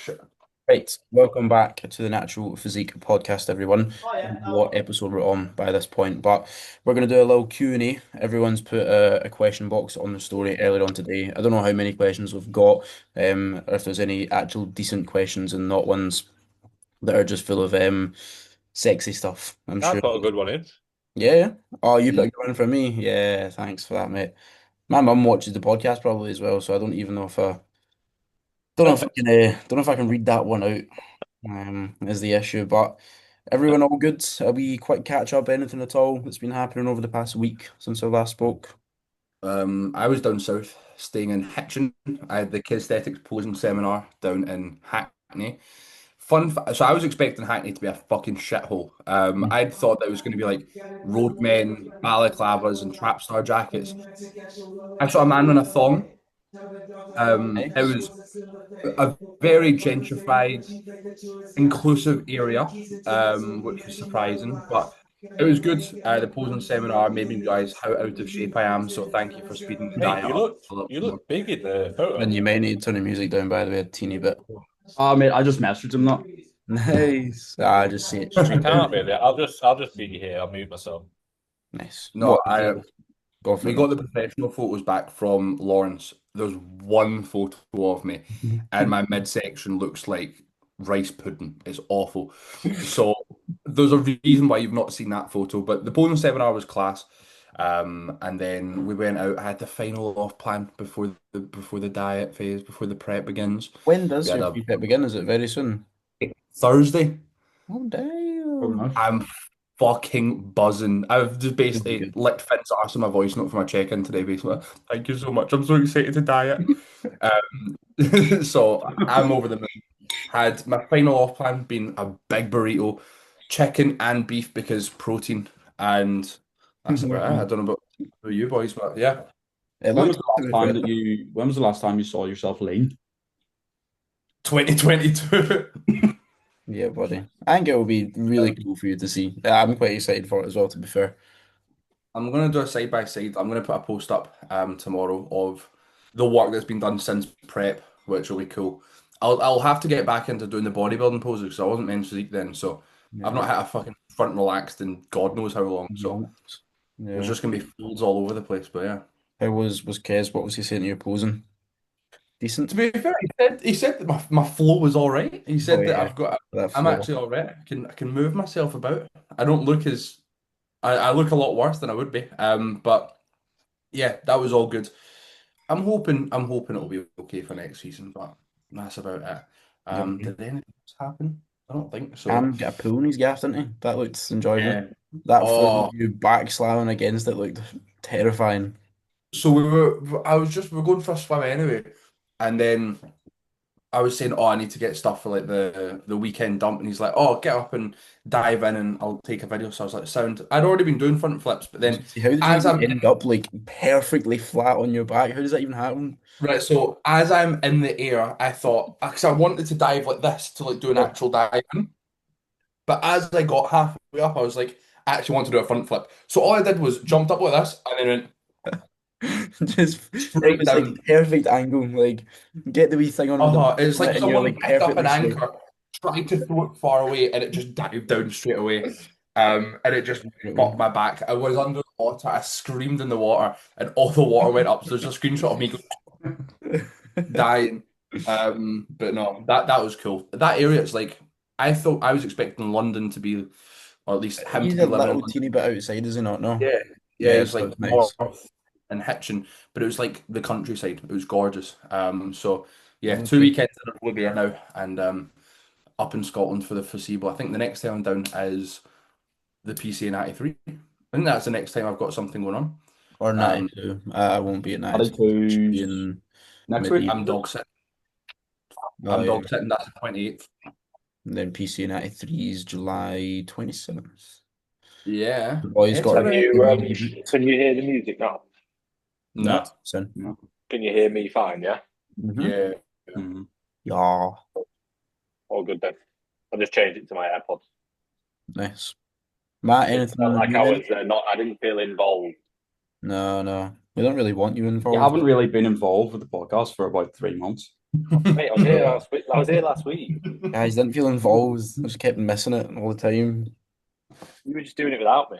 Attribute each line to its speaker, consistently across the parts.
Speaker 1: shit.
Speaker 2: Right, welcome back to the Natural Physique podcast, everyone. I don't know what episode we're on by this point, but we're going to do a little Q&A. Everyone's put a question box on the story earlier on today. I don't know how many questions we've got, or if there's any actual decent questions and not ones that are just full of sexy stuff. I'm
Speaker 1: I
Speaker 2: sure.
Speaker 1: put a good one in.
Speaker 2: Yeah, yeah. Oh, you put
Speaker 1: Mm.
Speaker 2: a good one for me. Yeah, thanks for that, mate. My mum watches the podcast probably as well, so I don't even know if I
Speaker 1: Perfect.
Speaker 2: don't know if I can read that one out. Is the issue. But everyone all good? Are we quite catch up? Anything at all that's been happening over the past week since I last spoke?
Speaker 1: I was down south staying in Hitchin. I had the Kinesthetics posing seminar down in Hackney. So I was expecting Hackney to be a fucking shithole. I'd thought that it was going to be like roadmen, balaclavas, and trap star jackets. I saw a man in a thong. It was
Speaker 2: Nice.
Speaker 1: a very gentrified, inclusive area, which was surprising, but it was good. The posing seminar made me realize how out of shape I am. So thank you for speeding the
Speaker 2: Mate,
Speaker 1: diet
Speaker 2: you
Speaker 1: up
Speaker 2: look
Speaker 1: a little
Speaker 2: you
Speaker 1: more.
Speaker 2: look big in the photo. And you may need to turn the music down by the way, a teeny bit.
Speaker 3: Mate, I just messaged him that.
Speaker 2: Nice. I just see it
Speaker 1: You
Speaker 2: stream.
Speaker 1: can't
Speaker 2: Out.
Speaker 1: really. I'll just be here. I'll mute myself.
Speaker 2: Nice.
Speaker 1: No,
Speaker 2: What is it? Go for
Speaker 1: we
Speaker 2: it,
Speaker 1: got
Speaker 2: mate.
Speaker 1: the professional photos back from Lawrence. There's one photo of me, and my midsection looks like rice pudding. It's awful. So there's a reason why you've not seen that photo. But the posing seminar was class. And then we went out. I had the final off plan before the diet phase, before the prep begins.
Speaker 2: When
Speaker 1: We
Speaker 2: does
Speaker 1: had
Speaker 2: your
Speaker 1: a
Speaker 2: prep begin? Is it very soon?
Speaker 1: Thursday.
Speaker 2: Oh
Speaker 3: Oh,
Speaker 2: damn.
Speaker 3: nice.
Speaker 1: I'm fucking buzzing. I've just
Speaker 2: Should be
Speaker 1: basically
Speaker 2: good.
Speaker 1: licked Finn's arse in my voice note for my check-in today, basically. Thank you so much. I'm so excited to diet. So I'm over the moon. Had my final off plan been a big burrito, chicken and beef because protein, and that's about it. I don't know about you boys, but yeah,
Speaker 2: It
Speaker 3: When was
Speaker 2: looks
Speaker 3: the
Speaker 2: to
Speaker 3: last
Speaker 2: be fair.
Speaker 3: time when was the last time you saw yourself lean?
Speaker 1: 2022.
Speaker 2: Yeah, buddy. I think it will be really cool for you to see. I'm quite excited for it as well, to be fair.
Speaker 1: I'm gonna do a side by side. I'm gonna put a post up tomorrow of the work that's been done since prep, which will be cool. I'll have to get back into doing the bodybuilding poses because I wasn't men's physique then, so I've
Speaker 2: Yeah.
Speaker 1: not had a fucking front relaxed in God knows how long. So
Speaker 2: Months.
Speaker 1: there's
Speaker 2: Yeah.
Speaker 1: just gonna be folds all over the place. But yeah.
Speaker 2: How was Kez? What was he saying to you posing?
Speaker 1: To
Speaker 2: Decent?
Speaker 1: be fair, he said that my flow was all right. He
Speaker 2: Oh
Speaker 1: said that
Speaker 2: yeah. That
Speaker 1: I'm
Speaker 2: flow.
Speaker 1: actually all right. I can move myself about. I don't look as I look a lot worse than I would be. But yeah, that was all good. I'm hoping it'll be okay for next season, but that's about it.
Speaker 2: Yeah.
Speaker 1: Did anything else happen? I don't think so.
Speaker 2: Cam got a pull in his gaff, didn't he? That looked enjoyable.
Speaker 1: Yeah.
Speaker 2: That footage of
Speaker 1: Oh,
Speaker 2: you back slamming against it looked terrifying.
Speaker 1: so we were going for a swim anyway, and then I was saying, oh, I need to get stuff for like the weekend dump, and he's like, oh, get up and dive in, and I'll take a video. So I was like, sound. I'd already been doing front flips, but
Speaker 2: I was
Speaker 1: then
Speaker 2: gonna say, how did you
Speaker 1: as
Speaker 2: even
Speaker 1: I'm
Speaker 2: end up like perfectly flat on your back? How does that even happen?
Speaker 1: right, so as I'm in the air, I thought because I wanted to dive like this to like do an
Speaker 2: Yeah.
Speaker 1: actual dive. But as I got halfway up, I was like, I actually want to do a front flip. So all I did was jumped up like this and then went
Speaker 2: Just it
Speaker 1: straight
Speaker 2: was like
Speaker 1: down.
Speaker 2: perfect angle. Like get the wee thing on with the
Speaker 1: It's like
Speaker 2: and you're
Speaker 1: someone
Speaker 2: like
Speaker 1: picked up an
Speaker 2: perfectly straight.
Speaker 1: anchor, tried to throw it far away, and it just dived down straight away. And it just fucked my back. I was under the water. I screamed in the water, and all the water went up. So there's a screenshot of me dying. But no, that was cool. That area is like I thought I was expecting London to be, or at least him to
Speaker 2: He's
Speaker 1: be
Speaker 2: a
Speaker 1: living in
Speaker 2: little
Speaker 1: London.
Speaker 2: teeny bit outside, is he not? No.
Speaker 1: Yeah, yeah,
Speaker 2: Yeah,
Speaker 1: it's
Speaker 2: so
Speaker 1: like
Speaker 2: it's nice.
Speaker 1: north and Hitchin, but it was like the countryside. It was gorgeous. So yeah, two
Speaker 2: Lovely.
Speaker 1: weekends in Oblivion now, and up in Scotland for the foreseeable. I think the next time I'm down is the PCA 93. I think that's the next time I've got something going on.
Speaker 2: Or
Speaker 1: Um,
Speaker 2: 92. I won't be at
Speaker 3: Are they
Speaker 2: 92. Should
Speaker 3: two
Speaker 2: be in
Speaker 3: next week?
Speaker 1: I'm
Speaker 2: medieval.
Speaker 1: dog sitting.
Speaker 2: Oh
Speaker 1: I'm
Speaker 2: yeah.
Speaker 1: dog sitting. That's the 28th.
Speaker 2: And then PC 93 is July 27th.
Speaker 1: Yeah,
Speaker 2: The boys
Speaker 1: it's
Speaker 2: got
Speaker 1: a
Speaker 2: a
Speaker 4: Can
Speaker 1: bit.
Speaker 4: you
Speaker 2: rebooked.
Speaker 4: can you hear the music now?
Speaker 2: No,
Speaker 1: No.
Speaker 2: son.
Speaker 3: No.
Speaker 4: Can you hear me fine? Yeah,
Speaker 2: Mm-hmm.
Speaker 1: Yeah.
Speaker 3: Mm.
Speaker 2: Yeah.
Speaker 4: all good then. I'll just change it to my AirPods.
Speaker 2: Nice. Matt,
Speaker 4: It
Speaker 2: anything
Speaker 4: felt
Speaker 2: on
Speaker 4: like
Speaker 2: your
Speaker 4: I
Speaker 2: end?
Speaker 4: was not. I didn't feel involved.
Speaker 2: No, no. We don't really want you
Speaker 3: You
Speaker 2: involved.
Speaker 3: haven't really been involved with the podcast for about 3 months.
Speaker 4: Mate, I was here last week. I was here last week.
Speaker 2: Guys, didn't feel involved. I just kept missing it all the time.
Speaker 4: You were just doing it without me.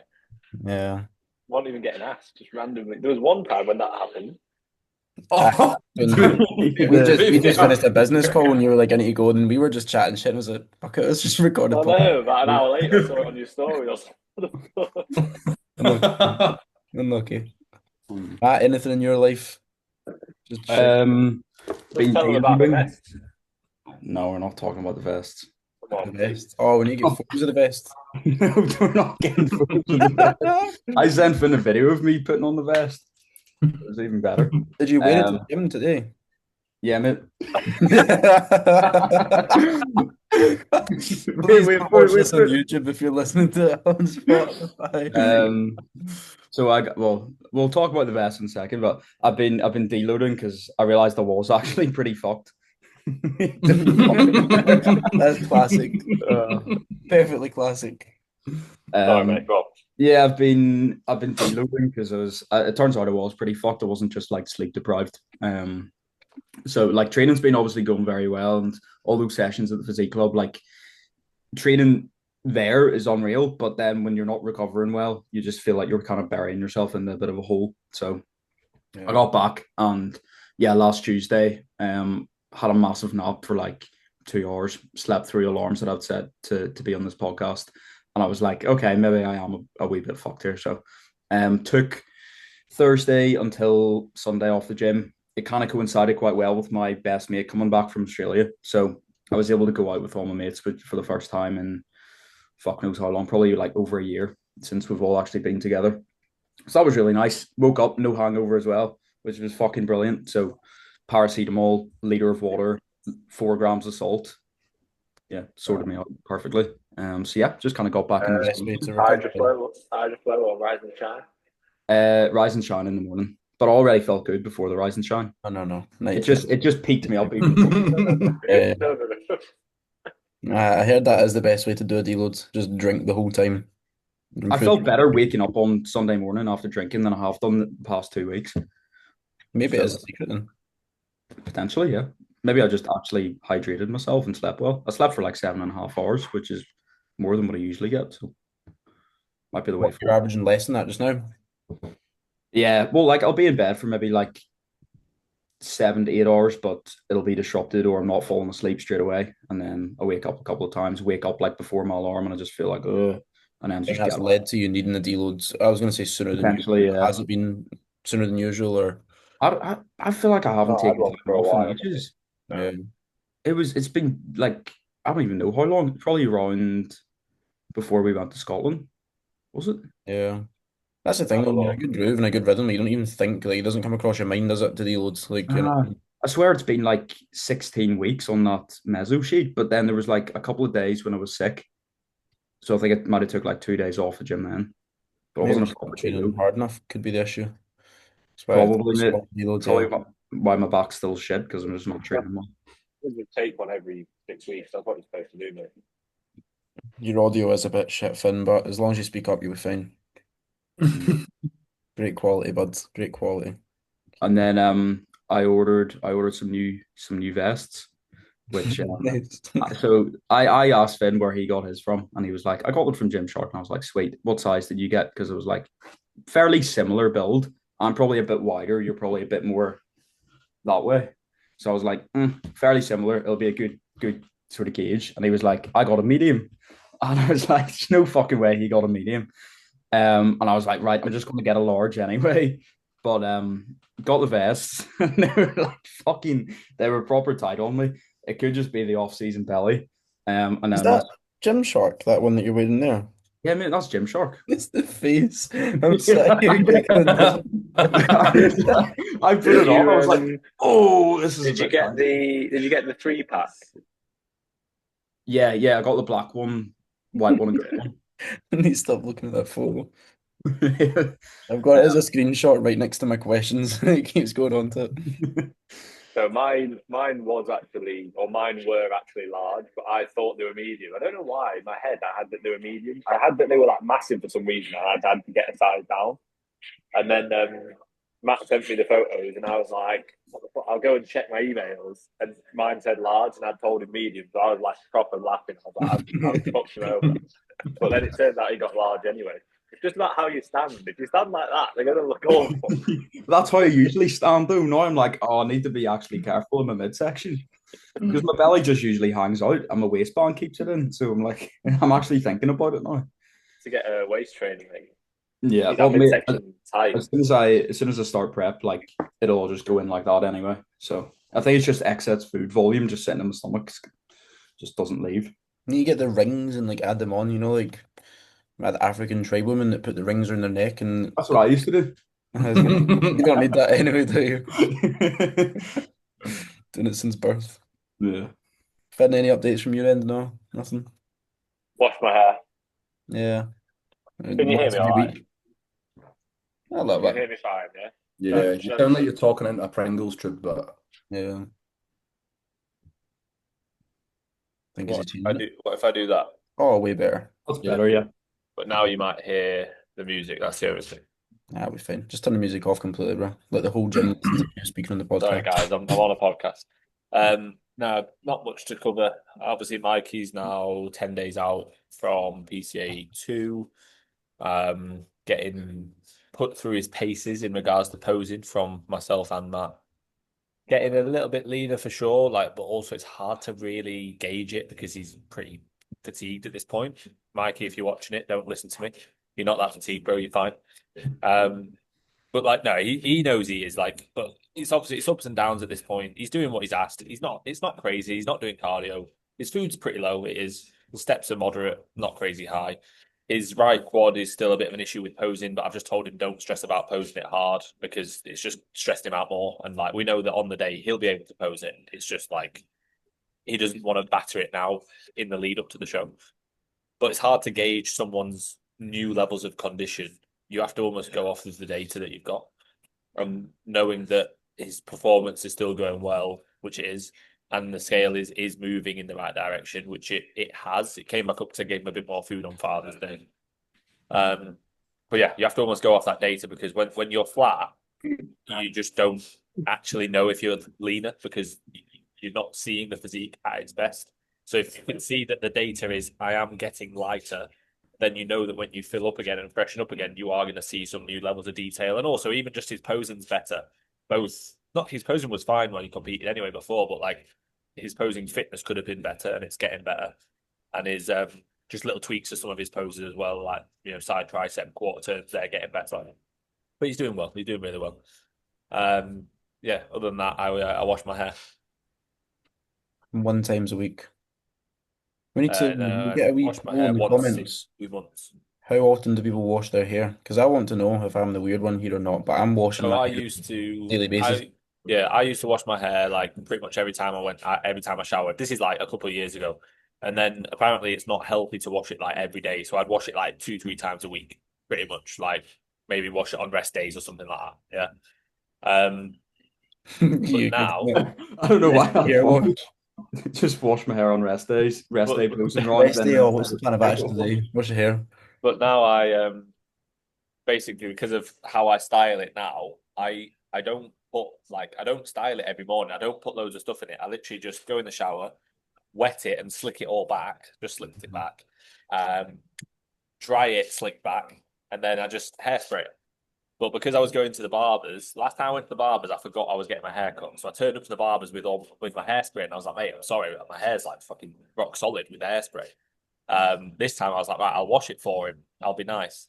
Speaker 2: Yeah.
Speaker 4: Wasn't even getting asked, just randomly. There was one time when that happened.
Speaker 1: Oh,
Speaker 2: When
Speaker 3: Yeah.
Speaker 2: we just finished a business call and you were like, I need to go, and we were just chatting shit. And I was like, fuck it, let's just record a
Speaker 4: I
Speaker 2: podcast.
Speaker 4: know, about an hour later, I saw it on your story. I was like, what the fuck?
Speaker 2: Unlucky. Unlucky. Matt, anything in your life? Just shit.
Speaker 3: Um,
Speaker 4: Let's tell them about the vests.
Speaker 3: No, we're not talking about the vests.
Speaker 4: Come
Speaker 2: The
Speaker 4: on.
Speaker 2: best. Oh, we need to get photos of the best.
Speaker 3: No, we're not getting photos of the vest. I sent Finn a video of me putting on the vest. It was even better.
Speaker 2: Did you wear it to
Speaker 3: Um,
Speaker 2: the gym today?
Speaker 3: Yeah, mate.
Speaker 2: Please don't watch this on YouTube if you're listening to it on Spotify.
Speaker 3: So we'll talk about the vest in a second, but I've been deloading because I realized the wall's actually pretty fucked.
Speaker 2: That's classic. Perfectly classic.
Speaker 4: Sorry, mate. Go on.
Speaker 3: Yeah, I've been deloading because it turns out I was pretty fucked. I wasn't just like sleep deprived. So like training's been obviously going very well, and all those sessions at the physique club, like training there is unreal. But then when you're not recovering well, you just feel like you're kind of burying yourself in a bit of a hole. So I got back, and yeah, last Tuesday, had a massive nap for like 2 hours, slept through alarms that I'd set to be on this podcast. And I was like, okay, maybe I am a wee bit fucked here. So took Thursday until Sunday off the gym. It kind of coincided quite well with my best mate coming back from Australia. So I was able to go out with all my mates for the first time in fuck knows how long, probably like over a year since we've all actually been together. So that was really nice. Woke up, no hangover as well, which was fucking brilliant. So paracetamol, liter of water, 4 grams of salt. Yeah, sorted me out perfectly. So yeah, just kind of got back in the
Speaker 2: Best way to
Speaker 4: Hydroflow or Rise and Shine.
Speaker 3: rise and shine in the morning. But I already felt good before the rise and shine.
Speaker 2: Oh, no.
Speaker 3: It just piqued me up even more.
Speaker 2: Yeah. I heard that is the best way to do a deload. Just drink the whole time.
Speaker 3: I felt better waking up on Sunday morning after drinking than I have done the past 2 weeks.
Speaker 2: Maybe
Speaker 3: So,
Speaker 2: it is a secret then.
Speaker 3: potentially, yeah. Maybe I just actually hydrated myself and slept well. I slept for like 7.5 hours, which is more than what I usually get. So might be the way
Speaker 2: You're averaging less than that just now.
Speaker 3: Yeah, well, like I'll be in bed for maybe like 7 to 8 hours, but it'll be disrupted or I'm not falling asleep straight away. And then I wake up a couple of times, wake up like before my alarm, and I just feel like, ugh. And then
Speaker 2: I think
Speaker 3: just
Speaker 2: that's
Speaker 3: get up.
Speaker 2: led to you needing the deloads. I was going to say sooner than usual.
Speaker 3: Potentially, yeah.
Speaker 2: Has it been sooner than usual or?
Speaker 3: I feel like I haven't
Speaker 4: Oh, I'd
Speaker 3: taken
Speaker 4: love
Speaker 3: time
Speaker 4: for a
Speaker 3: off in
Speaker 4: while.
Speaker 3: ages.
Speaker 2: Yeah.
Speaker 3: It's been like, I don't even know how long, probably around before we went to Scotland, was it?
Speaker 2: Yeah. That's the thing, when you're in a good groove and a good rhythm, you don't even think, like, it doesn't come across your mind, does it, to deloads? Like, you know.
Speaker 3: I swear it's been like 16 weeks on that meso sheet, but then there was like a couple of days when I was sick. So I think it might have took like 2 days off the gym then. But I
Speaker 2: Maybe
Speaker 3: wasn't a
Speaker 2: it's not
Speaker 3: proper
Speaker 2: training
Speaker 3: deload.
Speaker 2: hard enough could be the issue. That's why
Speaker 3: Probably, mate.
Speaker 2: deloads,
Speaker 3: Probably
Speaker 2: yeah.
Speaker 3: why my back's still shit because I'm just not training well.
Speaker 4: You take one every 6 weeks. That's what you're supposed to do, mate.
Speaker 2: Your audio is a bit shit, Finn, but as long as you speak up, you'll be fine. Great quality, bud. Great quality.
Speaker 3: And then I ordered some new vests, which
Speaker 2: Nice.
Speaker 3: so I asked Finn where he got his from, and he was like, I got them from Gymshark, and I was like, sweet. What size did you get? Because it was like fairly similar build. I'm probably a bit wider. You're probably a bit more that way. So I was like, fairly similar. It'll be a good sort of gauge. And he was like, I got a medium, and I was like, there's no fucking way he got a medium. And I was like, right, I'm just going to get a large anyway. But got the vests, and they were like they were proper tight on me. It could just be the off-season belly. And
Speaker 2: Is
Speaker 3: then
Speaker 2: that Gymshark, that one that you're wearing there?
Speaker 3: yeah, mate, that's Gymshark.
Speaker 2: It's the face. I'm sat here giggling.
Speaker 3: I put it on. I was like, oh, this is.
Speaker 4: Did you get the 3-pack?
Speaker 3: Yeah, I got the black one, white one, and grey one.
Speaker 2: I need to stop looking at that photo. I've got it as a screenshot right next to my questions. It keeps going on to it.
Speaker 4: So mine were actually large, but I thought they were medium. I don't know why. In my head, I had that they were medium. I had that they were like massive for some reason, and I had to get a size down. And then Matt sent me the photos, and I was like, what the fuck? I'll go and check my emails, and mine said large, and I'd told him medium, so I was like proper laughing. I was like, I've fucked him over. But then it turned out he got large anyway. It's just about how you stand. If you stand like that, they're gonna look awful.
Speaker 3: That's how I usually stand though. Now I'm like, oh, I need to be actually careful in my midsection because my belly just usually hangs out and my waistband keeps it in. So I'm like, I'm actually thinking about it now.
Speaker 4: To get a waist training, like,
Speaker 3: Yeah,
Speaker 4: keep
Speaker 3: well,
Speaker 4: that
Speaker 3: mate,
Speaker 4: midsection tight.
Speaker 3: as soon as I start prep, like it'll all just go in like that anyway. So I think it's just excess food volume just sitting in my stomach, just doesn't leave.
Speaker 2: You get the rings and like add them on, like we had African tribe women that put the rings around their neck and
Speaker 3: That's what I used to do.
Speaker 2: you don't need that anyway, do you? Doing it since birth.
Speaker 3: Yeah.
Speaker 2: Fed any updates from your end? No, nothing.
Speaker 4: Wash my hair.
Speaker 2: Yeah.
Speaker 4: Can you hear me all right?
Speaker 2: I love
Speaker 4: You
Speaker 2: it.
Speaker 4: hear me fine, yeah?
Speaker 1: Yeah, you sound like you're talking into a Pringles tube, but
Speaker 2: Yeah. I think
Speaker 4: What
Speaker 2: it's
Speaker 4: if I do? What if I do that?
Speaker 2: Oh, way better.
Speaker 3: That's better, yeah.
Speaker 4: But now you might hear the music. That's the only thing.
Speaker 2: That'll be fine. Just turn the music off completely, bro. Let the whole gym listen to you speaking on the podcast.
Speaker 4: Sorry, guys, I'm on a podcast. Now, not much to cover. Obviously, Mikey's now 10 days out from PCA 2, getting put through his paces in regards to posing from myself and Matt. Getting a little bit leaner for sure, but also it's hard to really gauge it because he's pretty fatigued at this point. Mikey, if you're watching it, don't listen to me. You're not that fatigued, bro. You're fine. But no, he knows he is but it's obviously it's ups and downs at this point. He's doing what he's asked. It's not crazy. He's not doing cardio. His food's pretty low. It is. The steps are moderate, not crazy high. His right quad is still a bit of an issue with posing, but I've just told him don't stress about posing it hard because it's just stressed him out more. And we know that on the day he'll be able to pose it. It's just he doesn't want to batter it now in the lead up to the show. But it's hard to gauge someone's new levels of condition. You have to almost go off of the data that you've got. Knowing that his performance is still going well, which it is, and the scale is moving in the right direction, which it has. It came back up to give him a bit more food on Father's Day. But yeah, you have to almost go off that data because when you're flat, you just don't actually know if you're leaner because you're not seeing the physique at its best. So if you can see that the data is I am getting lighter, then you know that when you fill up again and freshen up again, you are going to see some new levels of detail. And also, even just his posing's better. Not his posing was fine when he competed anyway before, but his posing fitness could have been better, and it's getting better. And his just little tweaks to some of his poses as well, side tricep, quarter turns, they're getting better. But he's doing well. He's doing really well. Yeah. Other than that, I wash my hair
Speaker 2: 1 time a week. We need to
Speaker 4: no,
Speaker 2: get a wee
Speaker 4: wash my
Speaker 2: poll
Speaker 4: hair
Speaker 2: in the
Speaker 4: once
Speaker 2: comments.
Speaker 4: in 2 months.
Speaker 2: How often do people wash their hair? Because I want to know if I'm the weird one here or not. But I'm washing
Speaker 4: So
Speaker 2: my
Speaker 4: I
Speaker 2: hair
Speaker 4: used to
Speaker 2: daily basis.
Speaker 4: I used to wash my hair pretty much every time every time I showered. This is a couple of years ago. And then apparently it's not healthy to wash it every day. So I'd wash it 2-3 times a week, pretty much. Maybe wash it on rest days or something like that. Yeah. But now
Speaker 3: I don't know why.
Speaker 2: Hair wash.
Speaker 3: Just wash my hair on rest days, rest day posing
Speaker 2: Rest day or what's the plan of action today? Wash your hair.
Speaker 4: But now I basically because of how I style it now, I don't put I don't style it every morning. I don't put loads of stuff in it. I literally just go in the shower, wet it and slick it all back. Just slicked it back. Dry it, slick back, and then I just hairspray it. But because I was going to the barbers, last time I went to the barbers, I forgot I was getting my hair cut. So I turned up to the barbers with my hairspray, and I was like, mate, I'm sorry, my hair's fucking rock solid with hairspray. This time I was like, right, I'll wash it for him. I'll be nice.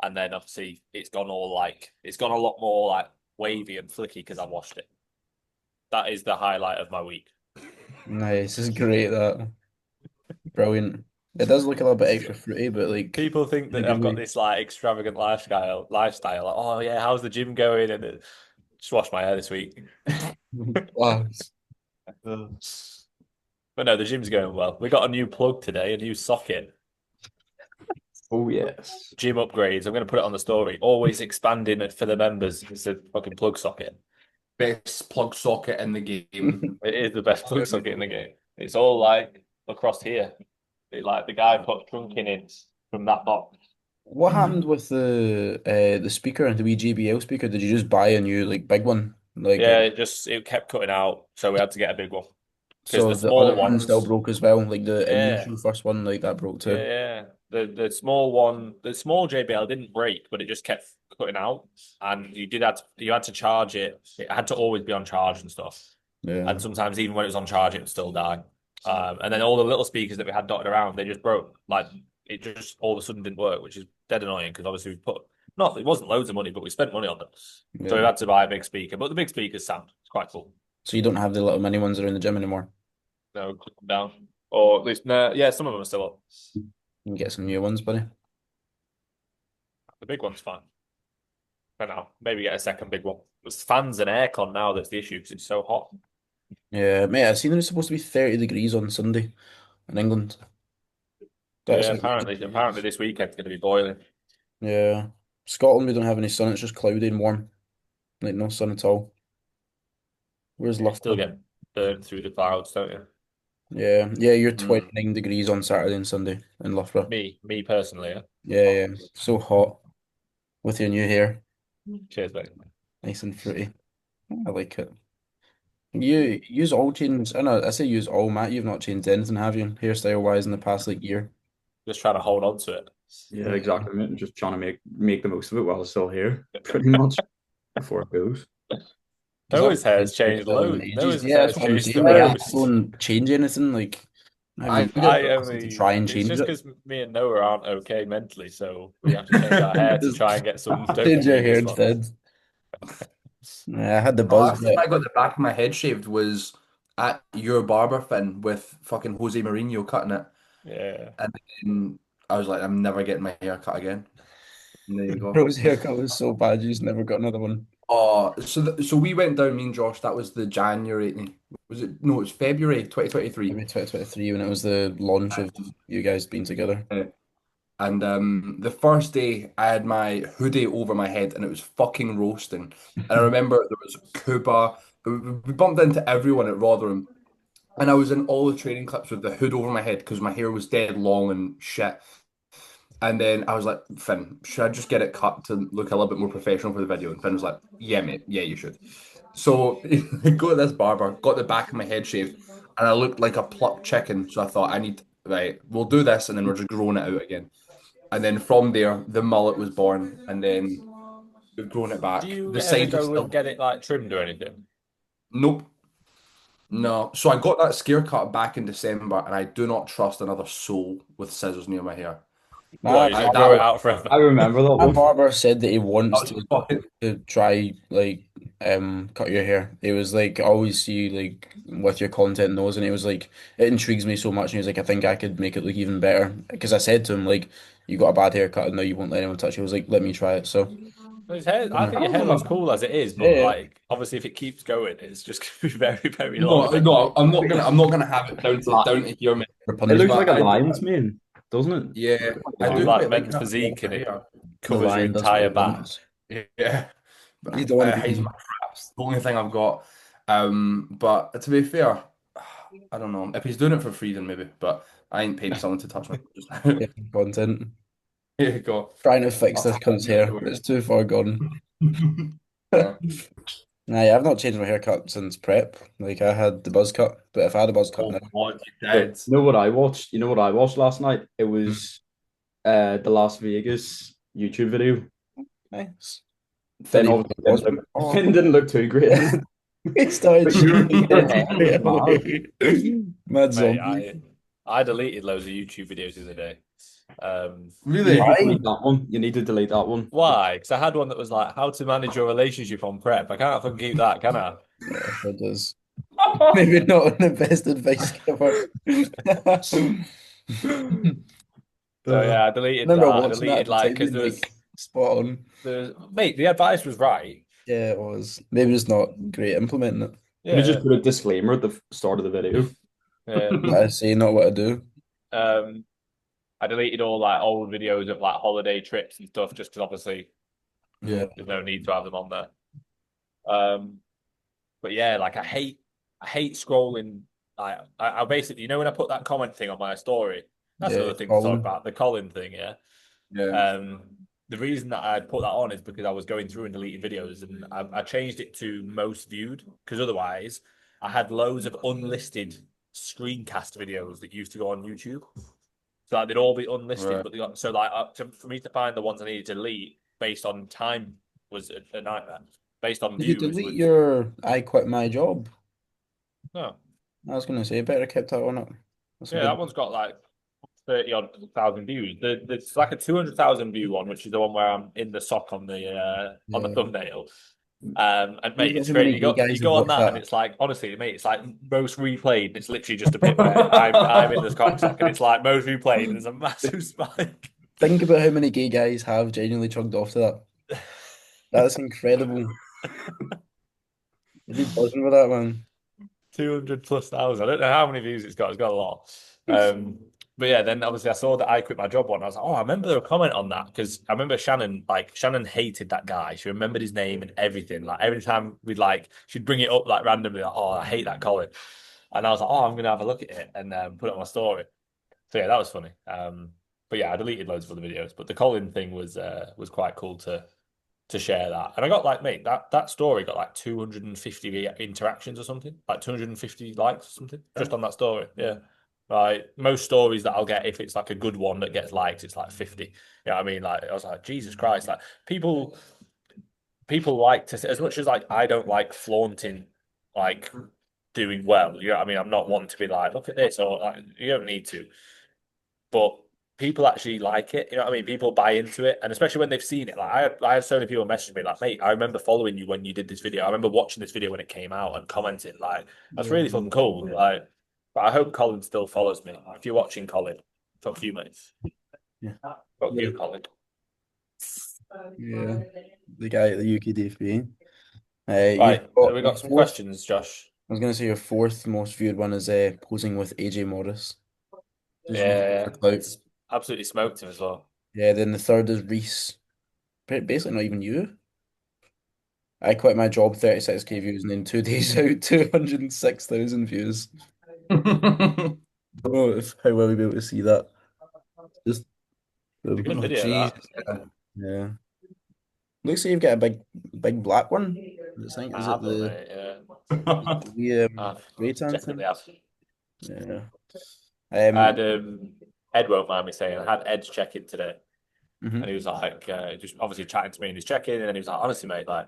Speaker 4: And then obviously it's gone all it's gone a lot more wavy and flicky because I washed it. That is the highlight of my week.
Speaker 2: Nice, this is great. That brilliant. It does look a little bit extra fruity, but
Speaker 4: people think that I've got this extravagant lifestyle. Oh yeah, how's the gym going? And just washed my hair this week.
Speaker 2: wow.
Speaker 4: But no, the gym's going well. We got a new plug today, a new socket.
Speaker 3: Oh yes.
Speaker 4: Gym upgrades. I'm going to put it on the story. Always expanding it for the members. It's a fucking plug socket.
Speaker 1: best plug socket in the game.
Speaker 4: It is the best plug socket in the game. It's all across here. The guy put trunking in from that box.
Speaker 2: What happened with the speaker and the wee JBL speaker? Did you just buy a new like big one? Like
Speaker 4: Yeah, it kept cutting out, so we had to get a big one because
Speaker 2: so
Speaker 4: the
Speaker 2: the other
Speaker 4: small
Speaker 2: one still
Speaker 4: ones,
Speaker 2: broke as well. Like the
Speaker 4: yeah,
Speaker 2: initial first one, like that broke
Speaker 4: yeah,
Speaker 2: too.
Speaker 4: yeah. The small one, the small JBL didn't break, but it just kept cutting out, and you had to charge it. It had to always be on charge and stuff,
Speaker 2: Yeah.
Speaker 4: and sometimes even when it was on charge, it would still die. And then all the little speakers that we had dotted around, they just broke. Like it just all of a sudden didn't work, which is dead annoying because obviously we put not it wasn't loads of money, but we spent money on them, so we
Speaker 2: Yeah.
Speaker 4: had to buy a big speaker. But the big speakers sound it's quite cool.
Speaker 2: So you don't have the little mini ones that are in the gym anymore.
Speaker 4: No, click them down. Or at least, no, yeah, some of them are still up.
Speaker 2: You can get some new ones, buddy.
Speaker 4: The big one's fine. For now, maybe get a second big one. It's fans and aircon now that's the issue because it's so hot.
Speaker 2: Yeah, mate, I seen it's supposed to be 30 degrees on Sunday in England. That's
Speaker 4: Yeah,
Speaker 2: like,
Speaker 4: apparently this weekend's going to be boiling.
Speaker 2: yeah. Scotland, we don't have any sun. It's just cloudy and warm. Like no sun at all. Where's
Speaker 4: You still
Speaker 2: Loughborough?
Speaker 4: get burnt through the clouds, don't you?
Speaker 2: Yeah, yeah, you're
Speaker 1: Mm.
Speaker 2: 29 degrees on Saturday and Sunday in Loughborough.
Speaker 4: Me personally, yeah.
Speaker 2: Yeah, yeah. So hot with your new hair.
Speaker 4: Cheers, mate.
Speaker 2: Nice and fruity. I like it. You use all change. I know I say use all, Matt. You've not changed anything, have you? Hairstyle wise in the past like year.
Speaker 4: Just trying to hold on to it.
Speaker 3: Yeah, exactly, mate. I'm just trying to make the most of it while it's still here, pretty much before it goes.
Speaker 2: Because I've
Speaker 4: Noah's hair's
Speaker 2: changed
Speaker 4: changed
Speaker 2: hairstyle in
Speaker 4: loads.
Speaker 2: ages.
Speaker 4: Noah's
Speaker 2: Yeah, that's
Speaker 4: hair's
Speaker 2: what I'm
Speaker 4: changed the
Speaker 2: saying. Like I
Speaker 4: most.
Speaker 2: don't change anything. Like I haven't
Speaker 1: I
Speaker 2: even
Speaker 1: did.
Speaker 4: I
Speaker 2: to try
Speaker 4: only,
Speaker 2: and
Speaker 4: it's
Speaker 2: change
Speaker 4: just
Speaker 2: it.
Speaker 4: because me and Noah aren't okay mentally, so we have to change our hair to
Speaker 2: Just
Speaker 4: try and get some
Speaker 2: change your
Speaker 4: dopamine
Speaker 2: hair
Speaker 4: response.
Speaker 2: instead. Yeah, I had the
Speaker 1: The
Speaker 2: buzz,
Speaker 1: last time
Speaker 2: but
Speaker 1: I got the back of my head shaved was at your barber, Finn, with fucking Jose Mourinho cutting it.
Speaker 4: Yeah.
Speaker 1: And then I was like, I'm never getting my hair cut again. And there you go.
Speaker 2: Bro's haircut was so bad, you just never got another one.
Speaker 1: So we went down, me and Josh, that was the January, was it? No, it was February 2023.
Speaker 2: Maybe 2023 when it was the launch of you guys being together.
Speaker 1: And the first day I had my hoodie over my head and it was fucking roasting. And I remember there was Cuba. We bumped into everyone at Rotherham. And I was in all the training clips with the hood over my head because my hair was dead long and shit. And then I was like, Finn, should I just get it cut to look a little bit more professional for the video? And Finn was like, yeah, mate, yeah, you should. So I go to this barber, got the back of my head shaved, and I looked like a plucked chicken. So I thought, right, we'll do this, and then we're just growing it out again. And then from there, the mullet was born, and then we've grown it
Speaker 4: Do
Speaker 1: back.
Speaker 4: you
Speaker 1: The
Speaker 4: ever
Speaker 1: sides are
Speaker 4: go and
Speaker 1: still,
Speaker 4: get it like trimmed or anything?
Speaker 1: nope, no. So I got that scare cut back in December, and I do not trust another soul with scissors near my hair.
Speaker 4: What,
Speaker 2: My
Speaker 4: you
Speaker 1: I,
Speaker 4: just grow it
Speaker 2: barber,
Speaker 4: out
Speaker 3: I
Speaker 4: forever?
Speaker 3: remember that
Speaker 2: my
Speaker 3: one.
Speaker 2: barber said that he
Speaker 1: that
Speaker 2: wants
Speaker 1: was fucking.
Speaker 2: to try like cut your hair. He was like, I always see you like with your content and those, and he was like, it intrigues me so much. And he was like, I think I could make it look even better. Because I said to him like, you got a bad haircut and now you won't let anyone touch it. He was like, let me try it. So
Speaker 4: His hair, I
Speaker 2: yeah,
Speaker 4: think your hair looks cool as it is, but
Speaker 2: yeah,
Speaker 4: like obviously if it keeps going, it's just gonna be very, very long
Speaker 1: No,
Speaker 4: eventually.
Speaker 1: no, I'm not gonna have it down to here, mate.
Speaker 3: It looks
Speaker 2: Rapunzel.
Speaker 3: like a
Speaker 1: But
Speaker 3: lion's mane, doesn't it?
Speaker 1: yeah, I
Speaker 4: Do
Speaker 1: do
Speaker 4: like
Speaker 1: quite like
Speaker 4: men's
Speaker 1: having
Speaker 4: physique
Speaker 1: longer
Speaker 4: and it
Speaker 1: hair.
Speaker 2: The
Speaker 4: covers your
Speaker 2: lion does what he
Speaker 4: entire back.
Speaker 2: wants.
Speaker 1: Yeah, but
Speaker 2: You don't want
Speaker 1: I
Speaker 2: to
Speaker 1: hide
Speaker 2: be.
Speaker 1: my traps. The only thing I've got. But to be fair, I don't know if he's doing it for free, then maybe. But I ain't paying someone to touch my just now.
Speaker 2: Yeah, content.
Speaker 1: Here you go.
Speaker 2: Trying to fix
Speaker 1: I'll
Speaker 2: this
Speaker 1: tap
Speaker 2: cunt's
Speaker 1: you
Speaker 2: hair.
Speaker 1: afterwards.
Speaker 2: It's too far gone.
Speaker 1: Yeah.
Speaker 2: Nah, yeah, I've not changed my haircut since prep. Like I had the buzz cut, but if I had a buzz cut
Speaker 1: Oh
Speaker 2: now,
Speaker 1: God, you
Speaker 3: You
Speaker 1: dead.
Speaker 3: know what I watched? You know what I watched last night? It was the Las Vegas YouTube video.
Speaker 2: nice.
Speaker 3: Finn
Speaker 2: Funny
Speaker 3: obviously
Speaker 2: it was. Oh,
Speaker 3: Finn didn't look too great.
Speaker 2: he started
Speaker 3: But your
Speaker 2: shaking
Speaker 3: your
Speaker 2: it
Speaker 3: hair was
Speaker 2: straight
Speaker 3: mad.
Speaker 2: away. Mad
Speaker 4: Mate,
Speaker 2: zombie.
Speaker 4: I deleted loads of YouTube videos the other day.
Speaker 3: You need
Speaker 1: Really?
Speaker 3: to
Speaker 2: Why?
Speaker 3: delete that one. You need to delete that one.
Speaker 4: Why? Because I had one that was like how to manage your relationship on prep. I can't fucking keep that, can I?
Speaker 2: Yeah, it does. Maybe not the best advice ever.
Speaker 4: So yeah, I deleted that.
Speaker 2: Remember
Speaker 4: I
Speaker 2: watching that
Speaker 4: deleted
Speaker 2: at the
Speaker 4: like
Speaker 2: time
Speaker 4: because
Speaker 2: being like spot on.
Speaker 4: mate, the advice was right.
Speaker 2: Yeah, it was. Maybe just not great implementing it.
Speaker 3: Can you just
Speaker 4: Yeah,
Speaker 3: put a disclaimer at the start of the video?
Speaker 4: yeah.
Speaker 2: What I say, not what I do.
Speaker 4: Um, I deleted all like old videos of like holiday trips and stuff just because obviously
Speaker 2: Yeah.
Speaker 4: there's no need to have them on there. Um, but yeah, like I hate scrolling. I basically, when I put that comment thing on my story, that's
Speaker 2: Yeah,
Speaker 4: another thing to talk
Speaker 2: Colin.
Speaker 4: about, the Colin thing. Yeah,
Speaker 1: Yeah.
Speaker 4: The reason that I put that on is because I was going through and deleting videos, and I changed it to most viewed because otherwise I had loads of unlisted screencast videos that used to go on YouTube. So like, they'd all be unlisted,
Speaker 1: Right.
Speaker 4: but so like for me to find the ones I needed to delete based on time was a nightmare. Based on
Speaker 2: Did you
Speaker 4: views
Speaker 2: delete
Speaker 4: was
Speaker 2: your I quit my job?
Speaker 4: no.
Speaker 2: I was gonna say better kept that one up. That's a
Speaker 4: Yeah,
Speaker 2: good
Speaker 4: that one's got like 30 odd thousand views. It's like a 200,000 view one, which is the one where I'm in the sock on the
Speaker 2: yeah.
Speaker 4: thumbnail. And
Speaker 2: Wonder
Speaker 4: mate, it's
Speaker 2: how
Speaker 4: great.
Speaker 2: many
Speaker 4: You
Speaker 2: gay
Speaker 4: go
Speaker 2: guys
Speaker 4: you
Speaker 2: have
Speaker 4: go on
Speaker 2: watched
Speaker 4: that, and
Speaker 2: that.
Speaker 4: it's like honestly, mate, it's like most replayed. And it's literally just a bit where I'm in the cock sock, and it's like most replayed, and there's a massive spike.
Speaker 2: Think about how many gay guys have genuinely chugged off to that. That's incredible. You'd be buzzing with that, man.
Speaker 4: 200 plus thousand. I don't know how many views it's got. It's got a lot. Um, but yeah, then obviously I saw that I quit my job one. I was like, oh, I remember a comment on that because I remember Shannon hated that guy. She remembered his name and everything. Like every time she'd bring it up like randomly, like, oh, I hate that Colin. And I was like, oh, I'm gonna have a look at it and put it on my story. So yeah, that was funny. But yeah, I deleted loads of other videos. But the Colin thing was quite cool to share that. And I got like, mate, that story got like 250 interactions or something, like 250 likes or something, just on that story. Yeah. Like most stories that I'll get, if it's like a good one that gets likes, it's like 50. You know what I mean? Like I was like, Jesus Christ, like people like to say, as much as like I don't like flaunting like doing well. You know what I mean? I'm not one to be like, look at this, or like, you don't need to. But people actually like it. You know what I mean? People buy into it, and especially when they've seen it. Like I had so many people message me like, "Mate, I remember following you when you did this video. I remember watching this video when it came out and commenting like, that's
Speaker 2: Yeah.
Speaker 4: really fucking cool." Like, but I hope Colin still follows me. If you're watching, Colin, fuck you, mate.
Speaker 2: Yeah.
Speaker 4: Fuck
Speaker 2: Yeah.
Speaker 4: you, Colin.
Speaker 2: Yeah. The guy at the UKDFB. You've
Speaker 4: Right,
Speaker 2: got
Speaker 4: we
Speaker 2: your
Speaker 4: got some
Speaker 2: fourth.
Speaker 4: questions, Josh.
Speaker 2: I was gonna say your fourth most viewed one is posing with AJ Morris. Just really
Speaker 4: Yeah,
Speaker 2: for clout.
Speaker 4: it's absolutely smoked him as well.
Speaker 2: Yeah, then the third is Reese. Basically not even you. I quit my job, 36K views, and then 2 days out, 206,000 views. Oh, how will we be able to see that? Just
Speaker 4: It's a good
Speaker 1: Oh,
Speaker 4: video,
Speaker 1: Jesus.
Speaker 4: that.
Speaker 2: yeah. Looks like you've got a big black one.
Speaker 4: I
Speaker 2: Is it
Speaker 4: have done,
Speaker 2: the
Speaker 4: mate. Yeah,
Speaker 2: spray tan
Speaker 4: definitely
Speaker 2: thing?
Speaker 4: have.
Speaker 2: Yeah.
Speaker 4: I had Ed won't mind me saying I had Ed check in today, and
Speaker 2: Mhm.
Speaker 4: he was like, just obviously chatting to me in his check in, and then he was like, honestly, mate, like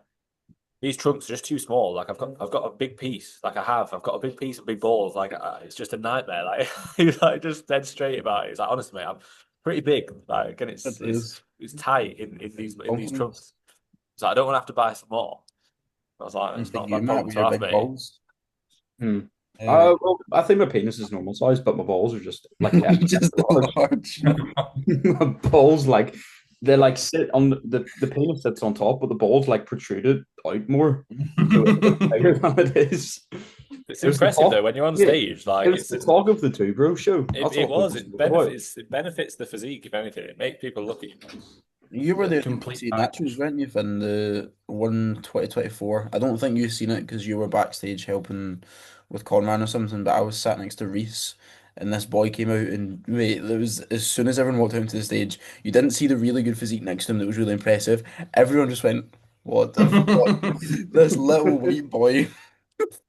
Speaker 4: these trunks are just too small. Like I've got a big piece. Like I've got a big piece of big balls. Like it's just a nightmare. Like he was like just dead straight about it. He's like, honestly, mate, I'm pretty big. Like, and
Speaker 2: It
Speaker 4: it's it's
Speaker 2: is
Speaker 4: it's tight in these
Speaker 2: compliments.
Speaker 4: trunks. So I don't want to have to buy some more. I was like,
Speaker 2: And
Speaker 4: it's
Speaker 2: for
Speaker 4: not a
Speaker 2: you,
Speaker 4: bad
Speaker 2: Matt,
Speaker 4: problem
Speaker 2: with
Speaker 4: to
Speaker 2: your
Speaker 4: have,
Speaker 2: big
Speaker 4: mate.
Speaker 2: balls.
Speaker 3: Hmm.
Speaker 2: Uh,
Speaker 3: Well, I think my penis is normal size, but my balls are just like extra
Speaker 2: just
Speaker 3: large.
Speaker 2: large.
Speaker 3: My balls like they like sit on the penis sits on top, but the balls like protruded out more, so it looks bigger than it is.
Speaker 4: It's
Speaker 3: It was the
Speaker 4: impressive
Speaker 3: talk,
Speaker 4: though when you're on
Speaker 3: yeah.
Speaker 4: stage.
Speaker 3: It
Speaker 4: Like
Speaker 3: was the talk of the two bro show.
Speaker 4: it,
Speaker 3: That's
Speaker 4: it
Speaker 3: all
Speaker 4: was
Speaker 3: people
Speaker 4: it
Speaker 3: spoke about.
Speaker 4: benefits the physique if anything. It makes people look at you.
Speaker 2: You were
Speaker 1: The
Speaker 2: there to
Speaker 1: complete
Speaker 2: see Naturals,
Speaker 1: package.
Speaker 2: weren't you, in the one 2024? I don't think you've seen it because you were backstage helping with Conran or something, but I was sat next to Reese and this boy came out and mate, there was as soon as everyone walked out onto the stage, you didn't see the really good physique next to him that was really impressive. Everyone just went, what the fuck? This little white boy,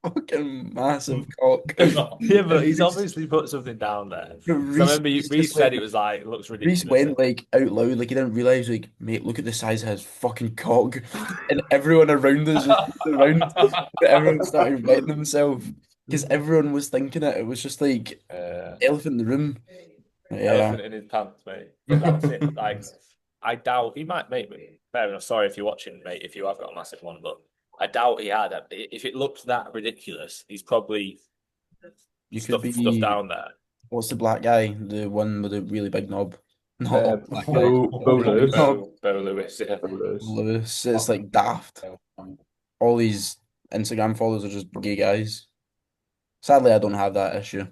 Speaker 2: fucking massive cock.
Speaker 4: Yeah, but
Speaker 2: And
Speaker 4: he's obviously put something down there. So I remember
Speaker 2: Reese
Speaker 4: Reece
Speaker 2: just
Speaker 4: said
Speaker 2: went
Speaker 4: it was like it looks
Speaker 2: Reese
Speaker 4: ridiculous.
Speaker 2: went like out loud, like he didn't realize, like, mate, look at the size of his fucking cock. And everyone around us just looked around, but everyone started wetting themselves because everyone was thinking it. It was just like elephant in the room. Yeah,
Speaker 4: Elephant in his pants, mate. But that's it. Like I doubt he might, mate. Fair enough. Sorry if you're watching, mate. If you have got a massive one, but I doubt he had. If it looked that ridiculous, he's probably
Speaker 2: you could
Speaker 4: stuff
Speaker 2: be.
Speaker 4: down there.
Speaker 2: What's the black guy? The one with the really big knob. Not
Speaker 3: Uh,
Speaker 2: black guy.
Speaker 3: Bo
Speaker 2: Really big
Speaker 3: Lewis.
Speaker 2: knob.
Speaker 4: Bo Lewis. Yeah.
Speaker 3: Bo Lewis.
Speaker 2: Lewis. It's like daft. All these Instagram followers are just gay guys. Sadly, I don't have that issue.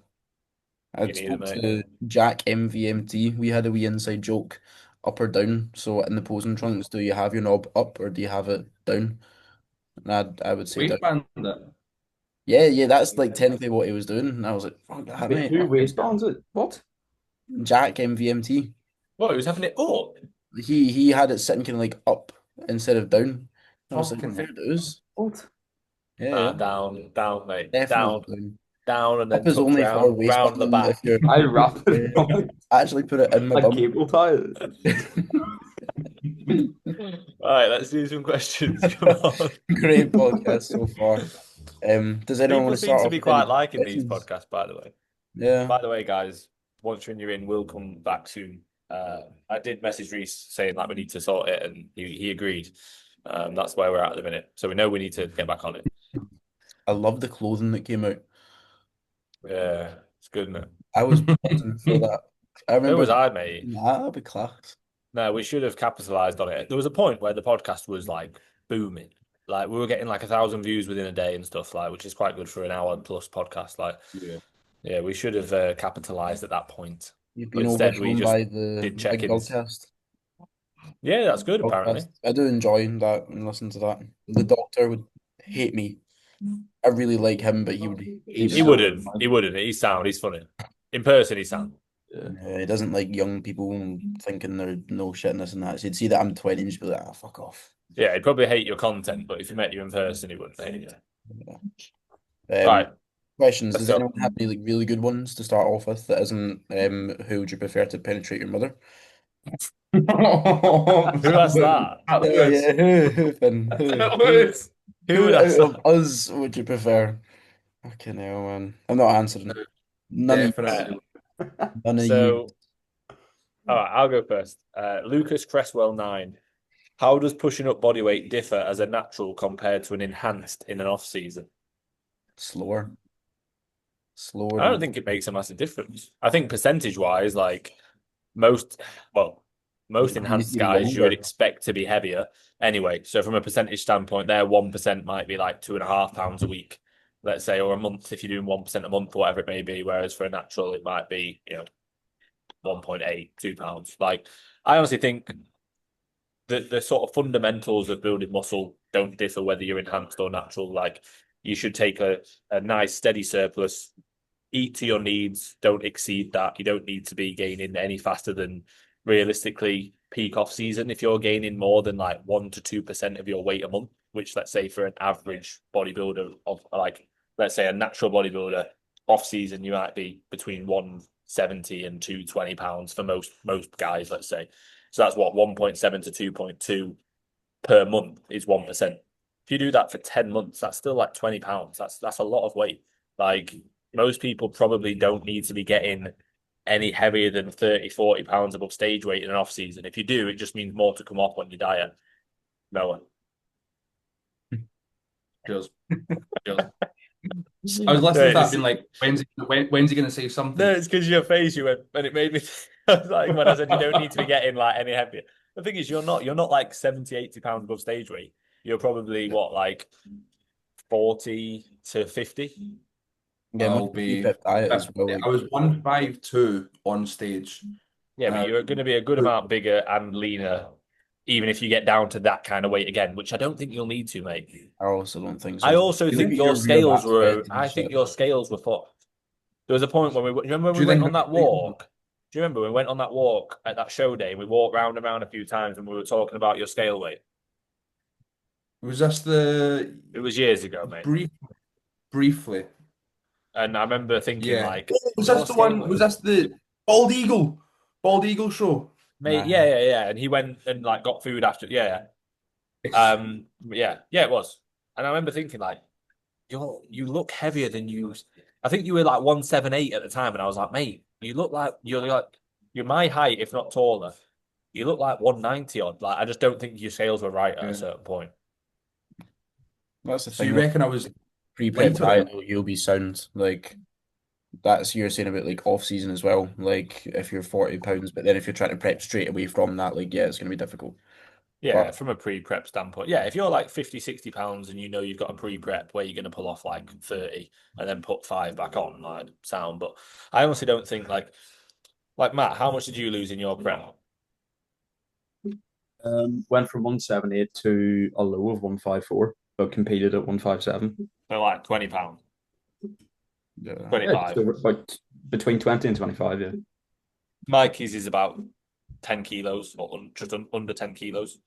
Speaker 2: I
Speaker 4: You need it,
Speaker 2: spoke
Speaker 4: mate.
Speaker 2: to Jack MVMT. We had a wee inside joke, up or down. So in the posing trunks, do you have your knob up or do you have it down? And I would say down.
Speaker 1: Waistband it.
Speaker 2: Yeah, yeah, that's like technically what he was doing. And I was like, fuck that,
Speaker 3: Wait,
Speaker 2: mate.
Speaker 3: who waistbands it? What?
Speaker 2: Jack MVMT.
Speaker 4: What, he was having it up?
Speaker 2: He had it sitting kind of like up instead of down. I was like,
Speaker 1: Fucking
Speaker 2: fair
Speaker 1: hell.
Speaker 2: dues.
Speaker 3: What?
Speaker 2: Yeah,
Speaker 4: Nah, down, mate.
Speaker 2: definitely down.
Speaker 4: Down, and
Speaker 2: Up
Speaker 4: then
Speaker 2: is
Speaker 4: tucked
Speaker 2: only for waist
Speaker 4: round the
Speaker 2: button if
Speaker 4: back.
Speaker 2: you're
Speaker 3: I wrap it
Speaker 2: yeah,
Speaker 3: around
Speaker 2: actually put it in my
Speaker 3: like
Speaker 2: bum.
Speaker 3: cable tie.
Speaker 4: All right, let's do some questions. Come on.
Speaker 2: Great podcast so far. Does anyone want
Speaker 4: People
Speaker 2: to
Speaker 4: seem
Speaker 2: start
Speaker 4: to
Speaker 2: off
Speaker 4: be
Speaker 2: with any
Speaker 4: quite liking these
Speaker 2: questions?
Speaker 4: podcasts, by the way.
Speaker 2: Yeah,
Speaker 4: By the way, guys, once you're in, we'll come back soon. I did message Reese saying like we need to sort it, and he agreed. That's where we're at the minute. So we know we need to get back on it.
Speaker 2: I love the clothing that came out.
Speaker 4: Yeah, it's good, isn't it?
Speaker 2: I was buzzing for that. I
Speaker 4: So was
Speaker 2: remember
Speaker 4: I, mate.
Speaker 2: that'd be class.
Speaker 4: No, we should have capitalized on it. There was a point where the podcast was like booming. Like we were getting like 1,000 views within a day and stuff, like which is quite good for an hour plus podcast. Like,
Speaker 1: Yeah.
Speaker 4: yeah, we should have capitalized at that point.
Speaker 2: You've
Speaker 4: But
Speaker 2: been
Speaker 4: instead, we
Speaker 2: overthrown
Speaker 4: just
Speaker 2: by the
Speaker 4: did
Speaker 2: Big
Speaker 4: check-ins.
Speaker 2: Dogcast
Speaker 4: Yeah, that's good,
Speaker 2: podcast.
Speaker 4: apparently.
Speaker 2: I do enjoy that and listen to that. The Doctor would hate me. I really like him, but he would hate
Speaker 3: He's
Speaker 4: He
Speaker 2: me.
Speaker 3: so
Speaker 4: wouldn't.
Speaker 3: fun.
Speaker 4: He wouldn't. He's sound. He's funny. In person, he's sound.
Speaker 3: Yeah.
Speaker 2: He doesn't like young people thinking they're no shit and this and that. So he'd see that I'm 20 and just be like, ah, fuck off.
Speaker 4: Yeah, he'd probably hate your content, but if he met you in person, he wouldn't hate you.
Speaker 2: Yeah.
Speaker 4: Right.
Speaker 2: Questions.
Speaker 4: Let's
Speaker 2: Does
Speaker 4: go.
Speaker 2: anyone have any like really good ones to start off with that isn't who would you prefer to penetrate your mother?
Speaker 4: Who asked that?
Speaker 2: Yeah, who, Finn?
Speaker 4: Who would ask
Speaker 2: Out of
Speaker 4: that?
Speaker 2: us would you prefer? Fucking hell, man. I'm not answering. None of you.
Speaker 1: Definitely.
Speaker 2: None of you.
Speaker 4: So, all right, I'll go first. Lucas Cresswell 9. How does pushing up body weight differ as a natural compared to an enhanced in an off season?
Speaker 2: Slower. Slower
Speaker 4: I don't
Speaker 2: than
Speaker 4: think it makes a massive difference. I think percentage wise, like most, well, most
Speaker 2: it needs
Speaker 4: enhanced
Speaker 2: to be
Speaker 4: guys you would
Speaker 2: longer.
Speaker 4: expect to be heavier anyway. So from a percentage standpoint, their 1% might be like 2.5 pounds a week, let's say, or a month if you're doing 1% a month or whatever it may be. Whereas for a natural, it might be 1.8, 2 pounds. Like I honestly think the sort of fundamentals of building muscle don't differ whether you're enhanced or natural. Like you should take a nice steady surplus, eat to your needs, don't exceed that. You don't need to be gaining any faster than realistically peak off season. If you're gaining more than like 1 to 2% of your weight a month, which let's say for an average bodybuilder of like let's say a natural bodybuilder off season, you might be between 170 and 220 pounds for most guys, let's say. So that's what 1.7 to 2.2 per month is 1%. If you do that for 10 months, that's still like 20 pounds. That's a lot of weight. Like most people probably don't need to be getting any heavier than 30, 40 pounds above stage weight in an off season. If you do, it just means more to come off on your diet. No.
Speaker 1: Cheers. Cheers. I was listening to that being like, when's he going to say something?
Speaker 4: No, it's because your face you went, and it made me like when I said you don't need to be getting like any heavier. The thing is, you're not like 70, 80 pounds above stage weight. You're probably what, like 40 to 50?
Speaker 2: Yeah,
Speaker 1: I'll
Speaker 2: much
Speaker 1: be.
Speaker 2: prep diet as well. Like,
Speaker 1: I was 152 on stage.
Speaker 4: Yeah, but you're going to be a good amount bigger and leaner, even if you get down to that kind of weight again, which I don't think you'll need to, mate.
Speaker 2: I also don't think so.
Speaker 4: I also
Speaker 2: You
Speaker 4: think
Speaker 2: look at
Speaker 4: your
Speaker 2: rear
Speaker 4: scales
Speaker 2: back
Speaker 4: were.
Speaker 2: spread and
Speaker 4: I think
Speaker 2: shit.
Speaker 4: your scales were fucked. There was a point when you remember when
Speaker 1: Do
Speaker 4: we
Speaker 1: you
Speaker 4: went
Speaker 1: think
Speaker 4: on that walk? Do you remember when we went on that walk at that show day? And we walked round and round a few times, and we were talking about your scale weight.
Speaker 1: Was this the
Speaker 4: It was years ago, mate.
Speaker 1: briefly?
Speaker 4: And I remember thinking,
Speaker 1: Yeah.
Speaker 4: like,
Speaker 1: Was
Speaker 4: your
Speaker 1: this the
Speaker 4: scale
Speaker 1: one?
Speaker 4: weight.
Speaker 1: Was this the Bald Eagle? Bald Eagle show?
Speaker 4: Mate,
Speaker 2: Nah.
Speaker 4: yeah. And he went and like got food after. Yeah. Yeah, it was. And I remember thinking, like, you look heavier than you. I think you were like 178 at the time, and I was like, mate, you look like you're my height, if not taller. You look like 190 odd. Like, I just don't think your scales were right at
Speaker 1: Yeah.
Speaker 4: a certain point.
Speaker 2: That's the
Speaker 1: So
Speaker 2: thing.
Speaker 1: you
Speaker 2: with
Speaker 1: reckon I was
Speaker 2: pre-prep
Speaker 1: lighter
Speaker 2: diet,
Speaker 1: then?
Speaker 2: you'll be sound. Like that's you're saying about like off season as well. Like if you're 40 pounds, but then if you're trying to prep straight away from that, like yeah, it's gonna be difficult.
Speaker 4: Yeah,
Speaker 2: But
Speaker 4: from a pre-prep standpoint. Yeah, if you're like 50, 60 pounds and you know you've got a pre-prep where you're going to pull off like 30 and then put 5 back on, like sound. But I honestly don't think like Matt, how much did you lose in your prep?
Speaker 3: Went from 178 to a low of 154, but competed at 157.
Speaker 4: So like 20 pounds,
Speaker 2: yeah.
Speaker 4: 25.
Speaker 3: Yeah, so about between 20 and 25, yeah.
Speaker 4: Mikey's is about 10 kilos or under 10 kilos.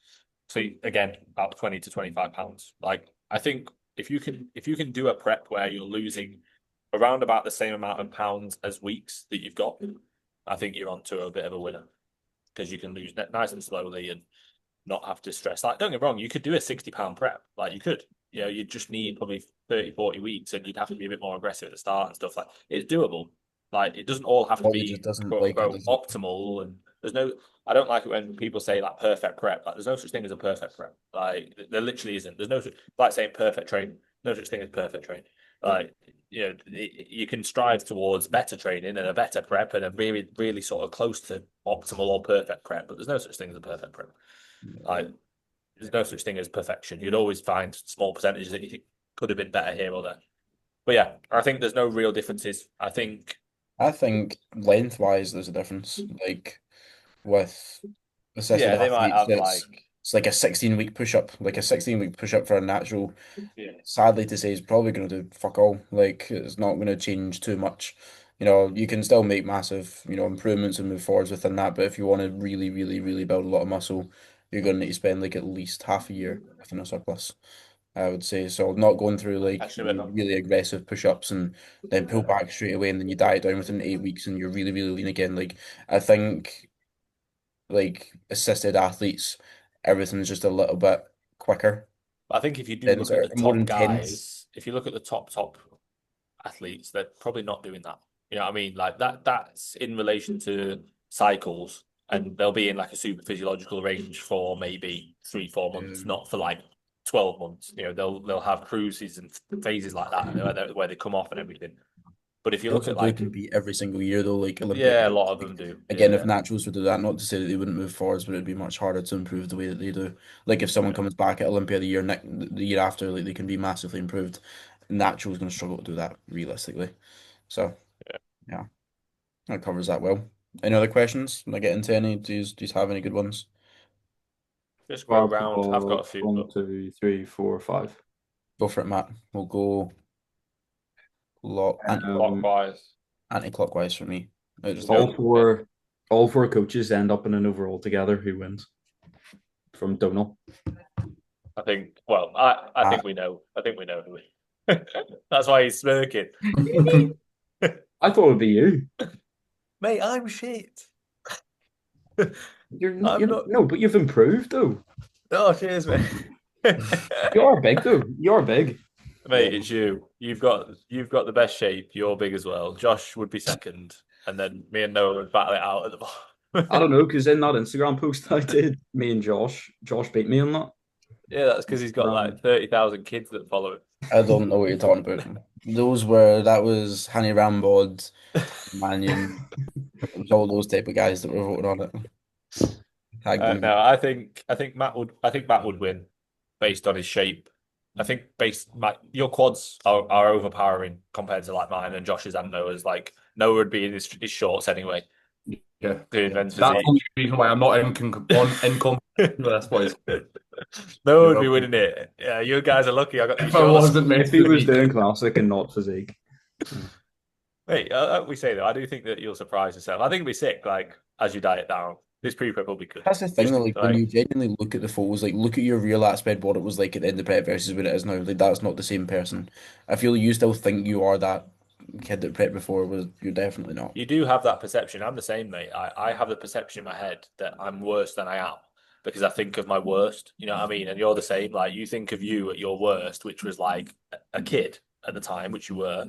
Speaker 4: So again, about 20 to 25 pounds. Like I think if you can do a prep where you're losing around about the same amount of pounds as weeks that you've got, I think you're onto a bit of a winner because you can lose nice and slowly and not have to stress. Like, don't get me wrong, you could do a 60 pound prep. Like, you could, you just need probably 30, 40 weeks and you'd have to be a bit more aggressive at the start and stuff. Like, it's doable. Like, it doesn't all have to
Speaker 2: Body just
Speaker 4: be
Speaker 2: doesn't
Speaker 4: quote
Speaker 2: like it,
Speaker 4: unquote
Speaker 2: does it?
Speaker 4: optimal. And I don't like it when people say like perfect prep. Like, there's no such thing as a perfect prep. Like, there literally isn't. There's no, like saying perfect training, no such thing as perfect training. Like, you can strive towards better training and a better prep and a really, really sort of close to optimal or perfect prep, but there's no such thing as a perfect prep. Like, there's no such thing as perfection. You'd always find small percentages that you think could have been better here or there. But yeah, I think there's no real differences.
Speaker 2: I think lengthwise there's a difference. Like with assisted
Speaker 4: Yeah, they might
Speaker 2: athletes,
Speaker 4: have like,
Speaker 2: it's like a 16-week push-up. Like a 16-week push-up for a natural,
Speaker 4: yeah,
Speaker 2: sadly to say, is probably going to do fuck all. Like it's not going to change too much. You can still make massive, improvements and move forwards within that. But if you want to really, really, really build a lot of muscle, you're going to need to spend like at least half a year within a surplus. I would say so. Not going through like
Speaker 4: actually,
Speaker 2: really aggressive push-ups and then pull back straight away, and then you diet down within 8 weeks and you're really, really lean again. Like I think like assisted athletes, everything's just a little bit quicker
Speaker 4: I think if you do
Speaker 2: and
Speaker 4: look at the
Speaker 2: more
Speaker 4: top
Speaker 2: intense.
Speaker 4: guys, if you look at the top athletes, they're probably not doing that. You know what I mean? Like that's in relation to cycles, and they'll be in like a super physiological range for maybe 3, 4 months,
Speaker 2: Um,
Speaker 4: not for like 12 months. They'll have cruises and phases like that where they come off and everything. But if you
Speaker 2: they
Speaker 4: look
Speaker 2: also
Speaker 4: at
Speaker 2: do
Speaker 4: like,
Speaker 2: compete every single year though, like Olympic
Speaker 4: yeah, a lot
Speaker 2: Games.
Speaker 4: of them do.
Speaker 2: Again, if
Speaker 4: Yeah.
Speaker 2: naturals would do that, not to say that they wouldn't move forwards, but it'd be much harder to improve the way that they do. Like if someone
Speaker 4: Yeah.
Speaker 2: comes back at Olympia the year after, like they can be massively improved. Naturals going to struggle to do that realistically. So
Speaker 4: Yeah.
Speaker 2: yeah, that covers that well. Any other questions? Can I get into any? Do you have any good ones?
Speaker 4: Just go
Speaker 3: I've
Speaker 4: round. I've got
Speaker 3: got
Speaker 4: a few,
Speaker 3: one,
Speaker 4: but
Speaker 3: two, three, four, five.
Speaker 2: Go for it, Matt. We'll go
Speaker 3: Um,
Speaker 4: clockwise.
Speaker 2: anti-clockwise for me.
Speaker 4: Just
Speaker 3: all
Speaker 4: go. Yeah.
Speaker 3: four, all four coaches end up in an overall together. Who wins from Donal?
Speaker 4: I think. Well, I think we know. I think we know who. That's why he's smirking.
Speaker 3: I thought it'd be you.
Speaker 4: Mate, I'm shit.
Speaker 3: You're
Speaker 4: I'm not.
Speaker 3: no, but you've improved though.
Speaker 4: Oh, cheers, mate.
Speaker 3: You are big though. You are big.
Speaker 4: Mate, it's you. You've got the best shape. You're big as well. Josh would be second, and then me and Noah would battle it out at the
Speaker 3: I
Speaker 4: bottom.
Speaker 3: don't know because in that Instagram post I did, me and Josh beat me on that.
Speaker 4: Yeah, that's because he's got like 30,000 kids that follow
Speaker 2: I don't know what you're talking about. That was Hani Rambod, Mannion. It was all those type of guys that were voting on it. Tag them.
Speaker 4: No, I think Matt would win based on his shape. I think your quads are overpowering compared to like mine and Josh's and Noah's. Like Noah would be in his shorts anyway,
Speaker 1: Yeah.
Speaker 4: doing men's
Speaker 1: That's the
Speaker 4: physique.
Speaker 1: only reason why I'm not in with this, boys.
Speaker 4: Noah
Speaker 1: You're
Speaker 4: would be
Speaker 1: welcome.
Speaker 4: winning it. Yeah, you guys are lucky. I got these
Speaker 1: If I
Speaker 4: shorts.
Speaker 1: wasn't meant
Speaker 3: If he
Speaker 1: to
Speaker 3: was
Speaker 1: be.
Speaker 3: doing classic and not physique.
Speaker 4: Wait, we say though, I do think that you'll surprise yourself. I think it'll be sick. Like as you diet down, this pre-prep will be good.
Speaker 2: That's the thing,
Speaker 4: Just
Speaker 2: though, like when
Speaker 4: like
Speaker 2: you genuinely look at the photos, like look at your real at sped what it was like at the end of prep versus what it is now. Like that's not the same person. I feel you still think you are that kid that prep before was you're definitely not.
Speaker 4: you do have that perception. I'm the same, mate. I have the perception in my head that I'm worse than I am because I think of my worst. You know what I mean? And you're the same. Like you think of you at your worst, which was like a kid at the time, which you were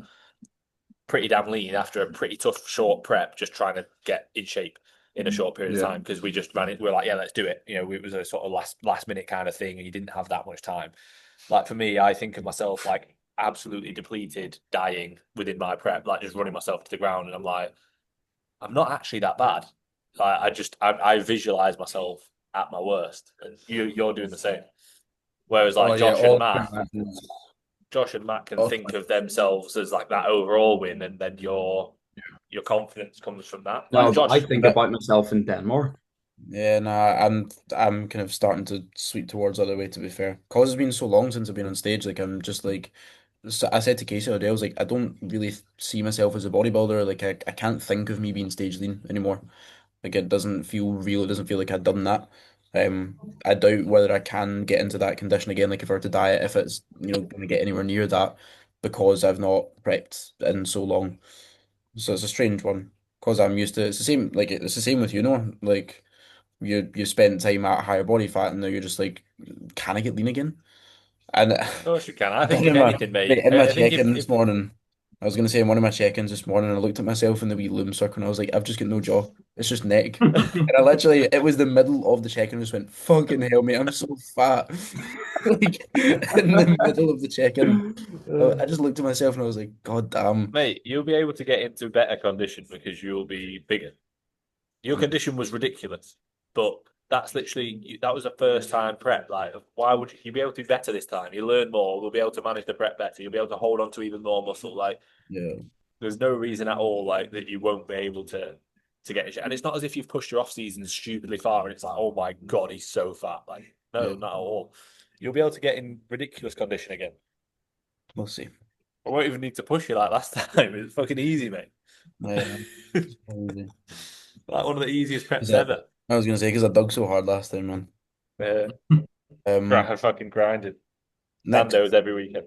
Speaker 4: pretty damn lean after a pretty tough short prep, just trying to get in shape in a short period of
Speaker 3: Yeah.
Speaker 4: time because we just ran it. We're like, yeah, let's do it. It was a sort of last minute kind of thing, and you didn't have that much time. Like for me, I think of myself like absolutely depleted, dying within my prep, like just running myself to the ground, and I'm like, I'm not actually that bad. Like I visualize myself at my worst, and you're doing the same. Whereas
Speaker 1: Oh
Speaker 4: like
Speaker 1: yeah,
Speaker 4: Josh and
Speaker 1: all
Speaker 4: Matt,
Speaker 1: matches.
Speaker 4: Josh and Matt can
Speaker 1: Oh,
Speaker 4: think of themselves as like that overall win, and then your confidence comes from that.
Speaker 3: No,
Speaker 4: Like
Speaker 3: but I
Speaker 4: Josh,
Speaker 3: think
Speaker 2: But
Speaker 3: about myself in Denmark.
Speaker 2: yeah, nah, I'm kind of starting to sweep towards the other way to be fair. Cause it's been so long since I've been on stage, like I'm just like I said to Casey the other day, I was like, I don't really see myself as a bodybuilder. Like I can't think of me being stage lean anymore. Like it doesn't feel real. It doesn't feel like I'd done that. I doubt whether I can get into that condition again. Like if I were to diet, if it's going to get anywhere near that, because I've not prepped in so long. So it's a strange one because I'm used to. It's the same. Like it's the same with like you spent time at higher body fat and now you're just like, can I get lean again? And
Speaker 4: Of course you can. I
Speaker 2: I
Speaker 4: think
Speaker 2: done
Speaker 4: if
Speaker 2: in my
Speaker 4: anything,
Speaker 2: mate,
Speaker 4: mate,
Speaker 2: in my
Speaker 4: I think
Speaker 2: check-in this
Speaker 4: if
Speaker 2: morning. I was gonna say in one of my check-ins this morning, I looked at myself in the wee loom circle and I was like, I've just got no jaw. It's just neck. And I literally, it was the middle of the check-in, I just went, fucking hell, mate, I'm so fat. Like in the middle of the check-in. I just looked at myself and I was like, God damn.
Speaker 4: mate, you'll be able to get into better condition because you'll be bigger. Your condition was ridiculous, but that's literally that was a first time prep. Like, why would you be able to do better this time? You learn more. We'll be able to manage the prep better. You'll be able to hold on to even more muscle. Like,
Speaker 2: Yeah,
Speaker 4: there's no reason at all like that you won't be able to get it. And it's not as if you've pushed your off season stupidly far and it's like, oh my god, he's so fat. Like, no,
Speaker 2: yeah,
Speaker 4: not at all. You'll be able to get in ridiculous condition again.
Speaker 2: we'll see.
Speaker 4: I won't even need to push you like last time. It's fucking easy, mate.
Speaker 2: Yeah, it's crazy.
Speaker 4: Like one of the easiest
Speaker 2: Is
Speaker 4: preps
Speaker 2: that,
Speaker 4: ever.
Speaker 2: I was gonna say because I dug so hard last time, man.
Speaker 4: Fucking grinded.
Speaker 2: Next,
Speaker 4: Nando's every weekend.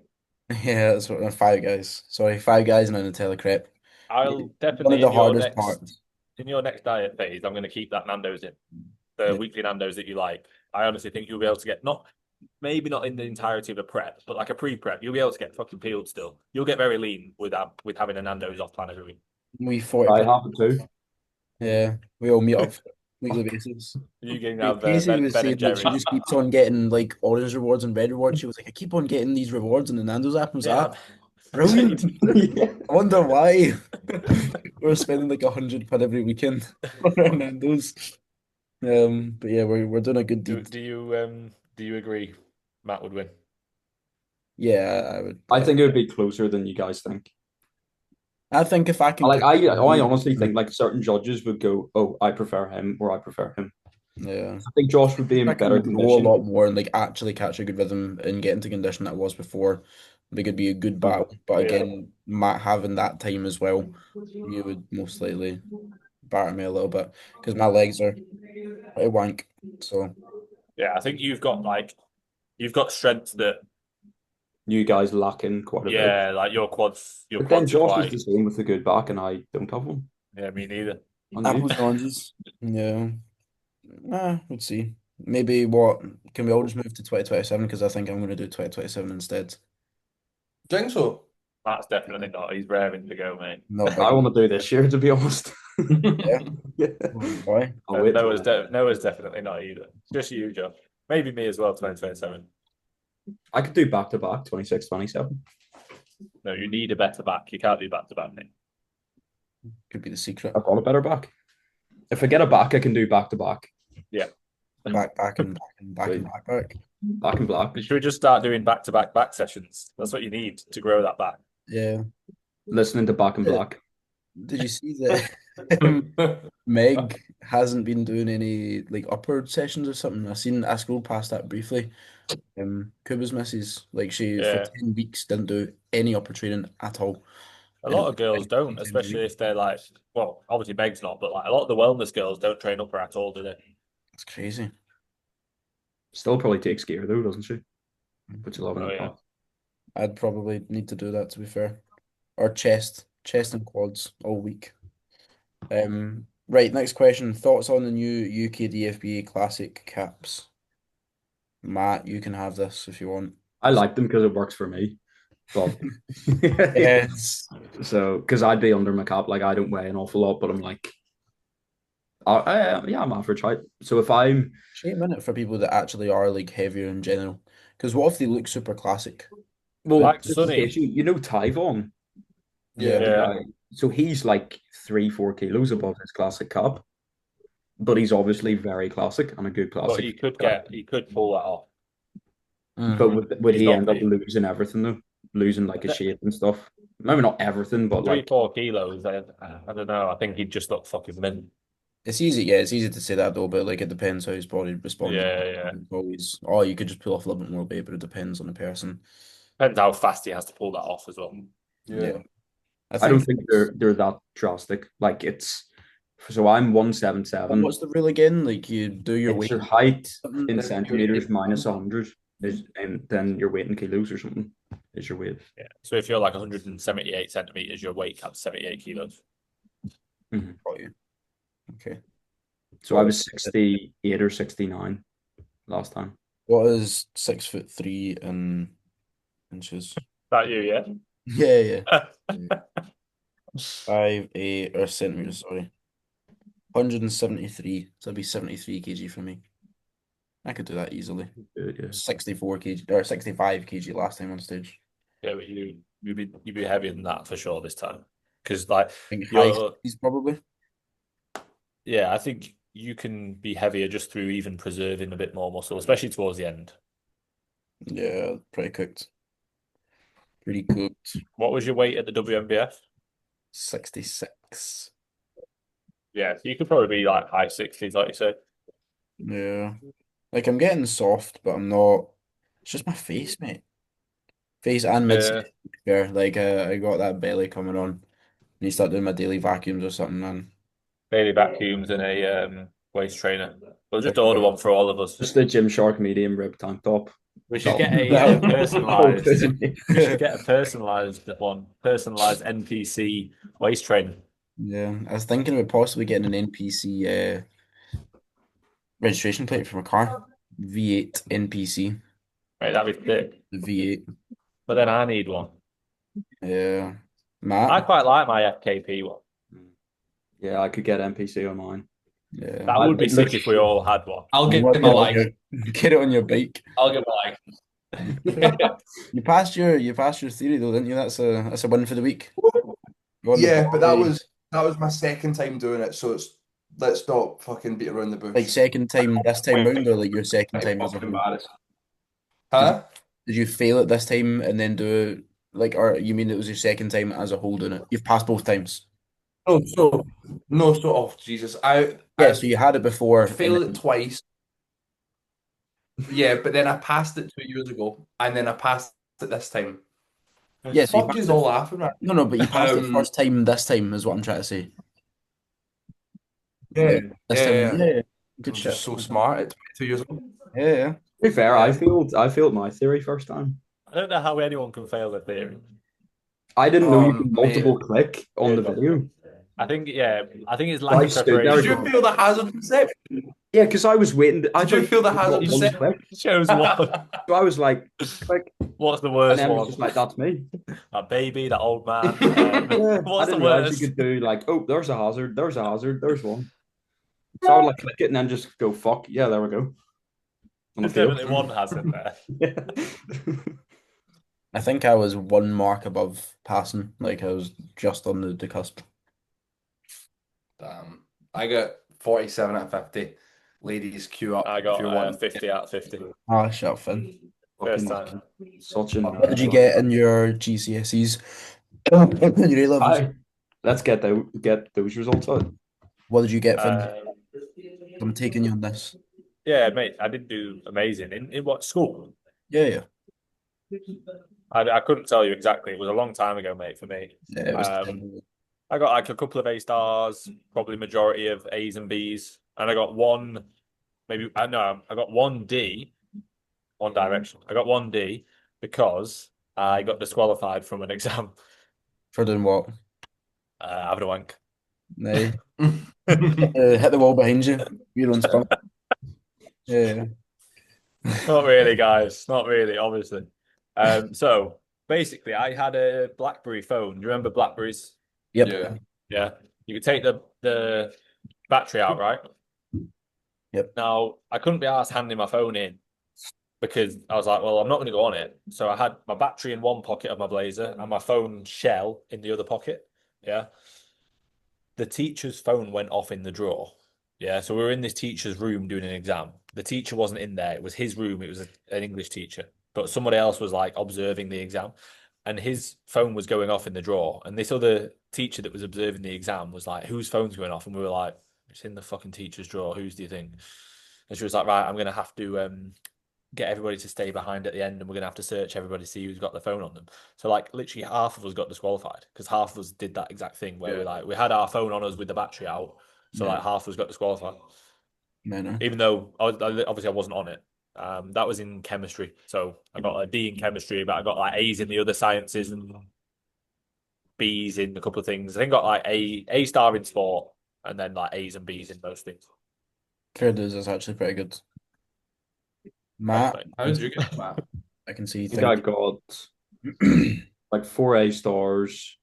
Speaker 2: yeah, that's what Five Guys. Sorry, Five Guys and a Nutella crepe.
Speaker 4: I'll
Speaker 2: One of
Speaker 4: definitely
Speaker 2: the hardest parts.
Speaker 4: in your next diet phase, I'm going to keep that Nando's in the
Speaker 2: Yeah,
Speaker 4: weekly Nando's that you like. I honestly think you'll be able to get not maybe not in the entirety of a prep, but like a pre-prep, you'll be able to get fucking peeled still. You'll get very lean with having a Nando's off plan every week.
Speaker 2: we
Speaker 3: I
Speaker 2: 40%.
Speaker 3: have it too.
Speaker 2: Yeah, we all meet up for weekly basis.
Speaker 4: You can
Speaker 2: Wait,
Speaker 4: have
Speaker 2: Casey was
Speaker 4: Ben and
Speaker 2: saying like she
Speaker 4: Jerry.
Speaker 2: just keeps on getting like orange rewards and red rewards. She was like, I keep on getting these rewards in the Nando's app. I was like,
Speaker 4: Yeah,
Speaker 2: ah, brilliant.
Speaker 3: Yeah.
Speaker 2: I wonder why we're spending like £100 every weekend on our Nando's. But yeah, we're doing a good
Speaker 4: do,
Speaker 2: deed.
Speaker 4: do you agree Matt would win?
Speaker 2: Yeah, I would.
Speaker 3: I think it would be closer than you guys think.
Speaker 2: I think if I can
Speaker 3: Like
Speaker 2: catch
Speaker 3: I
Speaker 2: you,
Speaker 3: honestly think like certain judges would go, "Oh, I prefer him," or "I prefer him."
Speaker 2: yeah.
Speaker 3: I think Josh would be
Speaker 2: If I
Speaker 3: in better
Speaker 2: can grow a
Speaker 3: condition.
Speaker 2: lot more and like actually catch a good rhythm and get into condition that I was before, I think it'd be a good battle. But
Speaker 4: Yeah.
Speaker 2: again, Matt having that time as well, you would most likely batter me a little bit because my legs are pretty wank. So
Speaker 4: Yeah, I think you've got strength that
Speaker 3: You guys lacking quite a bit.
Speaker 4: yeah, like your
Speaker 3: But then
Speaker 4: quads are
Speaker 3: Josh is the
Speaker 4: quite
Speaker 3: same with a good back, and I don't have one.
Speaker 4: yeah, me neither.
Speaker 3: On you.
Speaker 2: apples and oranges. Yeah. We'll see. Maybe what can we all just move to 2027? Because I think I'm going to do 2027 instead.
Speaker 1: Do you think so?
Speaker 4: Matt's definitely not. He's raring to go, mate.
Speaker 2: Not
Speaker 3: I
Speaker 2: big.
Speaker 3: want to do this year, to be honest.
Speaker 2: Yeah.
Speaker 3: Yeah.
Speaker 2: Why?
Speaker 3: I'll
Speaker 4: And
Speaker 3: wait till then.
Speaker 4: Noah's definitely not either. Just you, Josh. Maybe me as well, 2027.
Speaker 3: I could do back to back 26, 27.
Speaker 4: No, you need a better back. You can't do back to back, mate.
Speaker 2: Could be the secret.
Speaker 3: I've got a better back. If I get a back, I can do back to back.
Speaker 4: Yeah.
Speaker 2: Back and back and back and back back.
Speaker 3: Back and black.
Speaker 4: Should we just start doing back to back sessions? That's what you need to grow that back.
Speaker 2: Yeah.
Speaker 3: Listening to back and black.
Speaker 2: Did you see that Meg hasn't been doing any like upper sessions or something? I scrolled past that briefly. Kuba's missus, like she for
Speaker 4: Yeah.
Speaker 2: 10 weeks didn't do any upper training at all.
Speaker 4: A
Speaker 2: And it
Speaker 4: lot
Speaker 2: was
Speaker 4: of girls
Speaker 2: like
Speaker 4: don't,
Speaker 2: 3 times a
Speaker 4: especially
Speaker 2: week.
Speaker 4: if they're like, well, obviously Meg's not, but like a lot of the wellness girls don't train upper at all, do they?
Speaker 2: It's crazy.
Speaker 3: Still probably takes gear though, doesn't she? But you love
Speaker 4: Oh
Speaker 3: it.
Speaker 4: yeah.
Speaker 2: I'd probably need to do that to be fair. Or chest and quads all week. Right, next question. Thoughts on the new UK DFBA Classic caps? Matt, you can have this if you want.
Speaker 3: I like them because it works for me. But
Speaker 2: Yes.
Speaker 3: so because I'd be under my cap, like I don't weigh an awful lot, but I'm like, yeah, I'm average height. So if I'm
Speaker 2: Shame in it for people that actually are like heavier in general. Because what if they look super classic?
Speaker 3: well,
Speaker 4: Like
Speaker 3: this is the
Speaker 4: Sonny.
Speaker 3: issue. You know Tyvon,
Speaker 2: Yeah.
Speaker 3: the
Speaker 4: Yeah.
Speaker 3: guy. So he's like 3-4 kilos above his classic cap, but he's obviously very classic and a good
Speaker 4: But
Speaker 3: classic.
Speaker 4: he could pull that off.
Speaker 3: But would
Speaker 4: He's
Speaker 3: he
Speaker 4: not
Speaker 3: end up
Speaker 4: big.
Speaker 3: losing everything though? Losing like his shape and stuff? Maybe not everything, but like
Speaker 4: 3-4 kilos. I don't know. I think he'd just look fucking mint.
Speaker 2: It's easy, yeah, it's easy to say that though, but like it depends how his body responds.
Speaker 4: Yeah, yeah.
Speaker 2: It's always, oh, you could just pull off a little bit more weight, but it depends on the person.
Speaker 4: Depends how fast he has to pull that off as well.
Speaker 2: Yeah.
Speaker 3: I don't
Speaker 2: think
Speaker 3: think they're that drastic. Like it's So I'm
Speaker 2: And
Speaker 3: 177.
Speaker 2: what's the rule again? Like you do your
Speaker 3: It's
Speaker 2: weight
Speaker 3: your height
Speaker 2: something?
Speaker 3: in centimeters minus 100 is, and then your weight in kilos or something is your weight.
Speaker 4: Yeah. So if you're like 178 centimeters, your weight cap's 78 kilos.
Speaker 3: Mhm.
Speaker 2: Got you. Okay.
Speaker 3: So I was 68 or 69 last time.
Speaker 2: What is 6'3" in inches?
Speaker 4: That you, yeah?
Speaker 2: Yeah, yeah. 5'8" or centimeters, sorry. 173. So that'd be 73 kg for me. I could do that easily.
Speaker 3: Good, yeah.
Speaker 2: 64 kg or 65 kg last time on stage.
Speaker 4: Yeah, but you'd be heavier than that for sure this time. Because like
Speaker 2: I think high
Speaker 4: you're
Speaker 2: 60s probably.
Speaker 4: yeah, I think you can be heavier just through even preserving a bit more muscle, especially towards the end.
Speaker 2: Yeah, pretty cooked. Pretty cooked.
Speaker 4: What was your weight at the WMBF?
Speaker 2: 66.
Speaker 4: Yeah, so you could probably be like high 60s, like you said.
Speaker 2: Yeah. Like I'm getting soft, but I'm not. It's just my face, mate. Face and
Speaker 4: Yeah.
Speaker 2: midsection. Yeah, like I got that belly coming on. Need to start doing my daily vacuums or something, man.
Speaker 4: Daily vacuums and a waist trainer. We'll just order one for all of us.
Speaker 3: Just the Gymshark medium rib tank top.
Speaker 4: We should
Speaker 3: That'll-
Speaker 4: get a
Speaker 3: that'll-
Speaker 4: personalized.
Speaker 3: that'll fit
Speaker 4: We
Speaker 3: me.
Speaker 4: should get a personalized one, personalized NPC waist trainer.
Speaker 2: Yeah, I was thinking about possibly getting an NPC registration plate for my car. V8 NPC.
Speaker 4: Right, that'd be sick.
Speaker 2: The V8.
Speaker 4: But then I need one.
Speaker 2: Yeah.
Speaker 4: I
Speaker 2: Matt.
Speaker 4: quite like my FKP one.
Speaker 3: Yeah, I could get NPC on mine.
Speaker 2: Yeah.
Speaker 4: That would be
Speaker 3: It
Speaker 4: sick
Speaker 3: looks-
Speaker 4: if we all had one.
Speaker 1: I'll
Speaker 2: You
Speaker 1: get
Speaker 2: want
Speaker 1: my
Speaker 2: it on
Speaker 1: license.
Speaker 2: get it on your bike.
Speaker 1: I'll get my license.
Speaker 2: You passed your theory though, didn't you? That's a win for the week. You're on the
Speaker 1: Yeah,
Speaker 2: ball,
Speaker 1: but that
Speaker 2: eh?
Speaker 1: was my second time doing it, so let's not fucking beat around the bush.
Speaker 2: Like second time this time round, or like your second time as a
Speaker 1: Fucking
Speaker 2: whole?
Speaker 1: embarrassing. Huh?
Speaker 2: Did you fail it this time and then do like, or you mean it was your second time as a whole doing it? You've passed both times.
Speaker 1: Oh, oh Jesus,
Speaker 2: Yeah, so you had it before.
Speaker 1: I failed it twice. Yeah, but then I passed it 2 years ago, and then I passed it this time.
Speaker 2: Yeah, so you
Speaker 1: Fuck
Speaker 2: passed
Speaker 1: yous
Speaker 2: it.
Speaker 1: all laughing at.
Speaker 2: No, but you passed it
Speaker 1: Um,
Speaker 2: first time this time is what I'm trying to say.
Speaker 1: Yeah,
Speaker 2: This time,
Speaker 1: yeah.
Speaker 2: yeah.
Speaker 1: I'm
Speaker 2: Good
Speaker 1: just
Speaker 2: shit.
Speaker 1: so smart at 2 years ago.
Speaker 2: Yeah.
Speaker 3: To be fair, I failed my theory first time.
Speaker 4: I don't know how anyone can fail the theory.
Speaker 3: I didn't know you
Speaker 1: Mate.
Speaker 3: could multiple click on the video.
Speaker 4: I think it's
Speaker 3: I
Speaker 4: lack of
Speaker 3: stood there
Speaker 1: Did
Speaker 4: preparation.
Speaker 1: you feel the hazard perception?
Speaker 3: Yeah, because I was waiting.
Speaker 1: Did you feel the hazard
Speaker 3: one
Speaker 1: perception?
Speaker 3: click.
Speaker 4: Shows what
Speaker 3: So I was like, click,
Speaker 4: what's the
Speaker 3: and
Speaker 4: worst
Speaker 3: then it was
Speaker 4: one?
Speaker 3: just like, that's me.
Speaker 4: That baby, that old man.
Speaker 3: Yeah, I
Speaker 4: What's the
Speaker 3: didn't realize
Speaker 4: worst?
Speaker 3: you could do like, oh, there's a hazard, there's one. So I would like click it and then just go, fuck, yeah, there we go. And I
Speaker 4: There's
Speaker 3: failed.
Speaker 4: definitely one hazard there.
Speaker 3: Yeah.
Speaker 2: I think I was one mark above passing. Like I was just on the cusp.
Speaker 1: Damn. I got 47 out of 50. Ladies, queue up
Speaker 4: I
Speaker 1: if you're
Speaker 4: got
Speaker 1: wanting.
Speaker 4: 50 out of 50.
Speaker 2: Ah, shut up, Finn.
Speaker 4: First
Speaker 3: Fucking
Speaker 4: time.
Speaker 3: such a
Speaker 2: What did you get in your GCSEs? Your A levels?
Speaker 3: Hi. Let's get those results out.
Speaker 2: What did you get, Finn? I'm
Speaker 4: Uh,
Speaker 2: taking you on this.
Speaker 4: yeah, mate, I did do amazing. In what school?
Speaker 2: Yeah.
Speaker 4: I couldn't tell you exactly. It was a long time ago, mate, for me.
Speaker 2: Yeah, it was
Speaker 4: I got like a couple of A stars, probably majority of A's and B's, and I got one, maybe I know I got one D, one direction. I got one D because I got disqualified from an exam.
Speaker 2: for doing what?
Speaker 4: Having a wank.
Speaker 2: No. Hit the wall behind you. You're on spot. Yeah.
Speaker 4: Not really, guys. Not really, obviously. So basically, I had a BlackBerry phone. Do you remember Blackberries?
Speaker 2: Yep.
Speaker 1: Yeah.
Speaker 4: Yeah. You could take the battery out, right?
Speaker 2: Yep.
Speaker 4: Now, I couldn't be asked handing my phone in because I was like, well, I'm not going to go on it. So I had my battery in one pocket of my blazer and my phone shell in the other pocket. Yeah. The teacher's phone went off in the drawer. Yeah. So we were in this teacher's room doing an exam. The teacher wasn't in there. It was his room. It was an English teacher. But somebody else was like observing the exam. And his phone was going off in the drawer. And this other teacher that was observing the exam was like, whose phone's going off? And we were like, it's in the fucking teacher's drawer. Whose do you think? And she was like, right, I'm going to have to get everybody to stay behind at the end and we're going to have to search everybody to see who's got the phone on them. So like literally half of us got disqualified because half of us did that exact thing where we had our phone on us with the battery out So
Speaker 2: Yeah.
Speaker 4: like half was got disqualified,
Speaker 2: No.
Speaker 4: even though obviously I wasn't on it. That was in chemistry, so I got a D in chemistry, but I got like A's in the other sciences and B's in a couple of things. I think I got like A star in sport, and then like A's and B's in most things.
Speaker 2: Fair dues is actually pretty good.
Speaker 4: Thanks,
Speaker 2: Matt,
Speaker 4: mate.
Speaker 1: How
Speaker 4: Good
Speaker 1: did
Speaker 4: to
Speaker 1: you
Speaker 4: get.
Speaker 1: get that?
Speaker 2: I can see you
Speaker 3: I think I
Speaker 2: think.
Speaker 3: got like 4 A stars,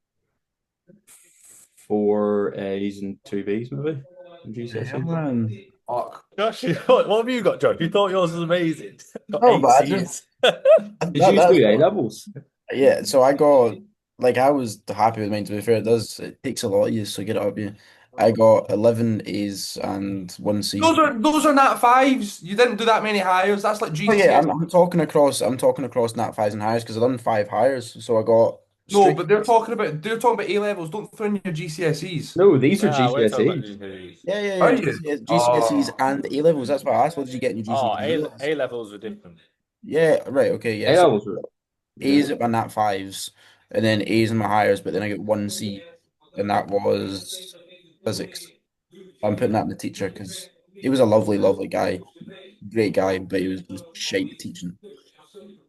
Speaker 3: 4 A's and 2 B's maybe in
Speaker 2: Yeah,
Speaker 3: GCSE.
Speaker 2: man.
Speaker 1: Fuck.
Speaker 4: Josh, what have you got, John? You thought yours was amazing. Got
Speaker 2: Not
Speaker 4: eight
Speaker 2: bad.
Speaker 4: C's.
Speaker 3: Did you
Speaker 2: That's
Speaker 3: do A levels?
Speaker 2: yeah. So I got like I was happy with mine. To be fair, it takes a lot of years to get it up. Yeah, I got 11 A's and 1 C.
Speaker 1: Those are Nat fives. You didn't do that many hires. That's like
Speaker 2: Oh yeah,
Speaker 1: GCSE.
Speaker 2: I'm talking across. I'm talking across Nat fives and hires because I've done 5 hires. So I got
Speaker 1: No,
Speaker 2: straight.
Speaker 1: but they're talking about A levels. Don't throw in your GCSEs.
Speaker 3: No, these are
Speaker 4: We're talking about
Speaker 3: GCSEs.
Speaker 4: GCSEs.
Speaker 2: Yeah.
Speaker 1: Are you?
Speaker 2: GCSEs
Speaker 1: Oh,
Speaker 2: and A levels. That's what I asked. What did you get in your
Speaker 4: Oh,
Speaker 2: GCSEs?
Speaker 4: A levels were different.
Speaker 2: Yeah, right. Okay, yeah.
Speaker 3: A
Speaker 2: So
Speaker 3: levels are yeah.
Speaker 2: A's at my Nat fives, and then A's in my hires, but then I get 1 C, and that was physics. I'm putting that in the teacher because he was a lovely, lovely guy, great guy, but he was just shite at teaching.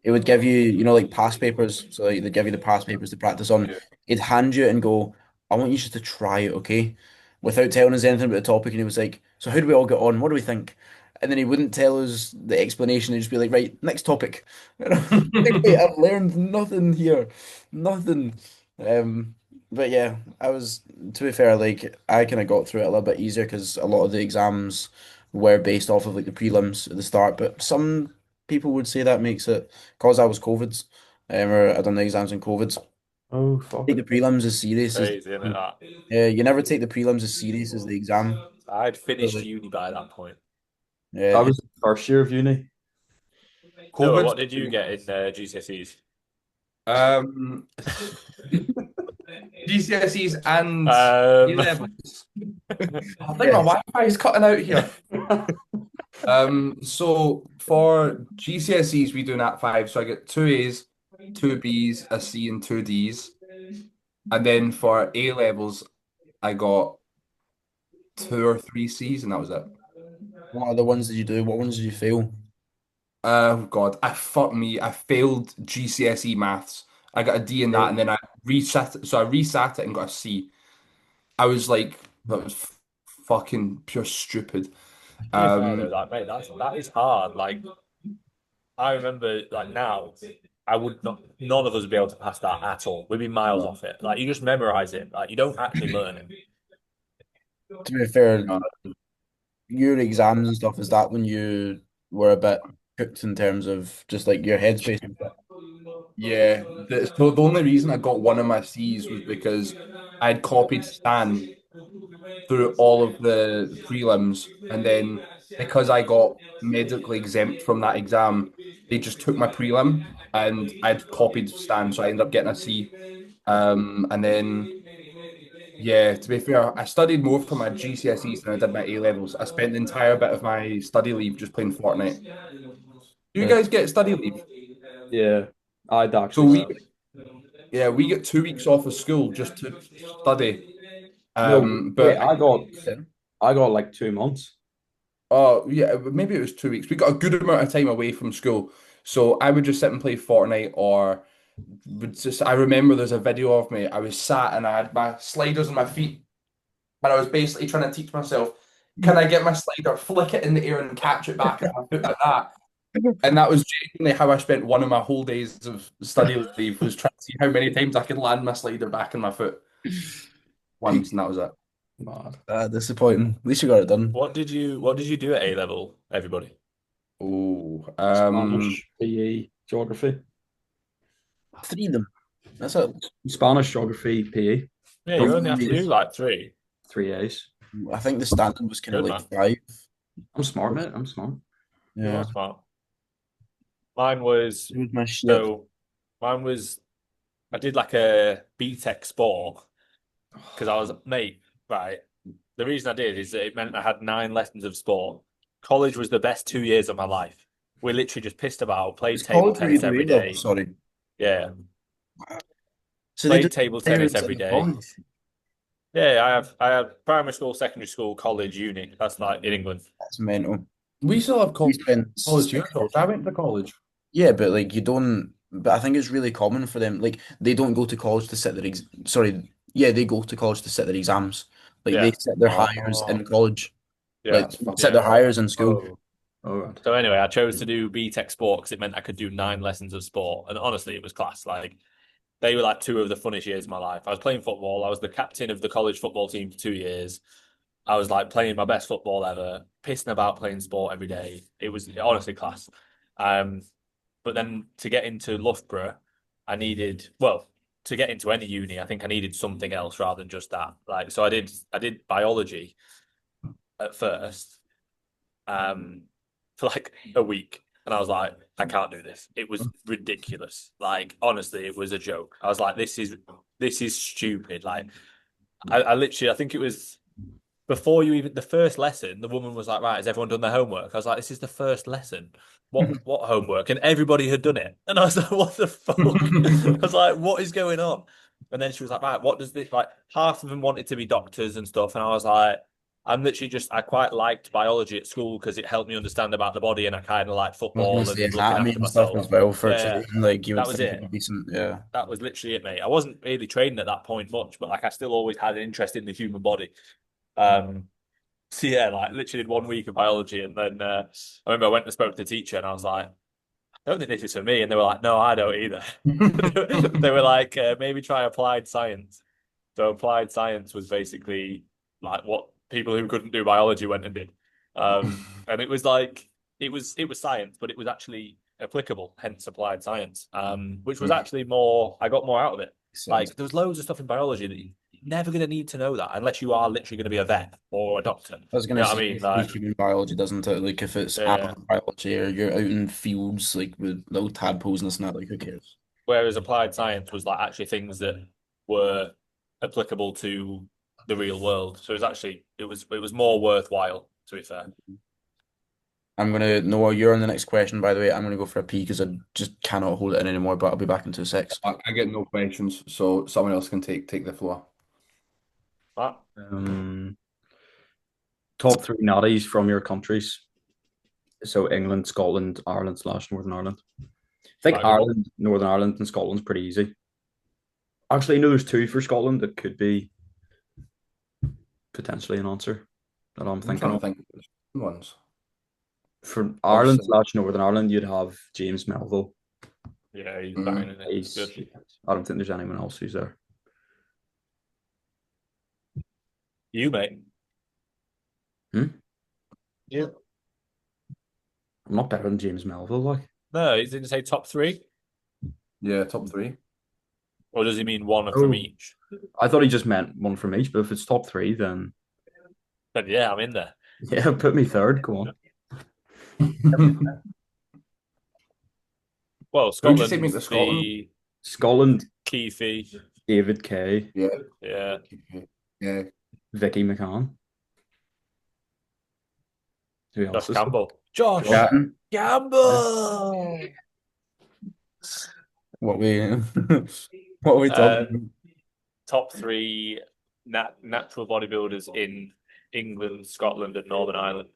Speaker 2: It would give you, like past papers. So like, they'd give you the past papers to practice on.
Speaker 1: yeah.
Speaker 2: He'd hand you it and go, I want you just to try it, okay? Without telling us anything about the topic. And he was like, so how do we all get on? What do we think? And then he wouldn't tell us the explanation. He'd just be like, right, next topic. And I'm like, wait, I've learned nothing here. Nothing. Um, but yeah, to be fair, like I kind of got through it a little bit easier because a lot of the exams were based off of like the prelims at the start. But some people would say that makes it because I was COVID's, or I done the exams in COVID's.
Speaker 3: Oh
Speaker 2: Take
Speaker 3: fuck.
Speaker 2: the prelims as serious as
Speaker 4: Crazy, isn't it? That
Speaker 2: yeah, you never take the prelims as serious as the exam.
Speaker 4: I'd
Speaker 2: So,
Speaker 4: finished
Speaker 2: like,
Speaker 4: uni by that point.
Speaker 3: I
Speaker 2: yeah,
Speaker 3: was in first year of uni.
Speaker 4: Noah,
Speaker 1: COVID.
Speaker 4: what did you get in GCSEs?
Speaker 1: Um, GCSEs and A
Speaker 4: Um,
Speaker 1: levels. I think my
Speaker 2: yes.
Speaker 1: Wi-Fi is cutting out here. So for GCSEs we do Nat five, so I get 2 A's, 2 B's, a C, and 2 D's. And then for A levels, I got 2 or 3 C's, and that was it.
Speaker 2: What other ones did you do? What ones did you fail?
Speaker 1: Oh God, fuck me. I failed GCSE maths. I got a D in that, and then I reset it. So I resat it and got a C. I was like, that was fucking pure stupid.
Speaker 4: to be fair though,
Speaker 1: Um,
Speaker 4: like mate, that is hard. Like I remember, like now, I would not. None of us would be able to pass that at all. We'd be miles off it. Like you just memorize it. Like you don't actually learn it.
Speaker 2: To be fair,
Speaker 1: uh,
Speaker 2: your exams and stuff, is that when you were a bit cooked in terms of just like your headspace and stuff?
Speaker 1: yeah, the only reason I got one of my C's was because I'd copied Stan through all of the prelims, and then because I got medically exempt from that exam, they just took my prelim, and I'd copied Stan, so I ended up getting a C. And then yeah, to be fair, I studied more for my GCSEs than I did my A levels. I spent the entire bit of my study leave just playing Fortnite. Do you
Speaker 2: But
Speaker 1: guys get study leave?
Speaker 3: Yeah, I'd
Speaker 1: So
Speaker 3: actually
Speaker 1: we,
Speaker 3: say.
Speaker 1: yeah, we get 2 weeks off of school just to study.
Speaker 3: No, wait,
Speaker 1: But
Speaker 2: yeah.
Speaker 3: I got like 2 months.
Speaker 1: oh yeah, maybe it was 2 weeks. We got a good amount of time away from school, so I would just sit and play Fortnite, or would just. I remember there's a video of me. I was sat and I had my sliders on my feet, and I was basically trying to teach myself, can I get my slider, flick it in the air, and catch it back at my foot like that? And that was genuinely how I spent one of my whole days of study leave, was trying to see how many times I could land my slider back in my foot
Speaker 2: Peak.
Speaker 1: once, and that was it.
Speaker 3: Mad.
Speaker 2: Disappointing. At least you got it done.
Speaker 4: What did you do at A level, everybody?
Speaker 1: Oh,
Speaker 3: Spanish, PE, geography.
Speaker 2: 3 of them. That's it.
Speaker 3: Spanish, geography, PE.
Speaker 4: Yeah, you
Speaker 3: Don't
Speaker 4: only have to do like three.
Speaker 3: 3 A's.
Speaker 2: I think the standard was kind of
Speaker 4: Good
Speaker 2: like
Speaker 4: man.
Speaker 2: 5.
Speaker 3: I'm smart, mate. I'm smart.
Speaker 4: You
Speaker 2: Yeah.
Speaker 4: are smart. Mine was
Speaker 2: It was my shit.
Speaker 4: so. Mine was. I did like a BTEC sport because I was mate. Right. The reason I did is that it meant I had 9 lessons of sport. College was the best 2 years of my life. We literally just pissed about, played
Speaker 2: It's
Speaker 4: table
Speaker 2: college where you
Speaker 4: tennis
Speaker 2: do
Speaker 4: every
Speaker 2: A level,
Speaker 4: day.
Speaker 2: sorry.
Speaker 4: Yeah,
Speaker 2: So they do
Speaker 4: played table tennis
Speaker 2: parents
Speaker 4: every
Speaker 2: in
Speaker 4: day.
Speaker 2: college.
Speaker 4: Yeah, I have primary school, secondary school, college, uni. That's like in England.
Speaker 2: That's mental.
Speaker 1: We still have
Speaker 2: We spend
Speaker 1: college here,
Speaker 2: 6
Speaker 1: though.
Speaker 2: years.
Speaker 1: I went to college.
Speaker 2: Yeah, but like you don't. But I think it's really common for them. Like they don't go to college to sit their sorry. Yeah, they go to college to sit their exams. Like they
Speaker 4: Yeah.
Speaker 2: sit their hires
Speaker 1: Oh,
Speaker 2: in college.
Speaker 4: Yeah.
Speaker 2: Like
Speaker 3: That's fun.
Speaker 2: sit
Speaker 4: Yeah.
Speaker 2: their hires in school.
Speaker 3: Oh, all right.
Speaker 4: So anyway, I chose to do BTEC sport because it meant I could do 9 lessons of sport. And honestly, it was class. Like they were like two of the funnest years of my life. I was playing football. I was the captain of the college football team for 2 years. I was like playing my best football ever, pissing about playing sport every day. It was honestly class. Um, but then to get into Loughborough, I needed, well, to get into any uni, I think I needed something else rather than just that. Like, so I did biology at first, um, for like a week, and I was like, I can't do this. It was ridiculous. Like, honestly, it was a joke. I was like, this is stupid. Like, I literally, I think it was before you even the first lesson, the woman was like, "Right, has everyone done their homework?" I was like, "This is the first lesson. What homework?" And everybody had done it, and I was like, "What the fuck?" I was like, "What is going on?" And then she was like, "Right, what does this like?" Half of them wanted to be doctors and stuff, and I was like, "I'm literally just I quite liked biology at school because it helped me understand about the body, and I kind of like
Speaker 2: I was gonna
Speaker 4: football
Speaker 2: say
Speaker 4: and looking
Speaker 2: anatomy
Speaker 4: after
Speaker 2: and stuff
Speaker 4: myself."
Speaker 2: as well for
Speaker 4: Yeah,
Speaker 2: training. Like you would
Speaker 4: that was
Speaker 2: think it'd
Speaker 4: it.
Speaker 2: be decent. Yeah.
Speaker 4: That was literally it, mate. I wasn't really training at that point much, but like I still always had an interest in the human body. Um, so yeah, like literally did 1 week of biology, and then I remember I went and spoke to the teacher, and I was like, "I don't think this is for me," and they were like, "No, I don't either." They were like, "Maybe try applied science." So applied science was basically like what people who couldn't do biology went and did, and it was like it was science, but it was actually applicable, hence applied science, which was actually more. I got more out of it.
Speaker 2: Sense.
Speaker 4: Like there's loads of stuff in biology that you're never going to need to know that unless you are literally going to be a vet or a doctor.
Speaker 2: I was
Speaker 4: You
Speaker 2: gonna
Speaker 4: know what I
Speaker 2: say
Speaker 4: mean?
Speaker 2: the
Speaker 4: Like,
Speaker 2: human biology doesn't it? Like if it's
Speaker 4: yeah.
Speaker 2: animal biology or you're out in fields like with little tadpoles and this and that, like who cares?
Speaker 4: Whereas applied science was like actually things that were applicable to the real world. So it was more worthwhile, to be fair.
Speaker 2: I'm gonna Noah, you're on the next question, by the way. I'm gonna go for a pee because I just cannot hold it in anymore, but I'll be back in 2 secs.
Speaker 1: I get no questions, so someone else can take the floor.
Speaker 4: Right.
Speaker 3: Top three natties from your countries. So England, Scotland, Ireland / Northern Ireland. I think
Speaker 4: Right, good one.
Speaker 3: Ireland, Northern Ireland, and Scotland's pretty easy. Actually, no, there's two for Scotland that could be potentially an answer that I'm
Speaker 1: I'm
Speaker 3: thinking
Speaker 1: trying to
Speaker 3: of.
Speaker 1: think of the ones.
Speaker 3: For Ireland
Speaker 1: Obviously,
Speaker 3: / Northern Ireland, you'd have James Melville.
Speaker 4: Yeah, he's
Speaker 1: mm,
Speaker 4: banging it. He's
Speaker 3: He's,
Speaker 4: good.
Speaker 3: I don't think there's anyone else who's there.
Speaker 4: You, mate.
Speaker 3: Hmm?
Speaker 4: Yeah.
Speaker 3: I'm not better than James Melville, like.
Speaker 4: No, he didn't say top three.
Speaker 1: yeah, top three.
Speaker 4: Or does he mean one from
Speaker 3: Oh,
Speaker 4: each?
Speaker 3: I thought he just meant one from each, but if it's top three, then
Speaker 4: Then yeah, I'm in there.
Speaker 3: yeah, put me third. Go on.
Speaker 4: Well,
Speaker 1: Who did you say make the
Speaker 4: Scotland's
Speaker 1: Scotland?
Speaker 4: the
Speaker 3: Scotland,
Speaker 4: Keefe.
Speaker 3: David Kay,
Speaker 1: Yeah,
Speaker 4: Yeah.
Speaker 1: yeah.
Speaker 3: Vicky McCann. Who else
Speaker 4: Josh
Speaker 3: is there?
Speaker 4: Campbell. Josh
Speaker 3: Yeah.
Speaker 4: Campbell.
Speaker 2: What we what are we talking about?
Speaker 4: Top three natural bodybuilders in England, Scotland, and Northern Ireland.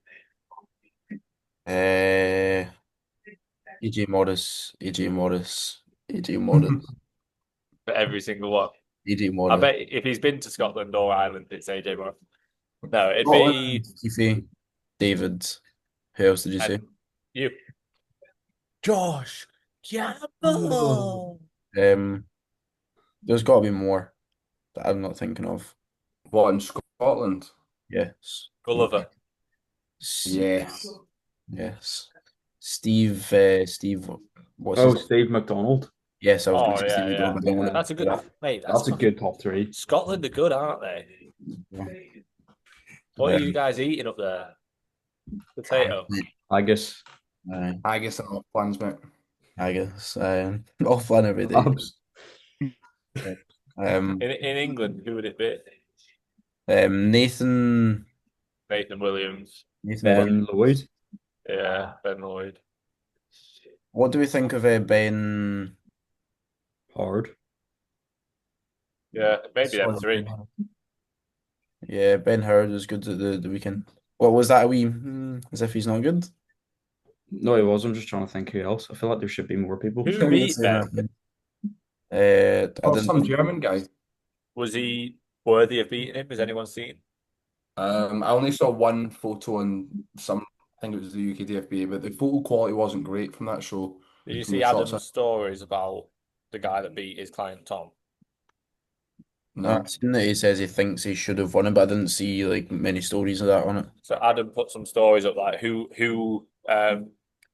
Speaker 2: AJ Morris, AJ Morris, AJ Morris,
Speaker 4: For every single one.
Speaker 2: AJ
Speaker 4: I
Speaker 2: Morris.
Speaker 4: bet if he's been to Scotland or Ireland, it's AJ Moore. No, it'd
Speaker 2: Scotland,
Speaker 4: be
Speaker 2: Keefe, David. Who else did you say?
Speaker 4: and you. Josh Campbell.
Speaker 2: There's got to be more that I'm not thinking of.
Speaker 1: What in Scotland?
Speaker 2: Yes.
Speaker 4: Gulliver.
Speaker 1: Yes.
Speaker 2: Yes. Steve, what's
Speaker 3: Oh,
Speaker 2: his?
Speaker 3: Steve McDonald.
Speaker 2: Yes, I was going
Speaker 4: Oh
Speaker 2: to say Steve
Speaker 4: yeah, yeah.
Speaker 2: McDonald, but I didn't want
Speaker 4: That's a
Speaker 2: to do
Speaker 4: good
Speaker 2: that.
Speaker 4: mate.
Speaker 3: That's a good top three.
Speaker 4: Scotland are good, aren't they?
Speaker 2: Yeah.
Speaker 4: What are you guys eating up there? Potato.
Speaker 3: I guess.
Speaker 1: I guess I'm off plans, mate.
Speaker 2: I guess. Off fun every day.
Speaker 3: Abs.
Speaker 4: In England, who would it be?
Speaker 2: Nathan
Speaker 4: Nathan Williams.
Speaker 2: Williams.
Speaker 3: Ben Lloyd.
Speaker 4: Yeah, Ben Lloyd.
Speaker 2: What do we think of Ben?
Speaker 3: Hard.
Speaker 4: Yeah, maybe them three.
Speaker 2: Yeah, Ben Howard was good at the weekend. What was that? A wee as if he's not good.
Speaker 3: No, he was. I'm just trying to think who else. I feel like there should be more people.
Speaker 4: Who beat Ben?
Speaker 2: I
Speaker 1: Oh,
Speaker 2: didn't.
Speaker 1: some German guy.
Speaker 4: Was he worthy of beating him? Has anyone seen?
Speaker 1: I only saw one photo on I think it was the UKDFB, but the photo quality wasn't great from that show.
Speaker 4: Did you
Speaker 1: From
Speaker 4: see
Speaker 1: the shots,
Speaker 4: Adam's stories about the guy that beat his client Tom?
Speaker 2: I've
Speaker 1: no.
Speaker 2: seen that he says he thinks he should have won it, but I didn't see like many stories of that on it.
Speaker 4: So Adam put some stories up like who it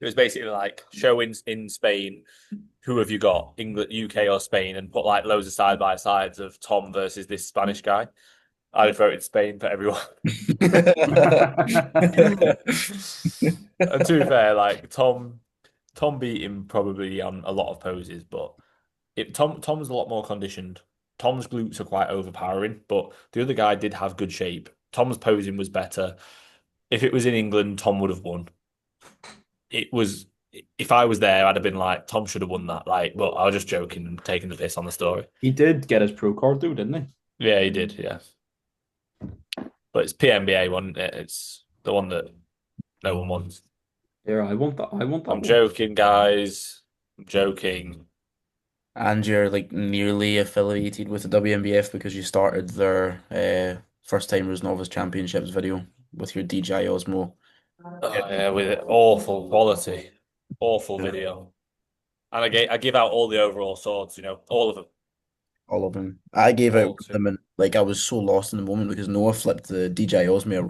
Speaker 4: was basically like show in Spain, who have you got, England, UK or Spain, and put like loads of side by sides of Tom versus this Spanish guy. I'd voted Spain for everyone. And to be fair, like Tom beat him probably on a lot of poses, but Tom's a lot more conditioned. Tom's glutes are quite overpowering, but the other guy did have good shape. Tom's posing was better. If it was in England, Tom would have won. It was if I was there, I'd have been like, Tom should have won that. Like, but I was just joking and taking the piss on the story.
Speaker 3: He did get his pro card though, didn't he?
Speaker 4: Yeah, he did, yeah. But it's PNBA one. It's the one that no one wants.
Speaker 3: Yeah, I want that. I want that
Speaker 4: I'm
Speaker 3: one.
Speaker 4: joking, guys. I'm joking.
Speaker 2: And you're like nearly affiliated with the WNBF because you started their first timers novice championships video with your DJI Osmo.
Speaker 4: Oh, yeah, with awful quality, awful
Speaker 3: Yeah.
Speaker 4: video. And I give out all the overall swords, all of them.
Speaker 2: All of them. I gave out
Speaker 4: All
Speaker 2: one of
Speaker 4: two.
Speaker 2: them and like I was so lost in the moment because Noah flipped the DJI Osmo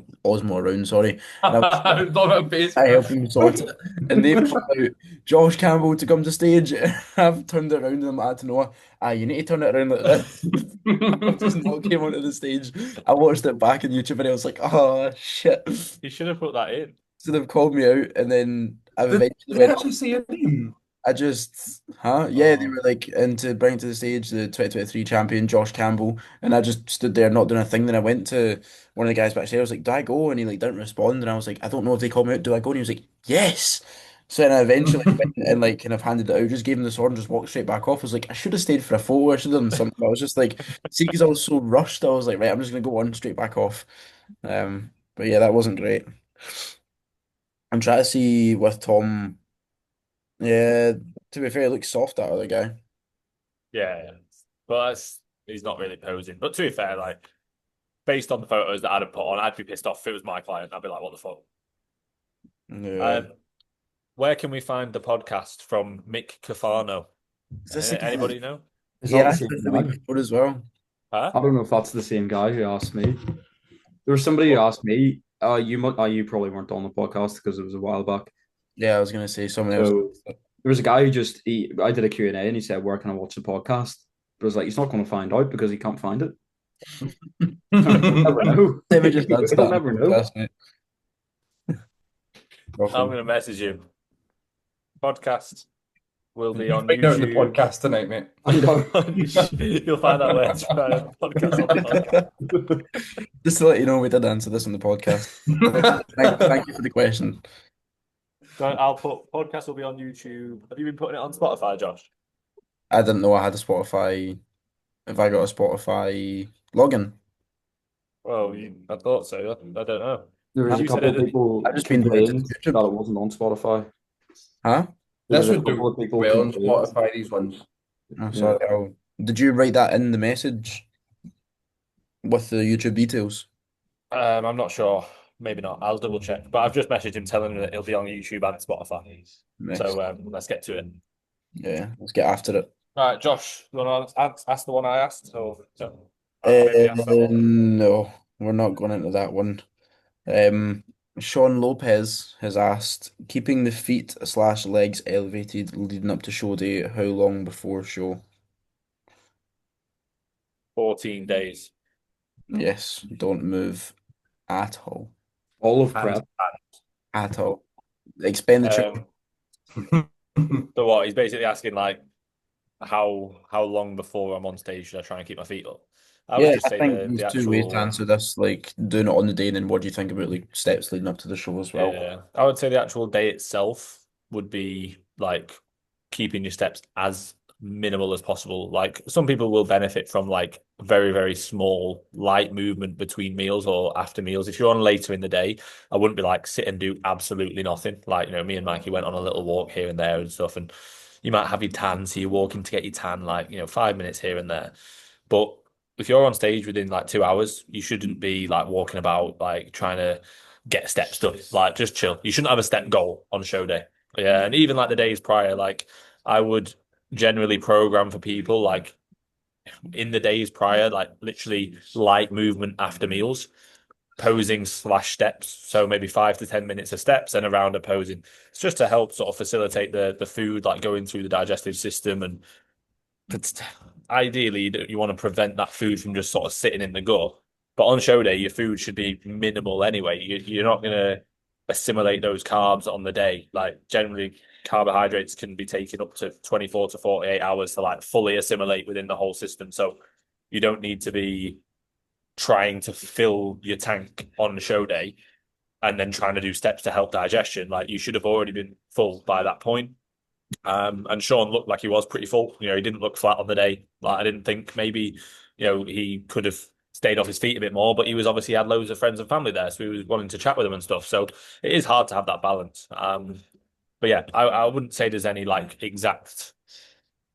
Speaker 2: around, sorry. And
Speaker 1: I was on a base.
Speaker 2: I helped him sort it. And they put out Josh Campbell to come to stage. I've turned it around and I had to know, you need to turn it around like this. I've just not came onto the stage. I watched it back on YouTube and I was like, oh shit.
Speaker 4: You should have put that in.
Speaker 2: So they've called me out and then I've
Speaker 1: Did
Speaker 2: eventually
Speaker 1: they
Speaker 2: went,
Speaker 1: actually say your name?
Speaker 2: I just, huh? Yeah, they
Speaker 4: Oh.
Speaker 2: were like into bring to the stage the 2023 champion, Josh Campbell. And I just stood there not doing a thing. Then I went to one of the guys backstage. I was like, do I go? And he like didn't respond. And I was like, I don't know if they called me out. Do I go? And he was like, yes. So then I eventually went and like kind of handed it out, just gave him the sword and just walked straight back off. I was like, I should have stayed for a photo. I should have done something. I was just like, see, because I was so rushed, I was like, right, I'm just gonna go on straight back off. But yeah, that wasn't great. I'm trying to see with Tom. Yeah, to be fair, he looks soft, that other guy.
Speaker 4: Yeah, yeah. But he's not really posing. But to be fair, like based on the photos that I'd have put on, I'd be pissed off if it was my client. I'd be like, what the fuck?
Speaker 2: Yeah.
Speaker 4: Where can we find the podcast from Mick Cafano?
Speaker 2: Is this the guy?
Speaker 4: Anybody know?
Speaker 3: Is
Speaker 2: Yeah,
Speaker 3: that
Speaker 2: I
Speaker 3: the
Speaker 2: said
Speaker 3: same
Speaker 2: the
Speaker 3: guy?
Speaker 2: week before as well.
Speaker 4: Huh?
Speaker 3: I don't know if that's the same guy who asked me. There was somebody who asked me. You probably weren't on the podcast because it was a while back.
Speaker 2: Yeah, I was gonna say someone else.
Speaker 3: So there was a guy who I did a Q&A and he said, where can I watch the podcast? But I was like, he's not going to find out because he can't find it. You'll never know.
Speaker 2: Let me just
Speaker 3: You'll
Speaker 2: answer that.
Speaker 3: never know.
Speaker 2: Podcast, mate.
Speaker 4: I'm going to message him. Podcast will be on
Speaker 1: Find out the
Speaker 4: YouTube.
Speaker 1: podcast tonight, mate.
Speaker 3: I know.
Speaker 4: You'll find out where to find a podcast on the podcast.
Speaker 2: Just to let you know, we did answer this on the podcast. Thank you for the question.
Speaker 4: I'll put podcast will be on YouTube. Have you been putting it on Spotify, Josh?
Speaker 2: I didn't know I had a Spotify. If I got a Spotify login,
Speaker 4: Well, I thought so. I don't know.
Speaker 3: There was a
Speaker 4: You said
Speaker 3: couple of
Speaker 4: it-
Speaker 3: people
Speaker 2: I've just been doing it to
Speaker 3: complained
Speaker 2: YouTube.
Speaker 3: that it wasn't on Spotify.
Speaker 2: huh?
Speaker 3: There
Speaker 1: This
Speaker 3: was a
Speaker 1: would do
Speaker 3: couple of people
Speaker 1: well on
Speaker 3: complained.
Speaker 1: Spotify, these ones.
Speaker 2: Oh, sorry. Did you write that in the message with the YouTube details?
Speaker 4: I'm not sure. Maybe not. I'll double check. But I've just messaged him telling him that it'll be on YouTube and Spotify.
Speaker 2: Nice.
Speaker 4: So let's get to it.
Speaker 2: Yeah, let's get after it.
Speaker 4: All right, Josh, you want to ask the one I asked? Or no? Maybe ask that one.
Speaker 2: No, we're not going into that one. Sean Lopez has asked, keeping the feet slash legs elevated leading up to show day, how long before show?
Speaker 4: 14 days.
Speaker 2: Yes, don't move at all.
Speaker 3: All of
Speaker 4: And-
Speaker 3: prep.
Speaker 2: At all. Expenditure.
Speaker 4: So what? He's basically asking like how long before I'm on stage should I try and keep my feet up? I would
Speaker 2: Yeah,
Speaker 4: just
Speaker 2: I
Speaker 4: say
Speaker 2: think
Speaker 4: the
Speaker 2: there's
Speaker 4: actual
Speaker 2: two ways to answer this, like doing it on the day, and then what do you think about like steps leading up to the show as well?
Speaker 4: Yeah, I would say the actual day itself would be like keeping your steps as minimal as possible. Like some people will benefit from like very, very small light movement between meals or after meals. If you're on later in the day, I wouldn't be like sit and do absolutely nothing. Like, me and Mikey went on a little walk here and there and stuff, and you might have your tan, so you're walking to get your tan, like, 5 minutes here and there. But if you're on stage within like 2 hours, you shouldn't be like walking about like trying to get steps done. Like just chill. You shouldn't have a step goal on show day. Yeah, and even like the days prior, like I would generally program for people like in the days prior, like literally light movement after meals, posing slash steps. So maybe 5 to 10 minutes of steps and around a posing. It's just to help sort of facilitate the food like going through the digestive system, and but ideally you want to prevent that food from just sort of sitting in the gut. But on show day, your food should be minimal anyway. You're not going to assimilate those carbs on the day. Like generally, carbohydrates can be taken up to 24 to 48 hours to like fully assimilate within the whole system. So you don't need to be trying to fill your tank on the show day and then trying to do steps to help digestion. Like you should have already been full by that point. And Sean looked like he was pretty full. He didn't look flat on the day. Like I didn't think maybe, he could have stayed off his feet a bit more, but he was obviously had loads of friends and family there, so he was wanting to chat with them and stuff. So it is hard to have that balance. But yeah, I wouldn't say there's any like exact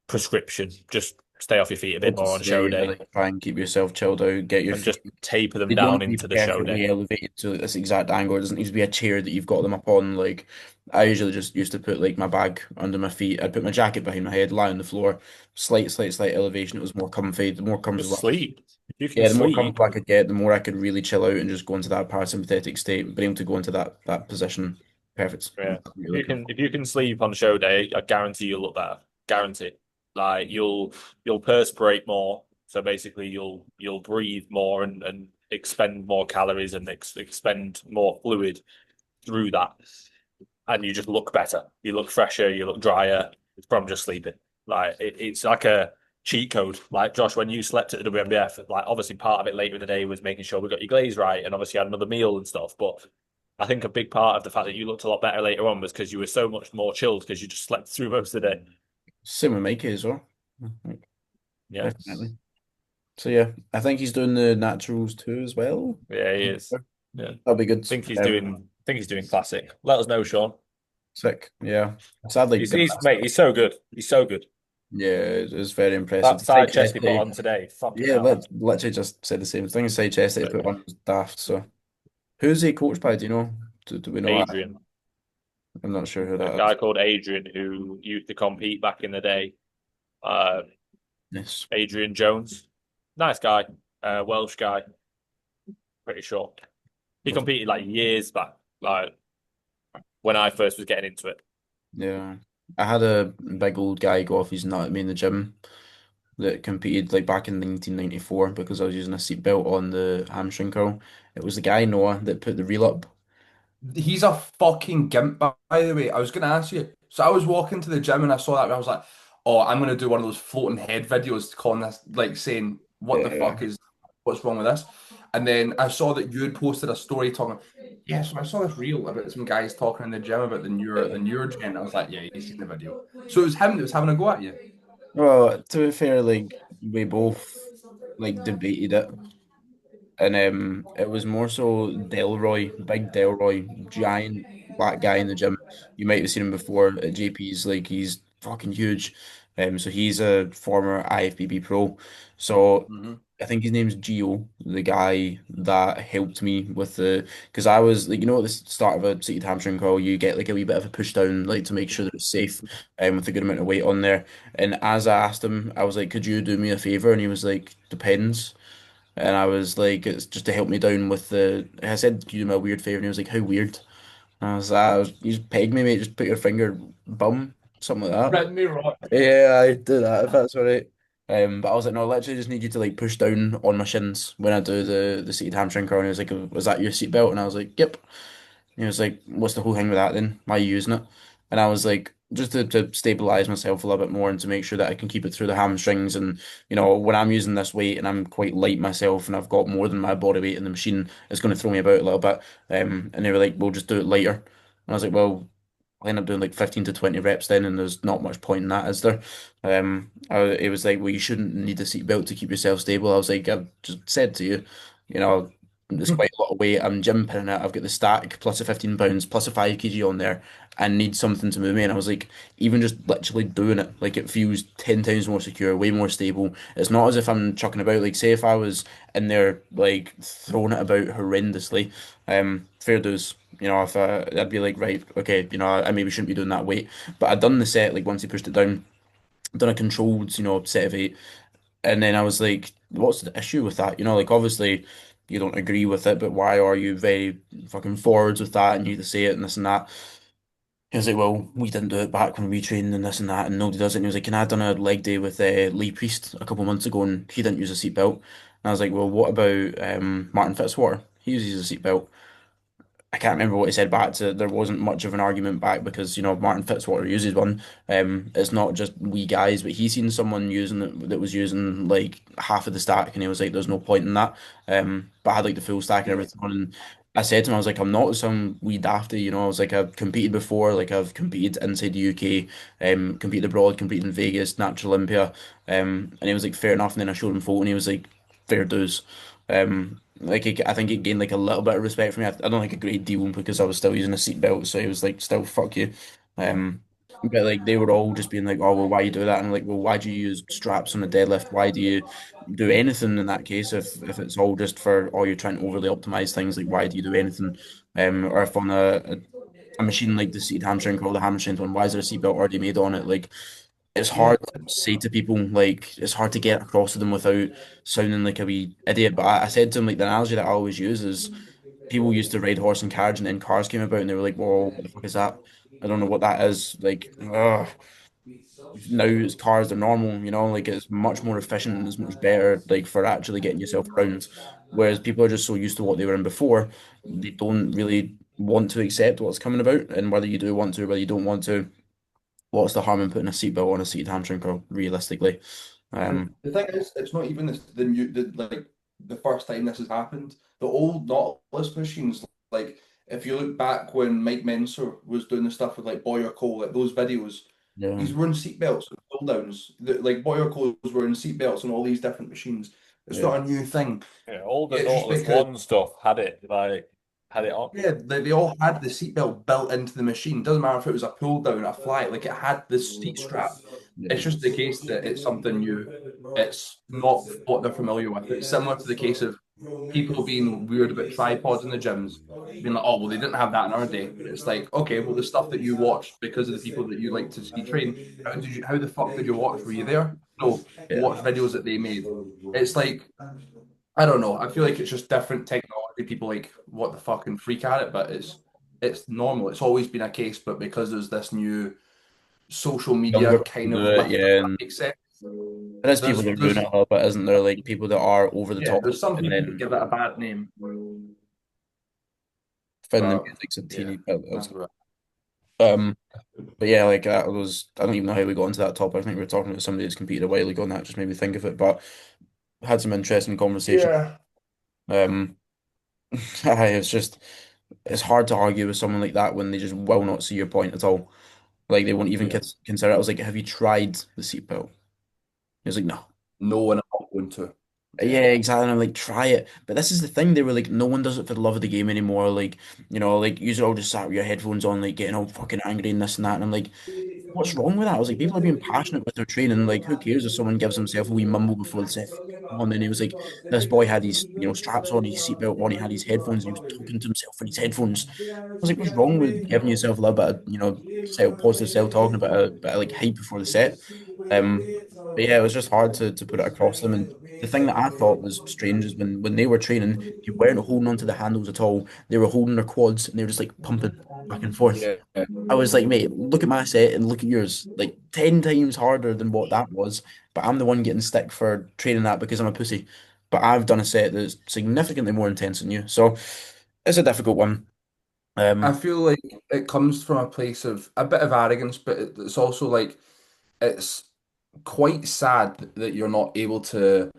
Speaker 4: prescription. Just stay off your feet a bit
Speaker 2: What to
Speaker 4: more on show
Speaker 2: say,
Speaker 4: day
Speaker 2: like, try and keep yourself chilled out, get your
Speaker 4: and just
Speaker 2: feet.
Speaker 4: taper them
Speaker 2: They don't
Speaker 4: down
Speaker 2: need to be
Speaker 4: into the show
Speaker 2: perfectly
Speaker 4: day.
Speaker 2: elevated to this exact angle. It doesn't need to be a chair that you've got them up on. Like I usually just used to put like my bag under my feet. I'd put my jacket behind my head, lie on the floor, slight elevation. It was more comfy. The more
Speaker 4: Just
Speaker 2: comfortable,
Speaker 4: sleep. If you can
Speaker 2: yeah, the more
Speaker 4: sleep,
Speaker 2: comfortable I could get, the more I could really chill out and just go into that parasympathetic state. Being able to go into that position, perfect.
Speaker 4: yeah.
Speaker 2: Really good.
Speaker 4: If you can sleep on show day, I guarantee you'll look better. Guarantee. Like you'll perspirate more. So basically you'll breathe more and expend more calories and expend more fluid through that. And you just look better. You look fresher, you look drier from just sleeping. Like it's like a cheat code. Like Josh, when you slept at the WMBF, like obviously part of it later in the day was making sure we got your glaze right and obviously had another meal and stuff. But I think a big part of the fact that you looked a lot better later on was because you were so much more chilled because you just slept through most of the day.
Speaker 2: Same with Mikey as well.
Speaker 4: Yeah.
Speaker 2: Definitely. So yeah, I think he's doing the naturals too as well.
Speaker 4: Yeah, he is. Yeah.
Speaker 2: That'll be good.
Speaker 4: Think he's doing classic. Let us know, Sean.
Speaker 2: Sick. Yeah. Sadly,
Speaker 4: He's mate, he's so good. He's so good.
Speaker 2: yeah, it's very impressive.
Speaker 4: That
Speaker 2: The
Speaker 4: side
Speaker 2: side
Speaker 4: chest
Speaker 2: chest
Speaker 4: he put
Speaker 2: day,
Speaker 4: on today. Fucking
Speaker 2: yeah,
Speaker 4: hell.
Speaker 2: literally just said the same thing. The side chest that he put on was daft. So, who's he coached by? Do you know? Do we know that?
Speaker 4: Adrian.
Speaker 2: I'm not sure who
Speaker 4: A
Speaker 2: that is.
Speaker 4: guy called Adrian who used to compete back in the day. Uh,
Speaker 2: Yes.
Speaker 4: Adrian Jones. Nice guy. Welsh guy. Pretty sure. He competed like years back, like when I first was getting into it.
Speaker 2: Yeah. I had a big old guy go off his nut at me in the gym that competed like back in 1994 because I was using a seatbelt on the hamstring curl. It was the guy Noah that put the reel up.
Speaker 1: He's a fucking gimp, by the way. I was gonna ask you. So I was walking to the gym and I saw that and I was like, oh, I'm gonna do one of those floating head videos calling this, like saying, what the
Speaker 2: Yeah.
Speaker 1: fuck is, what's wrong with this? And then I saw that you had posted a story talking, yeah, so I saw this reel about some guys talking in the gym about the newer gen. I was like, yeah, he's seen the video. So it was him that was having a go at you.
Speaker 2: Well, to be fair, like we both like debated it. And it was more so Delroy, big Delroy, giant black guy in the gym. You might have seen him before at JP's. Like he's fucking huge. So he's a former IFBB pro. So
Speaker 1: Hmm.
Speaker 2: I think his name's Gio, the guy that helped me with the because I was like at the start of a seated hamstring curl, you get like a wee bit of a push down, like to make sure that it's safe, with a good amount of weight on there. And as I asked him, I was like, "Could you do me a favor?" And he was like, "Depends." And I was like, it's just to help me down with the. I said, "Can you do me a weird favor?" And he was like, "How weird?" And you just peg me, mate. Just put your finger, bum, something like that.
Speaker 1: Read me wrong.
Speaker 2: Yeah, I do that if that's all right. But I was like, no, I literally just need you to like push down on my shins when I do the seated hamstring curl. And he was like, "Was that your seatbelt?" And I was like, "Yep." He was like, "What's the whole thing with that then? Why are you using it?" And I was like, just to stabilize myself a little bit more and to make sure that I can keep it through the hamstrings. And, when I'm using this weight and I'm quite light myself and I've got more than my body weight in the machine, it's going to throw me about a little bit. And they were like, "We'll just do it lighter." And I was like, "Well, I end up doing like 15 to 20 reps then, and there's not much point in that, is there? It was like, well, you shouldn't need a seatbelt to keep yourself stable. I was like, I've just said to you, you know, it's quite a lot of weight. I'm gym pinning it. I've got the stack plus a 15 pounds plus a 5 kg on there and need something to move me. And I was like, even just literally doing it, like it feels 10 times more secure, way more stable. It's not as if I'm chucking about. Like, say if I was in there, like throwing it about horrendously, fair dues. If I'd be like, right, okay, I maybe shouldn't be doing that weight. But I'd done the set, like once he pushed it down, done a controlled, set of 8. And then I was like, what's the issue with that? Like obviously you don't agree with it, but why are you very fucking forwards with that and you to say it and this and that? He was like, well, we didn't do it back when we trained and this and that, and nobody does it. And he was like, and I done a leg day with Lee Priest a couple of months ago, and he didn't use a seatbelt. And I was like, well, what about Martin Fitzwater? He uses a seatbelt. I can't remember what he said back to. There wasn't much of an argument back because Martin Fitzwater uses one. It's not just we guys, but he seen someone using it that was using like half of the stack, and he was like, "There's no point in that." But I had like the full stack and everything on, and I said to him, I was like, "I'm not some wee dafty," I was like, "I've competed before, like I've competed inside the UK, competed abroad, competed in Vegas, Natural Olympia," and he was like, "Fair enough." And then I showed him photo, and he was like, "Fair dues." I think it gained like a little bit of respect for me. I don't think a great deal because I was still using a seatbelt, so he was like, "Still, fuck you." Um, but like they were all just being like, "Oh well, why you do that?" And I'm like, "Well, why do you use straps on a deadlift? Why do you do anything in that case? If it's all just for, or you're trying to overly optimize things, like why do you do anything? Or if on a machine like the seated hamstring curl, the hamstring one, why is there a seatbelt already made on it? Like it's
Speaker 1: Yeah,
Speaker 2: hard to say to people, like it's hard to get across to them without sounding like a wee idiot. But I said to them, like the analogy that I always use is people used to ride horse and carriage, and then cars came about, and they were like, "Well, what the fuck is that? I don't know what that is." Like, now it's cars are normal, like it's much more efficient and it's much better, like for actually getting yourself around. Whereas people are just so used to what they were in before, they don't really want to accept what's coming about, and whether you do want to, whether you don't want to, what's the harm in putting a seatbelt on a seated hamstring curl, realistically?
Speaker 1: and
Speaker 2: Um,
Speaker 1: the thing is, it's not even the new the first time this has happened. The old Nautilus machines, like if you look back when Mike Mensor was doing the stuff with like Boyer Cole, like those videos,
Speaker 2: yeah,
Speaker 1: he's wearing seatbelts and pull downs. Like Boyer Cole was wearing seatbelts on all these different machines. It's
Speaker 2: yeah,
Speaker 1: not a new thing.
Speaker 4: Yeah, all the
Speaker 1: It's just
Speaker 4: Nautilus
Speaker 1: because
Speaker 4: One stuff had it on.
Speaker 1: yeah, they all had the seatbelt built into the machine. Doesn't matter if it was a pull down, a fly, like it had the seat strap.
Speaker 2: yeah,
Speaker 1: It's just the case that it's something new. It's not what they're familiar with. It's similar to the case of people being weird about tripods in the gyms, being like, oh, well, they didn't have that in our day. But it's like, okay, well, the stuff that you watched because of the people that you like to see train, how the fuck did you watch? Were you there? No, you
Speaker 2: yeah.
Speaker 1: watched videos that they made. It's like, I don't know. I feel like it's just different technology. People like what the fuck and freak at it, but it's normal. It's always been a case, but because there's this new social
Speaker 2: Younger
Speaker 1: media
Speaker 2: people
Speaker 1: kind
Speaker 2: do
Speaker 1: of
Speaker 2: it,
Speaker 1: lift, if
Speaker 2: yeah,
Speaker 1: that
Speaker 2: and
Speaker 1: makes sense.
Speaker 2: there is people that ruin
Speaker 1: There's
Speaker 2: it a little bit, isn't there? Like people that are over the
Speaker 1: yeah,
Speaker 2: top,
Speaker 1: there's some
Speaker 2: and
Speaker 1: people that
Speaker 2: then
Speaker 1: give it a bad name,
Speaker 2: found the
Speaker 1: but
Speaker 2: music's a
Speaker 1: yeah,
Speaker 2: teeny bit.
Speaker 1: that's right.
Speaker 2: Um, but yeah, like that was. I don't even know how we got into that topic. I think we were talking about somebody that's competed a while ago, and that just made me think of it. But had some interesting conversation.
Speaker 1: Yeah,
Speaker 2: Um, it's just it's hard to argue with someone like that when they just will not see your point at all. Like they won't even
Speaker 1: yeah.
Speaker 2: consider it. I was like, "Have you tried the seatbelt?" He was like, "No."
Speaker 1: No one I'm not going to.
Speaker 2: Yeah,
Speaker 1: Yeah.
Speaker 2: exactly. And I'm like, try it. But this is the thing. They were like, no one does it for the love of the game anymore. Like, like you're all just sat with your headphones on, like getting all fucking angry and this and that. And I'm like, what's wrong with that? I was like, people are being passionate with their training. Like, who cares if someone gives himself a wee mumble before the set? On, and he was like, this boy had his, straps on, his seatbelt on, he had his headphones, and he was talking to himself in his headphones. I was like, what's wrong with giving yourself a little bit of, positive self talking about a bit of like hype before the set? But yeah, it was just hard to put it across them. And the thing that I thought was strange is when they were training, they weren't holding onto the handles at all. They were holding their quads and they were just like pumping back and forth.
Speaker 1: Yeah.
Speaker 2: I was like, mate, look at my set and look at yours. Like 10 times harder than what that was. But I'm the one getting stick for training that because I'm a pussy. But I've done a set that's significantly more intense than you. So it's a difficult one.
Speaker 1: I
Speaker 2: Um,
Speaker 1: feel like it comes from a place of a bit of arrogance, but it's also like it's quite sad that you're not able to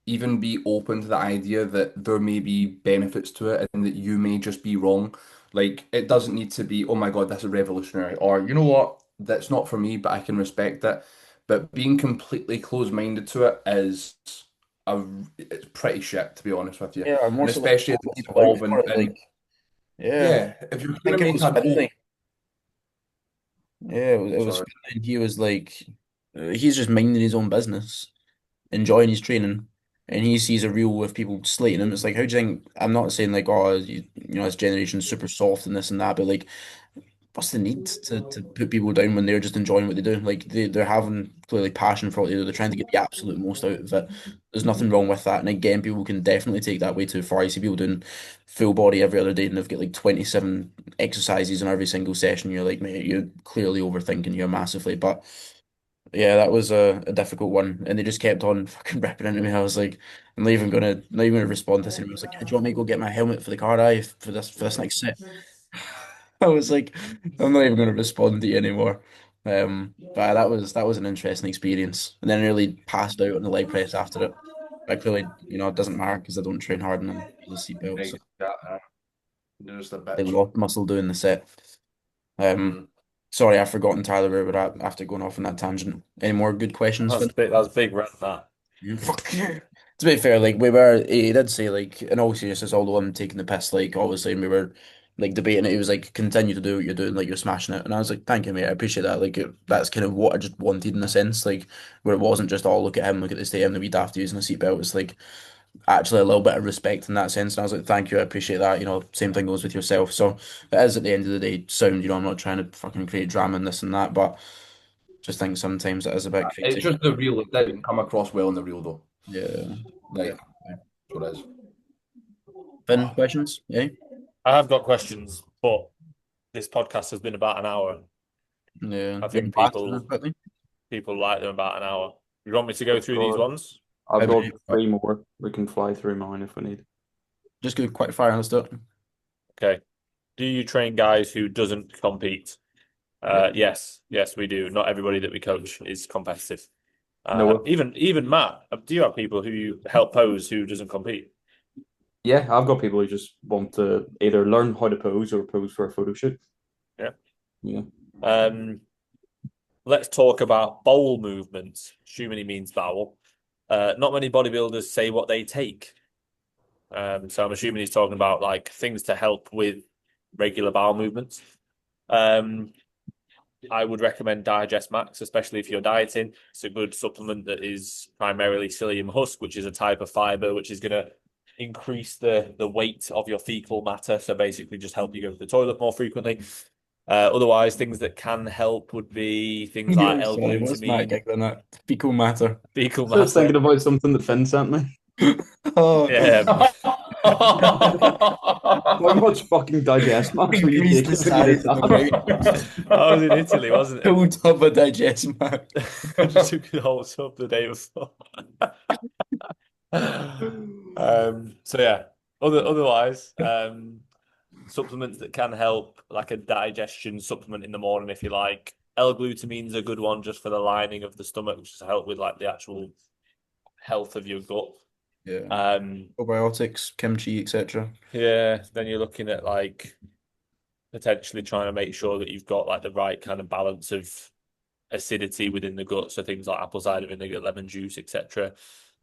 Speaker 1: even be open to the idea that there may be benefits to it and that you may just be wrong. Like it doesn't need to be, oh my God, that's a revolutionary, or you know what, that's not for me, but I can respect it. But being completely closed-minded to it is a, it's pretty shit, to be honest with you.
Speaker 2: Yeah, or more
Speaker 1: And
Speaker 2: so like
Speaker 1: especially as
Speaker 2: calling
Speaker 1: it's
Speaker 2: people out for
Speaker 1: evolving.
Speaker 2: it.
Speaker 1: And
Speaker 2: Like, yeah,
Speaker 1: yeah, if you're
Speaker 2: I
Speaker 1: going to
Speaker 2: think it was
Speaker 1: maintain,
Speaker 2: Finley. Yeah, it was
Speaker 1: sorry.
Speaker 2: Finley, and he was like, he's just minding his own business, enjoying his training, and he sees a reel with people slating him. It's like, how do you think? I'm not saying like, oh, this generation's super soft and this and that, but like, what's the need to put people down when they're just enjoying what they do? Like they're having clearly passion for what they do. They're trying to get the absolute most out of it. There's nothing wrong with that. And again, people can definitely take that way too far. You see people doing full body every other day and they've got like 27 exercises in every single session. You're like, mate, you're clearly overthinking here massively. But yeah, that was a difficult one. And they just kept on fucking ripping into me. I was like, I'm not even gonna respond to this anymore. I was like, do you want me to go get my helmet for the car eye for this next set? I was like, I'm not even going to respond to you anymore. But that was an interesting experience. And then I nearly passed out on the leg press after it. But clearly, it doesn't matter because I don't train hard and I'm use a seatbelt. So
Speaker 1: Exactly. There's the
Speaker 2: they
Speaker 1: bitch.
Speaker 2: lost muscle doing the set. Um,
Speaker 1: Mm.
Speaker 2: sorry, I've forgotten Tyler where we're at after going off on that tangent. Any more good questions, Finn?
Speaker 4: That was a big rant, that.
Speaker 2: Yeah. Fuck you. To be fair, like he did say like in all seriousness, although I'm taking the piss, like obviously and we were like debating it, he was like, continue to do what you're doing, like you're smashing it. And I was like, thank you, mate, I appreciate that. Like that's kind of what I just wanted in a sense, like where it wasn't just oh look at him, look at this day, him, the wee daft using a seatbelt. It's like actually a little bit of respect in that sense. And I was like, thank you, I appreciate that. Same thing goes with yourself. So it is at the end of the day sound, I'm not trying to fucking create drama and this and that, but just think sometimes it is a bit
Speaker 1: It's
Speaker 2: crazy.
Speaker 1: just the real. It didn't come across well in the real though.
Speaker 2: Yeah.
Speaker 1: Like,
Speaker 2: Definitely.
Speaker 1: that's what it is.
Speaker 2: Finn, questions? Yeah.
Speaker 4: I have got questions, but this podcast has been about an hour.
Speaker 2: Yeah,
Speaker 4: I
Speaker 2: you're
Speaker 4: think
Speaker 2: faster
Speaker 4: people
Speaker 2: quickly.
Speaker 4: people like them about an hour. You want me to go
Speaker 3: I've
Speaker 4: through these
Speaker 3: got
Speaker 4: ones?
Speaker 3: I've got
Speaker 2: Maybe
Speaker 3: three more. We can fly through mine if we need.
Speaker 2: just go quick fire. Let's do it.
Speaker 4: Okay. Do you train guys who doesn't compete?
Speaker 3: Yeah.
Speaker 4: Yes, we do. Not everybody that we coach is competitive.
Speaker 3: Noah.
Speaker 4: Even Matt, do you have people who you help pose who doesn't compete?
Speaker 3: Yeah, I've got people who just want to either learn how to pose or pose for a photo shoot.
Speaker 4: Yeah.
Speaker 3: Yeah.
Speaker 4: Um, let's talk about bowel movements. Assuming he means bowel. Not many bodybuilders say what they take. So I'm assuming he's talking about like things to help with regular bowel movements. Um, I would recommend Digest Max, especially if you're dieting. It's a good supplement that is primarily psyllium husk, which is a type of fiber which is going to increase the weight of your fecal matter. So basically, just help you go to the toilet more frequently. Otherwise, things that can help would be things like
Speaker 2: Yeah, sorry, what's Matt
Speaker 4: L-glutamine,
Speaker 2: giggling at? Fecal matter.
Speaker 4: fecal
Speaker 3: So I was
Speaker 4: matter.
Speaker 3: thinking about something that Finn sent me.
Speaker 2: Oh,
Speaker 4: Yeah.
Speaker 3: How much fucking digest max were you
Speaker 2: increase the
Speaker 3: taking when you did
Speaker 2: size of the brain.
Speaker 3: that?
Speaker 4: I was in Italy, wasn't it?
Speaker 2: Build up a digest max.
Speaker 4: I just took the whole tub the day before. So yeah. Otherwise, supplements that can help, like a digestion supplement in the morning, if you like. L-glutamine's a good one just for the lining of the stomach, which to help with like the actual health of your gut.
Speaker 2: Yeah.
Speaker 4: Um,
Speaker 2: Probiotics, kimchi, etc.
Speaker 4: yeah, then you're looking at like potentially trying to make sure that you've got like the right kind of balance of acidity within the gut. So things like apple cider vinegar, lemon juice, etc.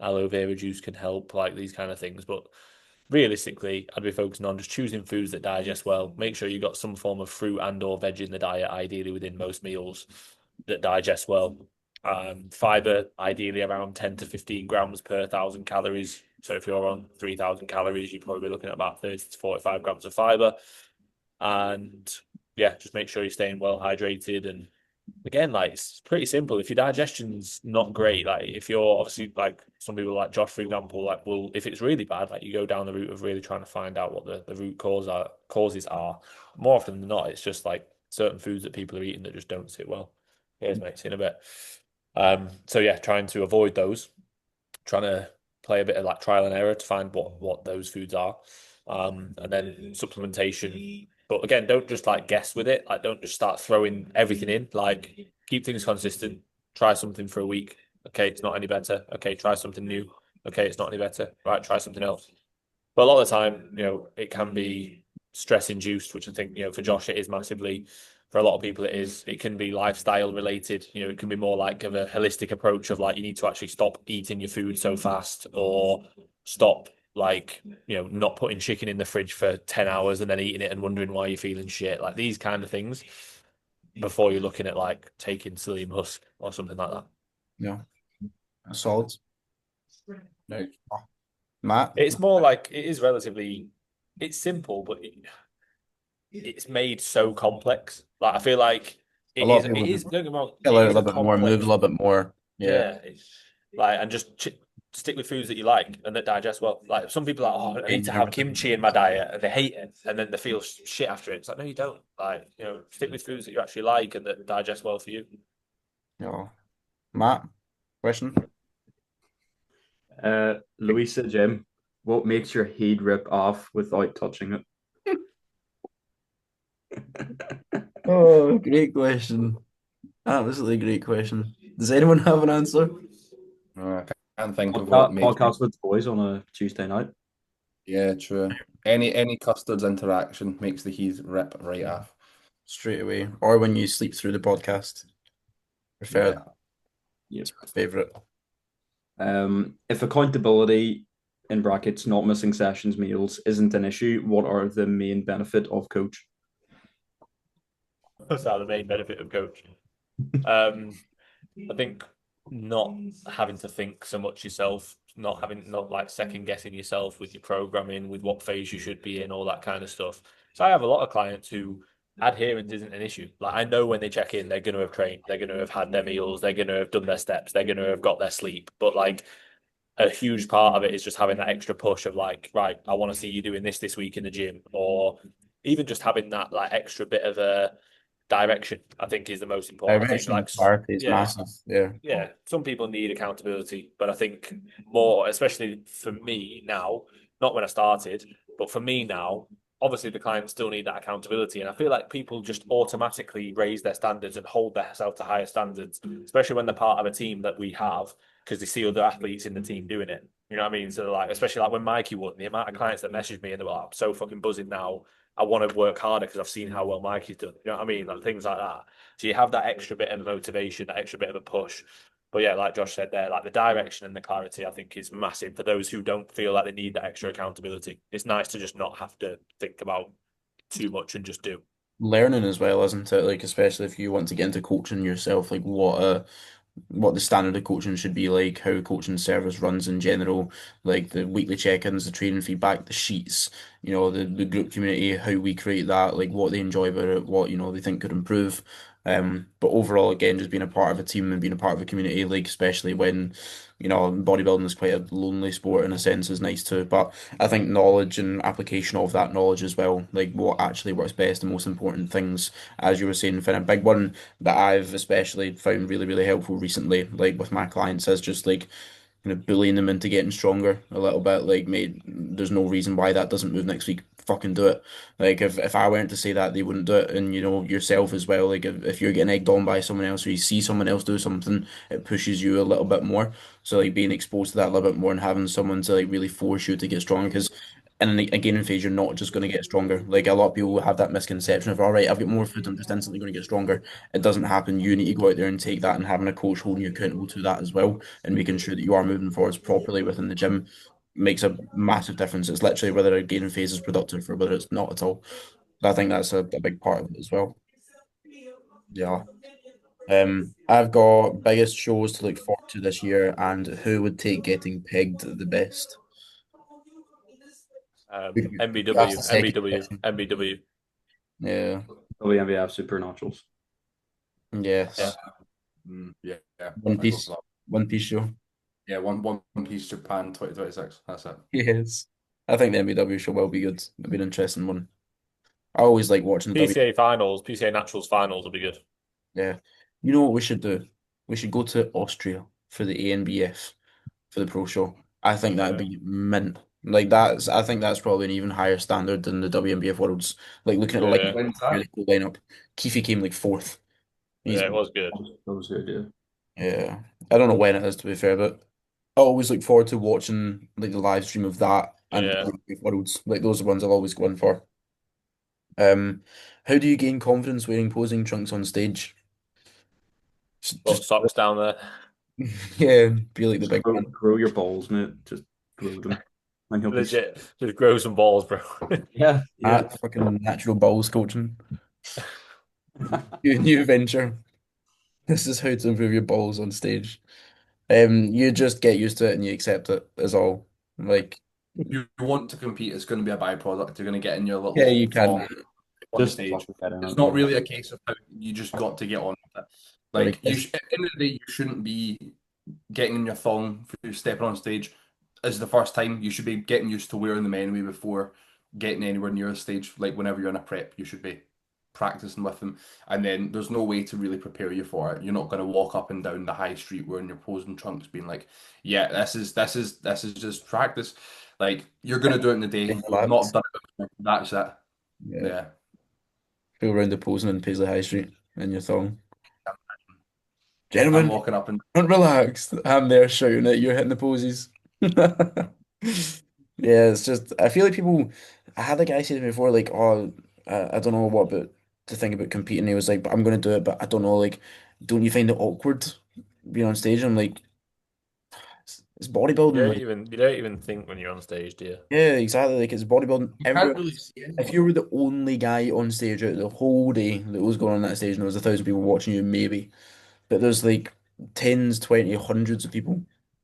Speaker 4: Aloe vera juice can help, like these kind of things. But realistically, I'd be focusing on just choosing foods that digest well. Make sure you got some form of fruit and or veg in the diet, ideally within most meals that digest well. Fiber, ideally around 10 to 15 grams per 1,000 calories. So if you're on 3,000 calories, you're probably looking at about 30 to 45 grams of fiber. And yeah, just make sure you're staying well hydrated. And again, like it's pretty simple. If your digestion's not great, like if you're obviously like some people like Josh, for example, like well, if it's really bad, like you go down the route of really trying to find out what the root causes are. More often than not, it's just like certain foods that people are eating that just don't sit well. Here's mate, see in a bit. So yeah, trying to avoid those, trying to play a bit of like trial and error to find what those foods are. And then supplementation. But again, don't just like guess with it. Like don't just start throwing everything in. Like keep things consistent. Try something for a week. Okay, it's not any better. Okay, try something new. Okay, it's not any better. Right, try something else. But a lot of the time, it can be stress induced, which I think, for Josh, it is massively. For a lot of people, it is. It can be lifestyle related. It can be more like of a holistic approach of like you need to actually stop eating your food so fast, or stop like not putting chicken in the fridge for 10 hours and then eating it and wondering why you're feeling shit. Like these kind of things before you're looking at like taking psyllium husk or something like that.
Speaker 2: Yeah, solid.
Speaker 1: Right.
Speaker 2: Matt,
Speaker 4: It's more like it is relatively. It's simple, but it's made so complex. Like I feel like
Speaker 2: a
Speaker 4: it
Speaker 2: lot
Speaker 4: is.
Speaker 2: of
Speaker 4: It
Speaker 2: people
Speaker 4: is.
Speaker 2: just
Speaker 4: Don't get me wrong.
Speaker 2: chill
Speaker 4: It
Speaker 2: out a
Speaker 4: is a
Speaker 2: little bit more, move a
Speaker 4: complex.
Speaker 2: little bit more. Yeah,
Speaker 4: Yeah, like and just stick with foods that you like and that digest well. Like some people are like, oh, I need
Speaker 2: change
Speaker 4: to
Speaker 2: and
Speaker 4: have
Speaker 2: everything.
Speaker 4: kimchi in my diet, and they hate it, and then they feel shit after it. It's like no, you don't. Like stick with foods that you actually like and that digest well for you.
Speaker 2: Yeah. Matt, question?
Speaker 3: Louisa Jim, what makes your head rip off without touching it?
Speaker 2: Oh, great question. Absolutely great question. Does anyone have an answer?
Speaker 1: I can't think of what makes.
Speaker 3: Podcast with the boys on a Tuesday night.
Speaker 1: Yeah, true. Any custards interaction makes the heat rip right off.
Speaker 2: Straight away, or when you sleep through the podcast. Prefer
Speaker 1: Yeah.
Speaker 2: that.
Speaker 3: Yep.
Speaker 2: It's my favorite.
Speaker 3: If accountability in brackets, not missing sessions, meals isn't an issue, what are the main benefit of coach?
Speaker 4: That's the main benefit of coaching. Um, I think not having to think so much yourself, not like second guessing yourself with your programming, with what phase you should be in, all that kind of stuff. So I have a lot of clients who adherence isn't an issue. Like I know when they check in, they're going to have trained, they're going to have had their meals, they're going to have done their steps, they're going to have got their sleep. But like a huge part of it is just having that extra push of like, right, I want to see you doing this week in the gym, or even just having that like extra bit of a direction. I think is the most important. I think
Speaker 2: Direction
Speaker 4: like
Speaker 2: and clarity is
Speaker 4: yeah,
Speaker 2: massive. Yeah.
Speaker 4: yeah, some people need accountability, but I think more, especially for me now, not when I started, but for me now, obviously the clients still need that accountability. And I feel like people just automatically raise their standards and hold themselves to higher standards, especially when they're part of a team that we have, because they see other athletes in the team doing it. You know what I mean? So like, especially like when Mikey won, the amount of clients that messaged me and they were like, I'm so fucking buzzing now. I want to work harder because I've seen how well Mikey's done. You know what I mean? Like things like that. So you have that extra bit of motivation, that extra bit of a push. But yeah, like Josh said there, like the direction and the clarity, I think is massive for those who don't feel like they need that extra accountability. It's nice to just not have to think about too much and just do.
Speaker 2: Learning as well, isn't it? Like, especially if you want to get into coaching yourself, like what the standard of coaching should be like, how coaching service runs in general, like the weekly check-ins, the training feedback, the sheets, the group community, how we create that, like what they enjoy about it, what, they think could improve. But overall, again, just being a part of a team and being a part of a community, like especially when, bodybuilding is quite a lonely sport in a sense, is nice too. But I think knowledge and application of that knowledge as well, like what actually works best, the most important things, as you were saying, Finn, a big one that I've especially found really, really helpful recently, like with my clients, is just like bullying them into getting stronger a little bit. Like, mate, there's no reason why that doesn't move next week. Fucking do it. Like, if I weren't to say that, they wouldn't do it. And yourself as well. Like, if you're getting egged on by someone else, or you see someone else do something, it pushes you a little bit more. So like being exposed to that a little bit more and having someone to like really force you to get stronger, because in a gaining phase, you're not just going to get stronger. Like a lot of people have that misconception of, all right, I've got more food, I'm just instantly going to get stronger. It doesn't happen. You need to go out there and take that, and having a coach holding you accountable to that as well, and making sure that you are moving forwards properly within the gym makes a massive difference. It's literally whether a gaining phase is productive or whether it's not at all. So I think that's a big part of it as well. Yeah. I've got biggest shows to look forward to this year, and who would take getting pegged the best? That's
Speaker 4: MBW,
Speaker 2: the second
Speaker 4: MBW,
Speaker 2: question.
Speaker 4: MBW.
Speaker 2: Yeah.
Speaker 3: WNBF Supernaturals.
Speaker 4: Yeah.
Speaker 2: Yes.
Speaker 1: Yeah, yeah,
Speaker 2: One
Speaker 1: I go for
Speaker 2: Piece.
Speaker 1: that.
Speaker 2: One Piece show.
Speaker 1: Yeah, one piece Japan 2026. That's it.
Speaker 2: Yes. I think the MBW show will be good. It'll be an interesting one. I always like watching the W.
Speaker 4: PCA finals, PCA Naturals finals will be good.
Speaker 2: Yeah. You know what we should do? We should go to Austria for the ANBF for the pro show. I think that'd
Speaker 4: Yeah.
Speaker 2: be mint. Like I think that's probably an even higher standard than the WNBF Worlds. Like looking at the
Speaker 4: Yeah.
Speaker 2: lineup,
Speaker 1: When's that?
Speaker 2: really cool lineup. Keefe came like fourth. He's
Speaker 4: Yeah, it was good.
Speaker 3: That was good, yeah.
Speaker 2: Yeah. I don't know when it is to be fair, but I always look forward to watching like the live stream of that and the
Speaker 4: Yeah.
Speaker 2: WNBF Worlds. Like those are ones I'll always go in for. Um, how do you gain confidence wearing posing trunks on stage?
Speaker 4: Put
Speaker 2: Just
Speaker 4: socks down there.
Speaker 2: yeah, be like the
Speaker 3: Just
Speaker 2: big man.
Speaker 3: grow your balls, mate. Just grow them, and you'll be.
Speaker 4: Legit. Just grow some balls, bro.
Speaker 3: Yeah, yeah.
Speaker 2: Fucking natural balls coaching. New venture. This is how to improve your balls on stage. You just get used to it and you accept it is all. Like,
Speaker 1: If you want to compete, it's going to be a byproduct. You're going to get in your
Speaker 2: yeah,
Speaker 1: little
Speaker 2: you can.
Speaker 1: thong on
Speaker 3: Just
Speaker 1: stage.
Speaker 3: fucking get in
Speaker 1: It's
Speaker 3: it.
Speaker 1: not
Speaker 3: Yeah.
Speaker 1: really a case of how you just got to get on with it.
Speaker 2: Gotta
Speaker 1: Like
Speaker 2: get
Speaker 1: at the end of the day, you shouldn't be getting in your thong for stepping on stage is the first time. You should be getting used to wearing them anyway before getting anywhere near a stage. Like whenever you're in a prep, you should be practicing with them. And then there's no way to really prepare you for it. You're not going to walk up and down the high street wearing your posing trunks, being like, "Yeah, this is just practice." Like you're going to do it in the day. You'll not have
Speaker 2: relax.
Speaker 1: done it before. That's it.
Speaker 2: Yeah.
Speaker 1: Yeah.
Speaker 2: Go around the posing in Paisley High Street in your thong.
Speaker 1: I'm
Speaker 2: Gentlemen,
Speaker 1: walking up and
Speaker 2: don't relax. I'm there shouting at you, hitting the poses. Yeah, it's just I feel like people. I had a guy say to me before, like, "Oh, I don't know what about to think about competing." He was like, "But I'm gonna do it, but I don't know. Like, don't you find it awkward being on stage?" I'm like, "It's bodybuilding. Like,
Speaker 4: You don't even think when you're on stage, do you?
Speaker 2: yeah, exactly. Like, it's bodybuilding.
Speaker 1: you can't
Speaker 2: Everyone.
Speaker 1: really see
Speaker 2: If
Speaker 1: anyone.
Speaker 2: you were the only guy on stage out the whole day that was going on that stage, and there was 1,000 people watching you, maybe, but there's like tens, 20, hundreds of people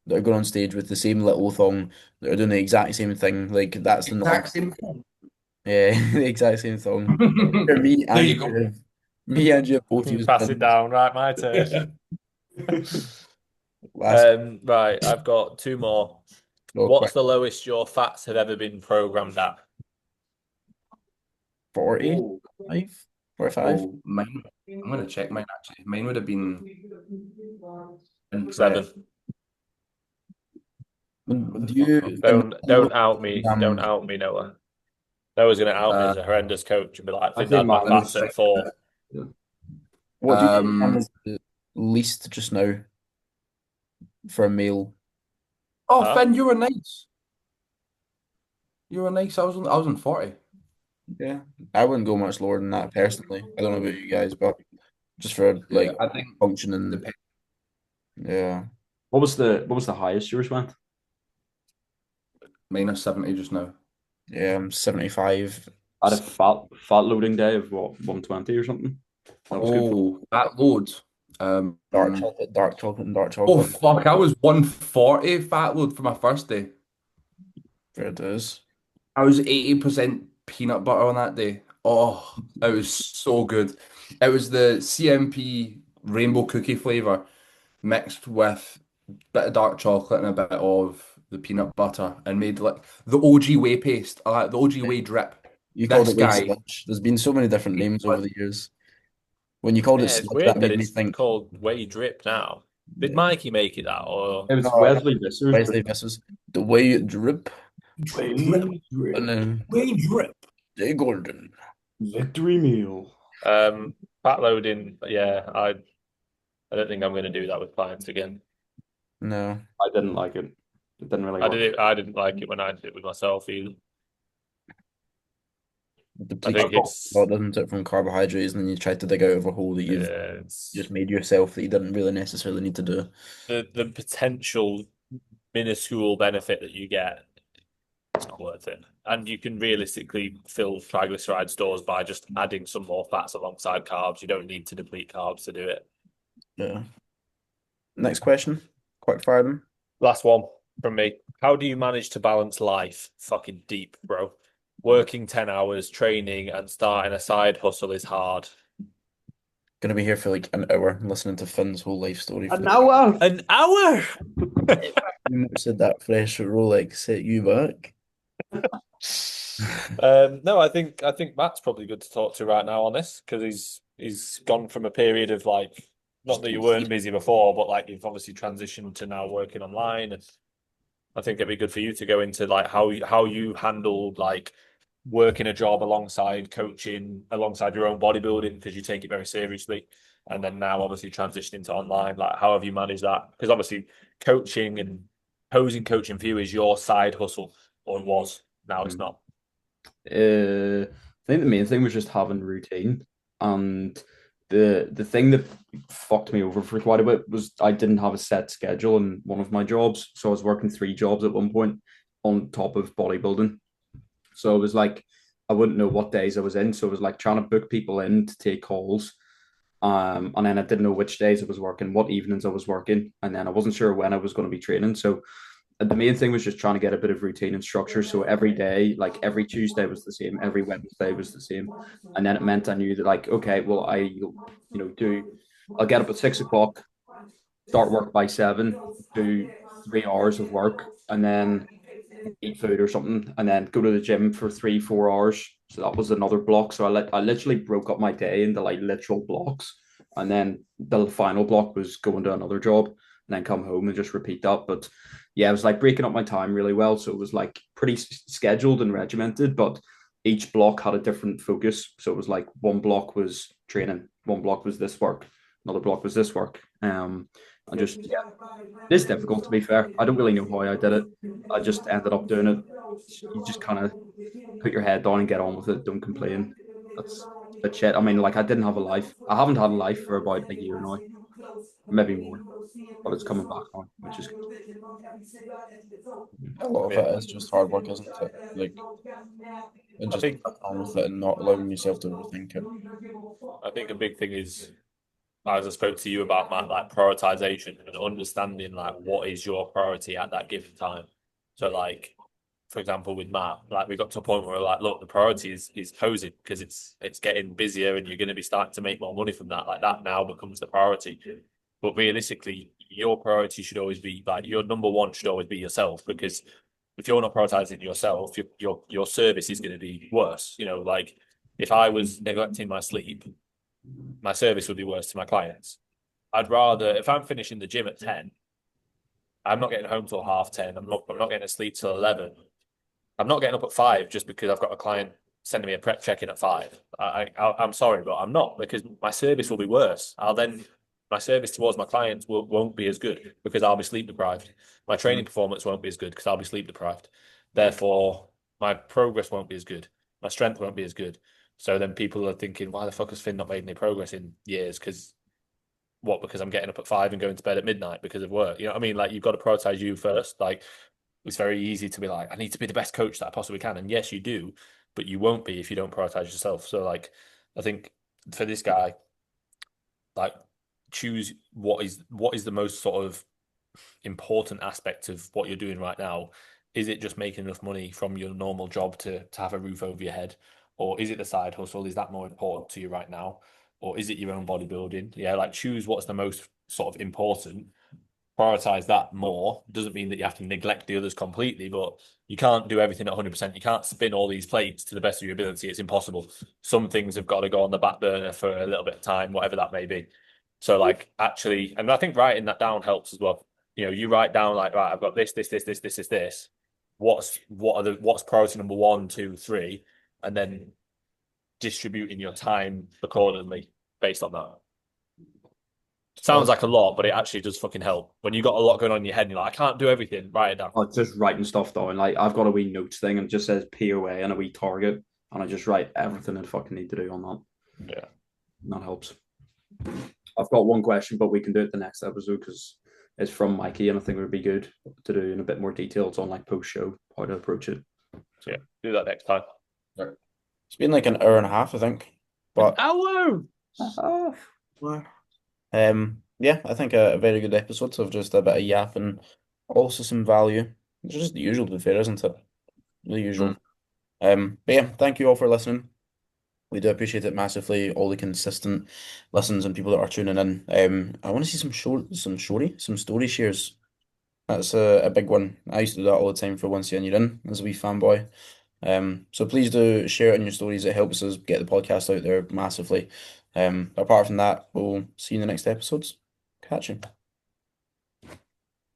Speaker 2: that are going on stage with the same little thong that are doing the exact same thing. Like that's the norm.
Speaker 1: Exact same thing.
Speaker 2: Yeah, the exact same thong. For me
Speaker 1: There
Speaker 2: and
Speaker 1: you go.
Speaker 2: you have me and you have both used
Speaker 4: Pass it
Speaker 2: pins.
Speaker 4: down. Right, my turn.
Speaker 3: Yeah.
Speaker 2: Last
Speaker 4: Right, I've got two more.
Speaker 2: real
Speaker 4: What's
Speaker 2: quick.
Speaker 4: the lowest your fats have ever been programmed at?
Speaker 2: 45,
Speaker 1: Oh,
Speaker 2: 45.
Speaker 1: oh, mine. I'm gonna check mine actually. Mine would have been in prep.
Speaker 4: 7.
Speaker 1: What the
Speaker 2: Do
Speaker 1: fuck
Speaker 2: you
Speaker 1: have
Speaker 4: Don't out me. Don't
Speaker 2: um
Speaker 4: out me, Noah. Noah's gonna out me
Speaker 1: uh,
Speaker 4: as a horrendous coach and be like, I
Speaker 3: I
Speaker 4: think
Speaker 3: think
Speaker 4: that my
Speaker 1: let me
Speaker 3: mine
Speaker 4: fats
Speaker 3: is.
Speaker 4: at
Speaker 1: check.
Speaker 4: 4.
Speaker 2: what do you think
Speaker 1: Um,
Speaker 2: is the least just now for a male?
Speaker 1: oh
Speaker 4: Huh?
Speaker 1: Finn, you were nice. You were nice. I was on 40.
Speaker 2: Yeah, I wouldn't go much lower than that personally. I don't know about you guys, but just for
Speaker 1: Yeah,
Speaker 2: like
Speaker 1: I think
Speaker 2: functioning,
Speaker 1: depends.
Speaker 2: yeah,
Speaker 3: What was the highest yours went?
Speaker 1: Minus 70 just now.
Speaker 2: yeah, I'm 75.
Speaker 3: I had a fat loading day of what 120 or something. That was good.
Speaker 1: Oh, that loads.
Speaker 2: Dark chocolate, and dark
Speaker 1: Oh
Speaker 2: chocolate.
Speaker 1: fuck, I was 140 fat load for my first day.
Speaker 2: There it is.
Speaker 1: I was 80% peanut butter on that day. Oh, it was so good. It was the CMP rainbow cookie flavor mixed with a bit of dark chocolate and a bit of the peanut butter and made like the OG whey paste, the OG whey drip.
Speaker 2: You called
Speaker 1: This
Speaker 2: it Wade
Speaker 1: guy,
Speaker 2: Sludge. There's been so many different names over the years. When you called it
Speaker 4: Yeah, it's
Speaker 2: Sludge, that
Speaker 4: weird that
Speaker 2: made me
Speaker 4: it's
Speaker 2: think,
Speaker 4: called whey drip now. Did
Speaker 2: yeah,
Speaker 4: Mikey make it that or
Speaker 3: It was
Speaker 2: no,
Speaker 3: Wesley Vissers, but
Speaker 2: Wesley Vissers, the way it drip,
Speaker 3: Way
Speaker 2: and
Speaker 3: drip.
Speaker 1: whey drip.
Speaker 2: Jay Gordon.
Speaker 3: Victory meal.
Speaker 4: fat loading? Yeah, I don't think I'm gonna do that with clients again.
Speaker 2: No,
Speaker 3: I didn't like it. It didn't really work.
Speaker 4: I didn't like it when I did it with myself either.
Speaker 2: it
Speaker 4: I
Speaker 2: depletes
Speaker 4: think
Speaker 2: you a
Speaker 4: it's
Speaker 2: lot, doesn't it, from carbohydrates, and then you try to dig out of a hole that you've
Speaker 4: it's
Speaker 2: just made yourself that you didn't really necessarily need to do.
Speaker 4: the potential minuscule benefit that you get. It's not worth it. And you can realistically fill triglyceride stores by just adding some more fats alongside carbs. You don't need to deplete carbs to do it.
Speaker 2: Yeah. Next question. Quick fire them.
Speaker 4: Last one from me. How do you manage to balance life? Fucking deep, bro. Working 10 hours, training, and starting a side hustle is hard.
Speaker 2: Gonna be here for like an hour listening to Finn's whole life story. For
Speaker 4: An hour?
Speaker 2: you said that fresh Rolex set you back.
Speaker 4: No, I think Matt's probably good to talk to right now on this because he's gone from a period of like not that you weren't busy before, but like you've obviously transitioned to now working online, and I think it'd be good for you to go into like how you handled like working a job alongside coaching, alongside your own bodybuilding because you take it very seriously, and then now obviously transitioning to online. Like, how have you managed that? Because obviously coaching and posing coaching for you is your side hustle, or it was. Now it's
Speaker 3: Mm.
Speaker 4: not.
Speaker 3: I think the main thing was just having routine. And the thing that fucked me over for quite a bit was I didn't have a set schedule in one of my jobs. So I was working three jobs at one point on top of bodybuilding. So it was like I wouldn't know what days I was in. So it was like trying to book people in to take calls. And then I didn't know which days I was working, what evenings I was working, and then I wasn't sure when I was going to be training. So the main thing was just trying to get a bit of routine and structure. So every day, like every Tuesday was the same, every Wednesday was the same, and then it meant I knew that like, okay, well, I'll get up at 6 o'clock, start work by 7, do 3 hours of work, and then eat food or something, and then go to the gym for 3 4 hours. So that was another block. So I literally broke up my day into like literal blocks, and then the final block was going to another job, and then come home and just repeat that. But yeah, it was like breaking up my time really well. So it was like pretty scheduled and regimented, but each block had a different focus. So it was like one block was training, one block was this work, another block was this work. And just yeah, it is difficult to be fair. I don't really know how I did it. I just ended up doing it. You just kind of put your head down and get on with it. Don't complain. That's shit. I mean, like I didn't have a life. I haven't had a life for about a year now, maybe more, but it's coming back now, which is good.
Speaker 2: A lot of
Speaker 4: Yeah.
Speaker 2: it is just hard work, isn't it? Like, and
Speaker 4: I
Speaker 2: just
Speaker 4: think
Speaker 2: getting on with it and not allowing yourself to overthink it.
Speaker 4: I think a big thing is, as I spoke to you about, Matt, like prioritization and understanding like what is your priority at that given time. So like, for example, with Matt, like we got to a point where we're like, look, the priority is posing because it's getting busier and you're going to be starting to make more money from that. Like that now becomes the priority. But realistically, your priority should always be like your number one should always be yourself, because if you're not prioritizing yourself, your service is going to be worse. You know, like if I was neglecting my sleep, my service would be worse to my clients. I'd rather, if I'm finishing the gym at 10, I'm not getting home till half 10. I'm not getting to sleep till 11. I'm not getting up at 5 just because I've got a client sending me a prep check-in at 5. I'm sorry, but I'm not, because my service will be worse. My service towards my clients won't be as good because I'll be sleep deprived. My training performance won't be as good because I'll be sleep deprived. Therefore, my progress won't be as good. My strength won't be as good. So then people are thinking, why the fuck has Finn not made any progress in years? Because what? Because I'm getting up at 5 and going to bed at midnight because of work. You know what I mean? Like you've got to prioritize you first. Like it's very easy to be like, I need to be the best coach that I possibly can. And yes, you do, but you won't be if you don't prioritize yourself. So like I think for this guy, like choose what is the most sort of important aspect of what you're doing right now. Is it just making enough money from your normal job to have a roof over your head? Or is it the side hustle? Is that more important to you right now? Or is it your own bodybuilding? Yeah, like choose what's the most sort of important, prioritize that more. Doesn't mean that you have to neglect the others completely, but you can't do everything at 100%. You can't spin all these plates to the best of your ability. It's impossible. Some things have got to go on the back burner for a little bit of time, whatever that may be. So, like, actually, and I think writing that down helps as well. You know, you write down like, right, I've got this. What's priority number one, two, three, and then distributing your time accordingly based on that. Sounds like a lot, but it actually does fucking help. When you got a lot going on in your head and you're like, I can't do everything, write it down.
Speaker 3: I just writing stuff down. Like I've got a wee notes thing and it just says POA and a wee target, and I just write everything I fucking need to do on that.
Speaker 4: Yeah.
Speaker 3: And that helps. I've got one question, but we can do it the next episode because it's from Mikey, and I think it would be good to do in a bit more detail. It's on like post show how to approach it.
Speaker 4: So yeah, do that next time.
Speaker 2: It's been like an hour and a half, I think. But
Speaker 4: Hour.
Speaker 2: yeah, I think a very good episode of just a bit of yap and also some value. It's just the usual, to be fair, isn't it? The usual. But yeah, thank you all for listening. We do appreciate it massively, all the consistent listens and people that are tuning in. I want to see some story shares. That's a big one. I used to do that all the time for Once You're In as a wee fanboy. So please do share it in your stories. It helps us get the podcast out there massively. Apart from that, we'll see you in the next episodes. Catch you.